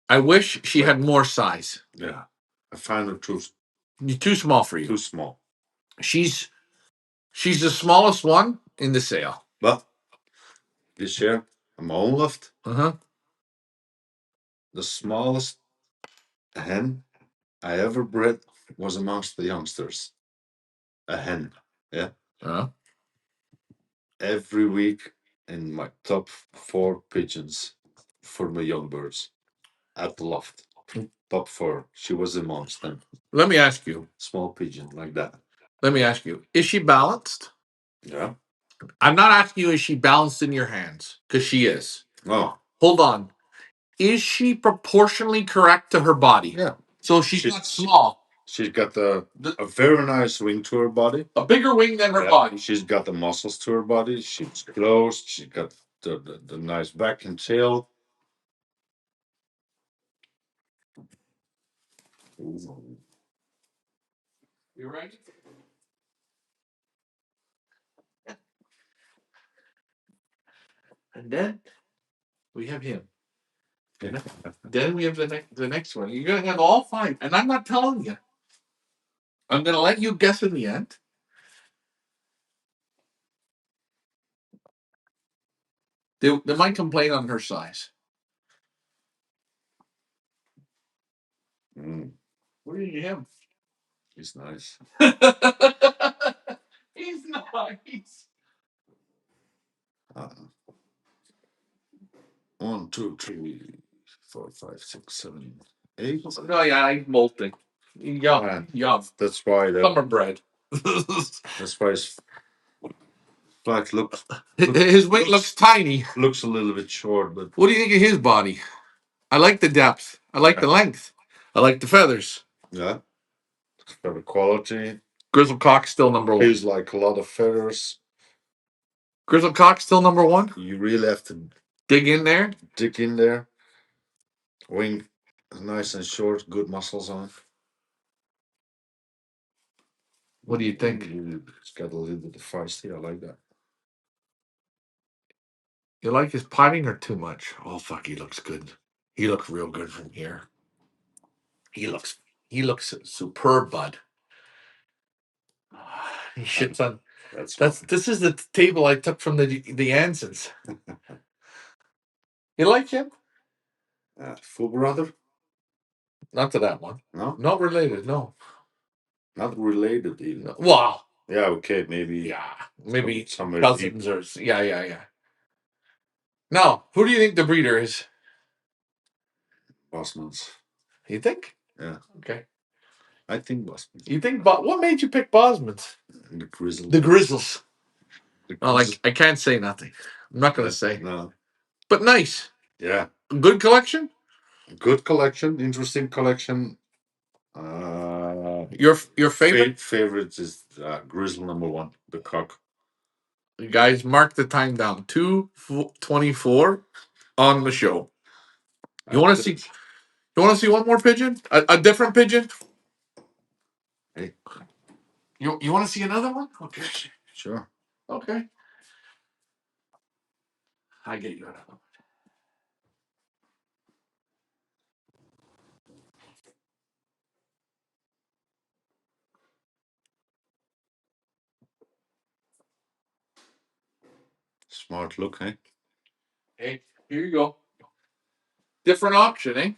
I wish she had more size. Yeah. I find her Too small for you. too small. She's the smallest one in the sale. But this year, I'm all left. Uh-huh. the smallest hen I ever bred was amongst the youngsters. A hen. Yeah. Every week in my top 4 pigeons for my young birds at the loft. Top 4. She was amongst them. Let me ask you. Small pigeon like that. Let me ask you. Is she balanced? Yeah. I'm not asking you, is she balanced in your hands? Because she is. Oh. Hold on. Is she proportionally correct to her body? Yeah. So she's not small. She's got a very nice wing to her body. A bigger wing than her body. She's got the muscles to her body. She's closed. She's got the nice back and tail. You ready? And then we have him. Yeah. Then we have the next one. You're gonna have all 5, and I'm not telling you. I'm gonna let you guess in the end. They might complain on her size. What do you him? He's nice. He's nice. 1, 2, 3, 4, 5, 6, 7, 8. No, yeah, I'm molting. Young. That's why Summer bred. that's why his flight looks. His wing looks tiny. Looks a little bit short, but What do you think of his body? I like the depth. I like the length. I like the feathers. yeah, feather quality. Grizzle cock still number 1. He's like a lot of feathers. Grizzle cock still number 1. You really have to dig in there. Dig in there. Wing nice and short, good muscles on. What do you think? It's got a little bit of feisty. I like that. You like his potting or too much? Oh fuck, he looks good. He looks real good from here. He looks superb, bud. He shits on. This is the table I took from the Ansons. You like him? Full brother? Not to that one. No? Not related, no. Not related even. No. Wow. Yeah, okay, maybe. Yeah. Maybe some cousins or yeah. Now, who do you think the breeder is? Bosmans. You think? Yeah. Okay. I think Bosmans. You think what made you pick Bosmans? The Grizzles. The Grizzles. Oh, I can't say nothing. I'm not gonna say. No. But nice. Yeah. Good collection? Good collection, interesting collection. Your favorite? Favorite is Grizzle number 1, the cock. You guys, mark the time down. 2:24 on the show. You want to see? You want to see one more pigeon? A different pigeon? Hey. You want to see another one? Okay. Sure. Okay. I get you another one. Smart look, eh? Hey, here you go. Different auction, eh?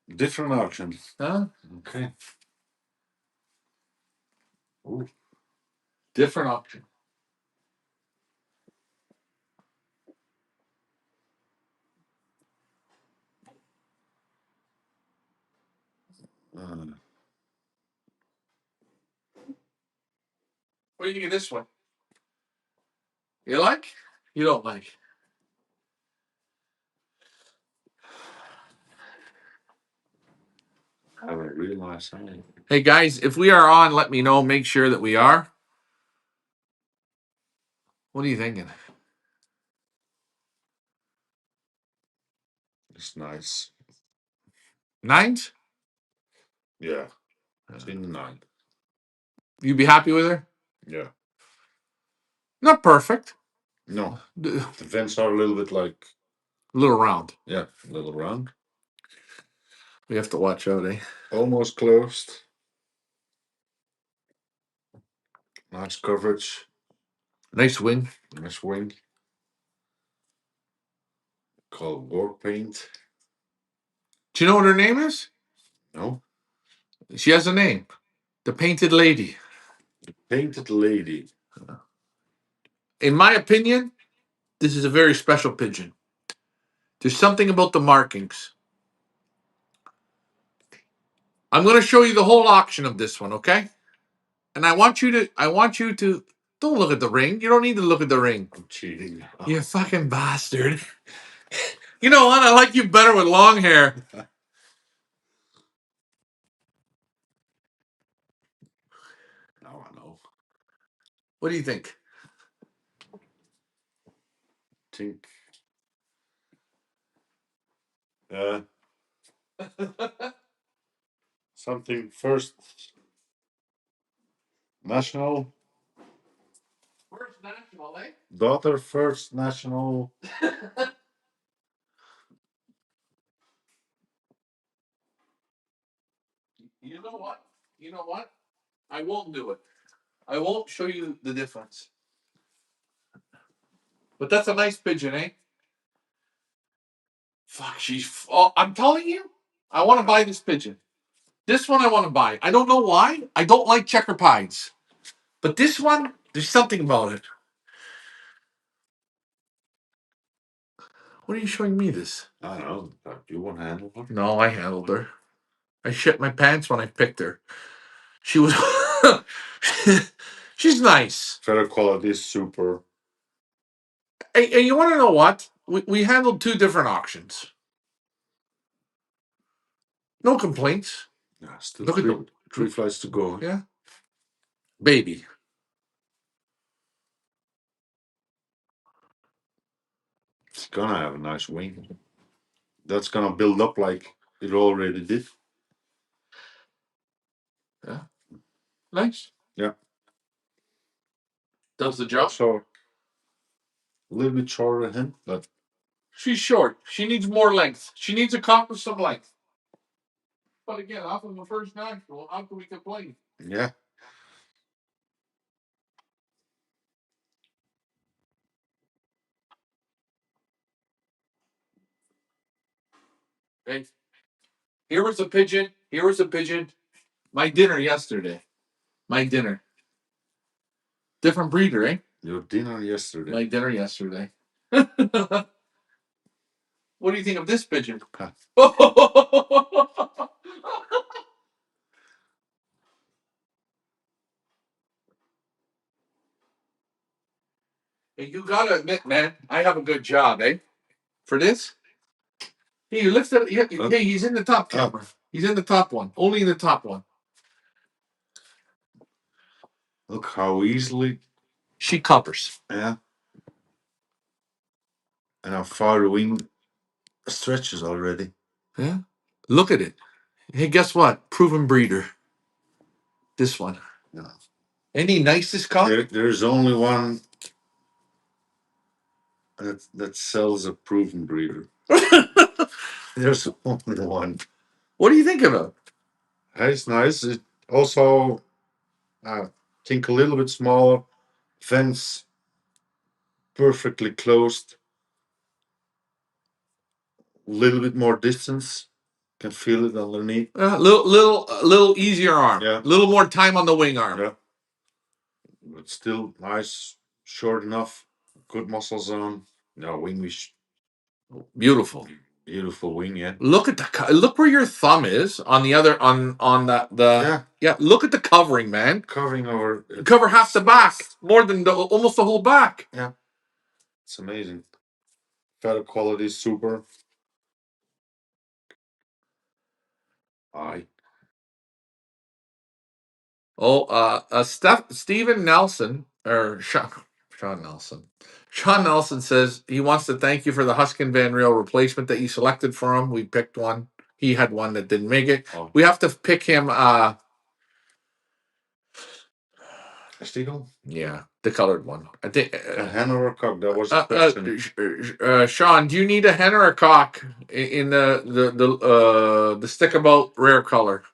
Different auction. Huh? Okay. Ooh. Different auction. What do you think of this one? You like? You don't like? I haven't realized something. Hey guys, if we are on, let me know. Make sure that we are. What are you thinking? It's nice. 9s? Yeah. It's in 9. You'd be happy with her? Yeah. Not perfect. No. The vents are a little bit like. A little round. Yeah, a little round. We have to watch out, eh? Almost closed. Nice coverage. Nice wing. Nice wing. Called war paint. Do you know what her name is? No. She has a name. The Painted Lady. Painted Lady. In my opinion, this is a very special pigeon. There's something about the markings. I'm going to show you the whole auction of this one, okay? And I want you to don't look at the ring. You don't need to look at the ring. I'm cheating. You fucking bastard. You know what? I like you better with long hair. Now I know. What do you think? Think. Something first national. First national, eh? Daughter first national. You know what? You know what? I won't do it. I won't show you the difference. But that's a nice pigeon, eh? Fuck, she's. Oh, I'm telling you, I want to buy this pigeon. This one I want to buy. I don't know why. I don't like checker pies. But this one, there's something about it. What are you showing me this? I don't know. You want to handle her? No, I handled her. I shit my pants when I picked her. She was. She's nice. Feather quality is super. And you want to know what? We handled 2 different auctions. No complaints. Yeah, still Look at three flights to go. Yeah. Baby. It's gonna have a nice wing. That's gonna build up like it already did. Yeah. Nice. Yeah. Does the job. So a little bit shorter than him, but She's short. She needs more length. She needs to accomplish some length. But again, off of the first national, how can we complain? yeah. Okay. Here was a pigeon. Here was a pigeon. My dinner yesterday. My dinner. Different breeder, eh? Your dinner yesterday. My dinner yesterday. What do you think of this pigeon? Hey, you gotta admit, man, I have a good job, eh? For this? Hey, you lift it. Hey, he's in the top camera. He's in the top one. Only in the top one. Look how easily she covers. Yeah. And how far the wing stretches already. Yeah. Look at it. Hey, guess what? Proven breeder. This one. Yeah. Any nicest cock? There's only one that sells a proven breeder. There's only one. What do you think of it? It's nice. It also, I think, a little bit smaller. Fence perfectly closed. A little bit more distance. Can feel it underneath. Little easier arm. Yeah. Little more time on the wing arm. Yeah. But still nice, short enough, good muscle zone. No wing wish. Beautiful. Beautiful wing, yeah. Look at look where your thumb is on the other on the yeah. Look at the covering, man. Covering over. Cover half the back, more than almost the whole back. Yeah, it's amazing. Feather quality is super. Aye. Oh, Stephen Nelson or Sean Nelson. Sean Nelson says he wants to thank you for the Huskin Van Rail replacement that you selected for him. We picked one. He had one that didn't make it. Oh. We have to pick him. Stiegel? Yeah, the colored one. I think a hen or a cock. That was the question. Sean, do you need a hen or a cock in the stick about rare color?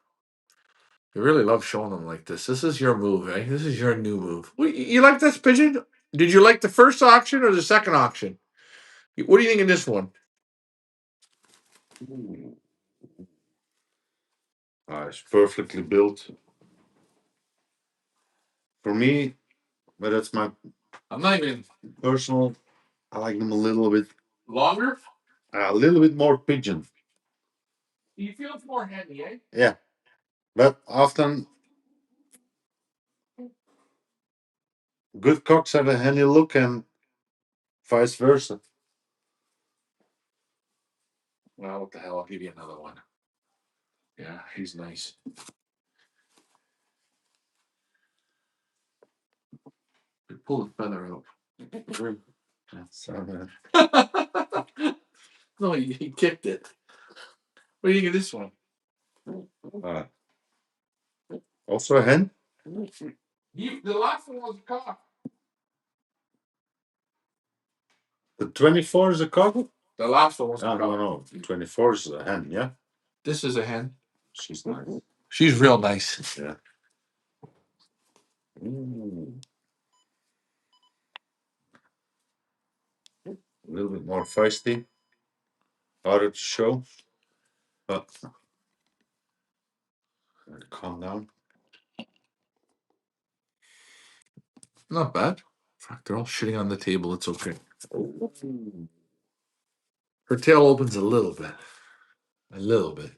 I really love showing them like this. This is your move, eh? This is your new move. You like this pigeon? Did you like the first auction or the second auction? What do you think of this one? It's perfectly built. For me, but that's my I'm not even personal. I like them a little bit longer. A little bit more pigeon. He feels more handy, eh? Yeah, but often good cocks have a handy look and vice versa. Well, what the hell? I'll give you another one. Yeah, he's nice. Pull the feather out. No, he kicked it. What do you think of this one? Uh, Also a hen? The last one was a cock. The 24 is a cock? The last one was a No, cock. no. 24 is a hen, yeah? This is a hen. She's nice. She's real nice. Yeah. Ooh. A little bit more feisty. Harder to show. But calm down. Not bad. Fuck, they're all shitting on the table. It's okay. Her tail opens a little bit. A little bit.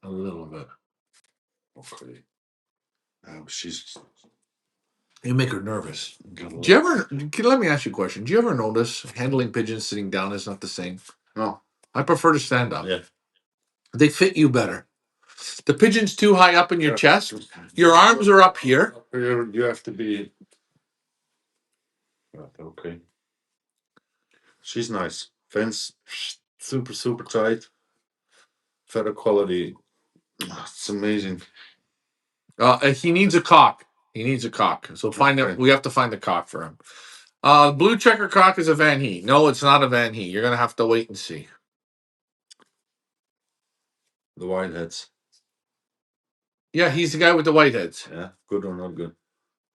A little bit. Okay. She's. You make her nervous. Do you ever? Let me ask you a question. Do you ever notice handling pigeons sitting down is not the same? No. I prefer to stand up. Yeah. They fit you better. The pigeon's too high up in your chest. Your arms are up here. You have to be. Okay. She's nice. Fence, super, super tight. Feather quality. It's amazing. He needs a cock. He needs a cock. So find it. We have to find the cock for him. Blue checker cock is a Van He. No, it's not a Van He. You're gonna have to wait and see. The whiteheads. Yeah, he's the guy with the whiteheads. Yeah, good or not good?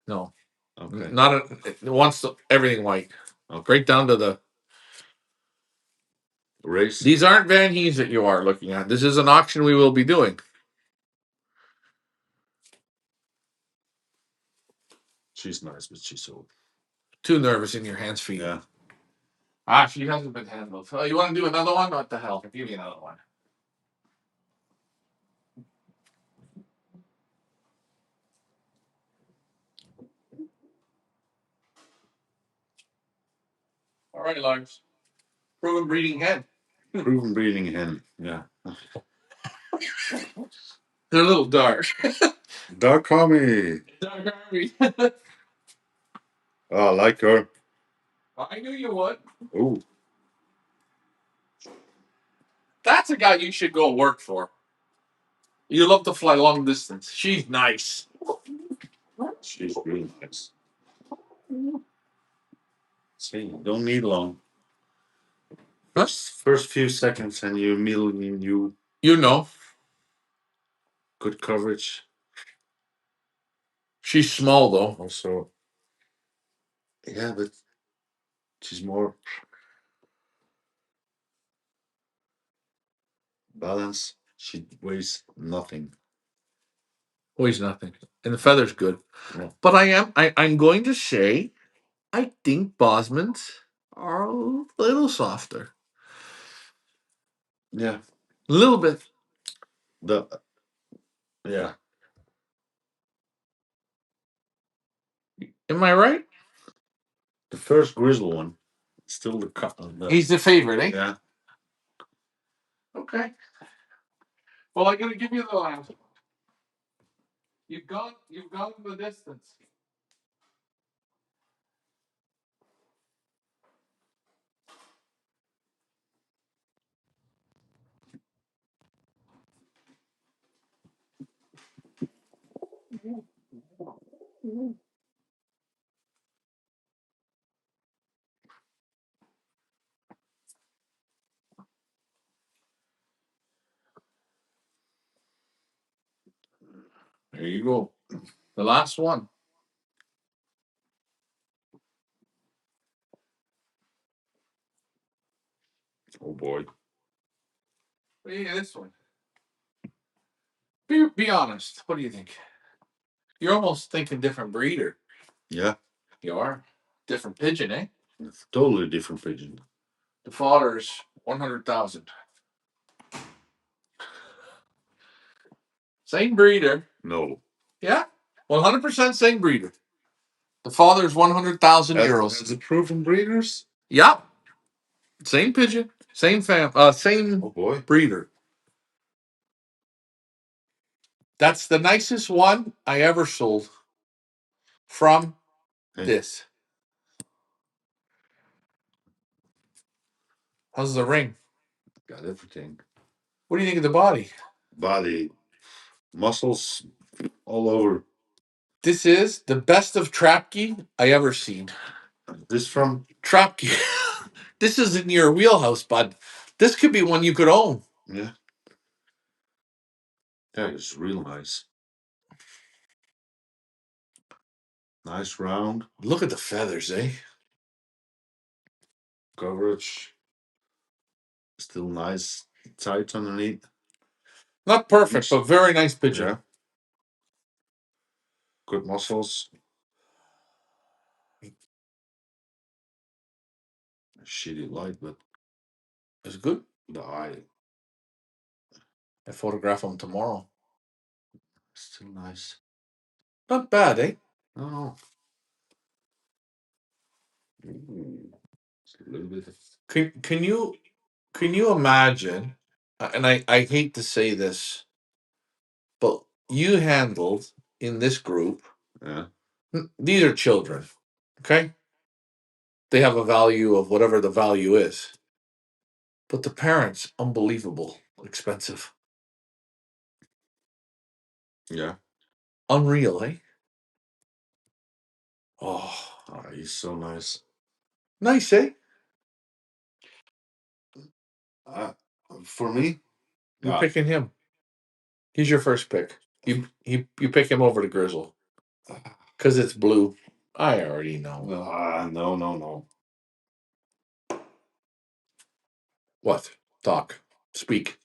No, okay. Not a. It wants everything white. Okay. Right down to the race. These aren't Van Hees that you are looking at. This is an auction we will be doing. She's nice, but she's old. Too nervous in your hands, feet. Yeah. She hasn't been handled. Oh, you want to do another one? What the hell? Give me another one. All right, Lars. Proven breeding hen. Proven breeding hen. Yeah. They're a little dark. Dark Army. Dark Army. Oh, I like her. I knew you would. Ooh. That's a guy you should go work for. You love to fly long distance. She's nice. She's really nice. See, don't need long. First few seconds and you're milling you. You know. Good coverage. She's small though. Also. Yeah, but she's more balanced. She weighs nothing. Weighs nothing. And the feather's good. Yeah. But I'm going to say I think Bosmans are a little softer. Yeah. A little bit. Yeah. Am I right? The first grizzle one. Still the cut. He's the favorite, eh? Yeah. Okay. Well, I'm gonna give you the last. You've gone the distance. There you go. The last one. Oh boy. Yeah, this one. Be honest. What do you think? You're almost thinking different breeder. Yeah. You are. Different pigeon, eh? It's a totally different pigeon. The father's 100,000. Same breeder. No. Yeah. 100% same breeder. The father's 100,000 euros. As the proven breeders? Yep. Same pigeon. Same same breeder. That's the nicest one I ever sold from this. How's the ring? Got everything. What do you think of the body? Body, muscles all over. This is the best of Trapke I ever seen. This from Trapke. This is in your wheelhouse, bud. This could be one you could own. Yeah. Yeah, it's real nice. Nice round. Look at the feathers, eh? Coverage. Still nice. Tight underneath. Not perfect, but very nice pigeon. Yeah. Good muscles. Shitty light, but it's good. The eye. I photograph them tomorrow. Still nice. Not bad, eh? No. It's a little bit. Can you imagine? And I hate to say this, but you handled in this group. Yeah. These are children, okay? They have a value of whatever the value is. But the parents, unbelievable, expensive. Yeah. Unreal, eh? Oh, he's so nice. Nice, eh? For me, you're picking him. He's your first pick. You pick him over the Grizzle. Because it's blue. I already know. No. What? Talk. Speak.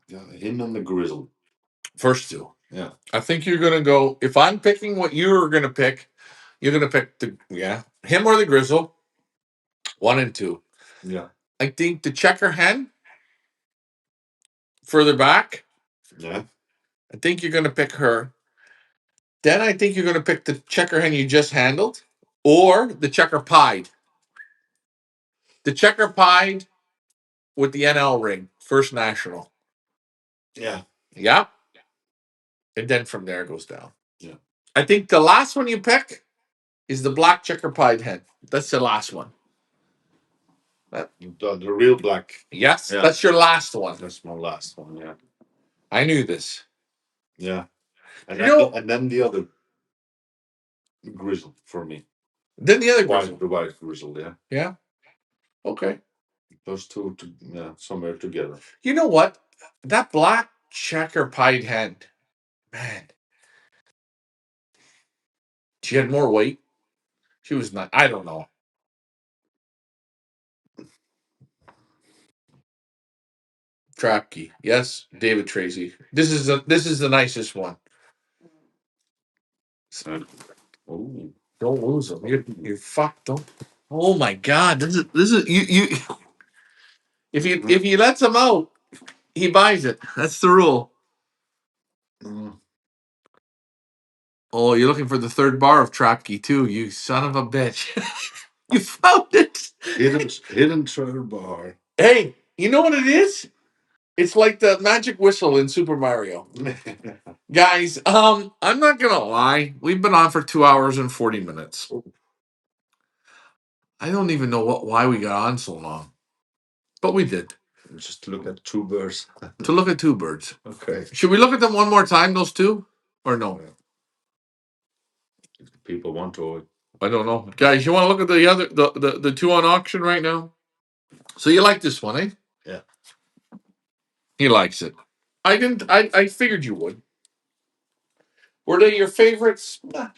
Him and the Grizzle. First two. Yeah. I think you're gonna go. If I'm picking what you're gonna pick, you're gonna pick him or the Grizzle. 1 and 2. Yeah. I think the checker hen further back. Yeah. I think you're gonna pick her. Then I think you're gonna pick the checker hen you just handled, or the checker pied. The checker pied with the NL ring, first national. Yeah. Yeah. And then from there it goes down. Yeah. I think the last one you pick is the black checker pied hen. That's the last one. The real black. Yes, yeah. That's your last one. That's my last one, yeah. I knew this. Yeah. And, and then the other Grizzle for me. Then the other Grizzle. The white Grizzle, yeah. Yeah. Okay. Those two, somewhere together. You know what? That black checker pied hen, man. She had more weight. She was not. I don't know. Trapke. Yes, David Tracy. This is the nicest one. Oh, don't lose them. You're fucked. Don't. Oh my God! This is you. If he lets him out, he buys it. That's the rule. Oh, you're looking for the third bar of Trapke too. You son of a bitch! You found it. Hidden treasure bar. Hey, you know what it is? It's like the magic whistle in Super Mario. Guys, I'm not gonna lie. We've been on for 2 hours and 40 minutes. I don't even know why we got on so long, but we did. Just to look at two birds. To look at two birds. Okay. Should we look at them one more time? Those two, or no? If people want to. I don't know, guys. You want to look at the other the two on auction right now? So you like this one, eh? Yeah. He likes it. I didn't. I figured you would. Were they your favorites? Nah.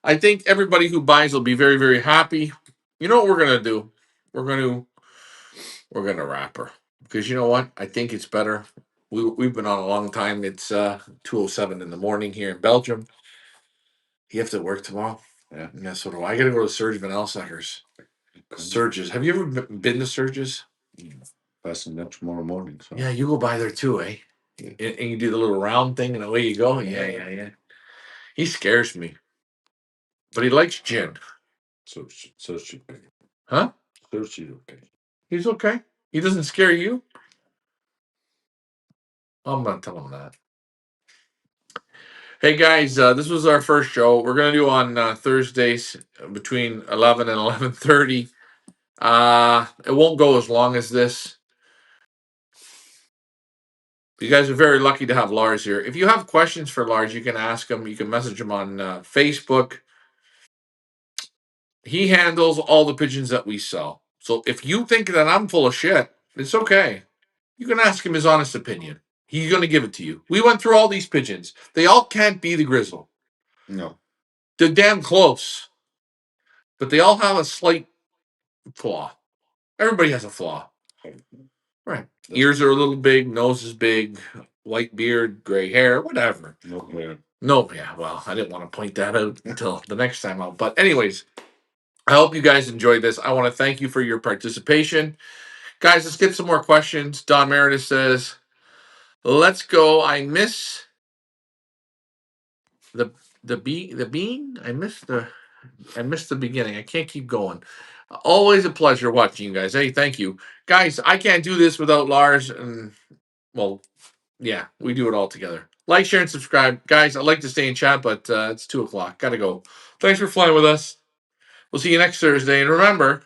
I think everybody who buys will be very, very happy. You know what we're gonna do? We're gonna wrap her because you know what? I think it's better we've been on a long time. It's 2:07 in the morning here in Belgium. You have to work tomorrow. Yeah, so do I. I got to go to Serge Van Elseker's. Surges. Have you ever been to Surges? Passing that tomorrow morning. So. Yeah, you go by there too, eh? And you do the little round thing, and away you go. Yeah. He scares me, but he likes gin. So okay. Huh? Search is okay. He's okay. He doesn't scare you. I'm gonna tell him that. Hey guys, this was our first show. We're gonna do on Thursdays between 11 and 11:30. It won't go as long as this. You guys are very lucky to have Lars here. If you have questions for Lars, you can ask him. You can message him on Facebook. He handles all the pigeons that we sell. So if you think that I'm full of shit, it's okay. You can ask him his honest opinion. He's going to give it to you. We went through all these pigeons. They all can't be the grizzle. No. They're damn close. But they all have a slight flaw. Everybody has a flaw. Right. Ears are a little big, nose is big, white beard, gray hair, whatever. No hair. No, yeah, well, I didn't want to point that out until the next time out. But anyways, I hope you guys enjoyed this. I want to thank you for your participation. Guys, let's get some more questions. Don Meredith says, let's go. I miss the bean. I missed the beginning. I can't keep going. Always a pleasure watching you guys. Hey, thank you. Guys, I can't do this without Lars, and well, yeah, we do it all together. Like, share, and subscribe. Guys, I'd like to stay in chat, but it's 2:00. Gotta go. Thanks for flying with us. We'll see you next Thursday. And remember,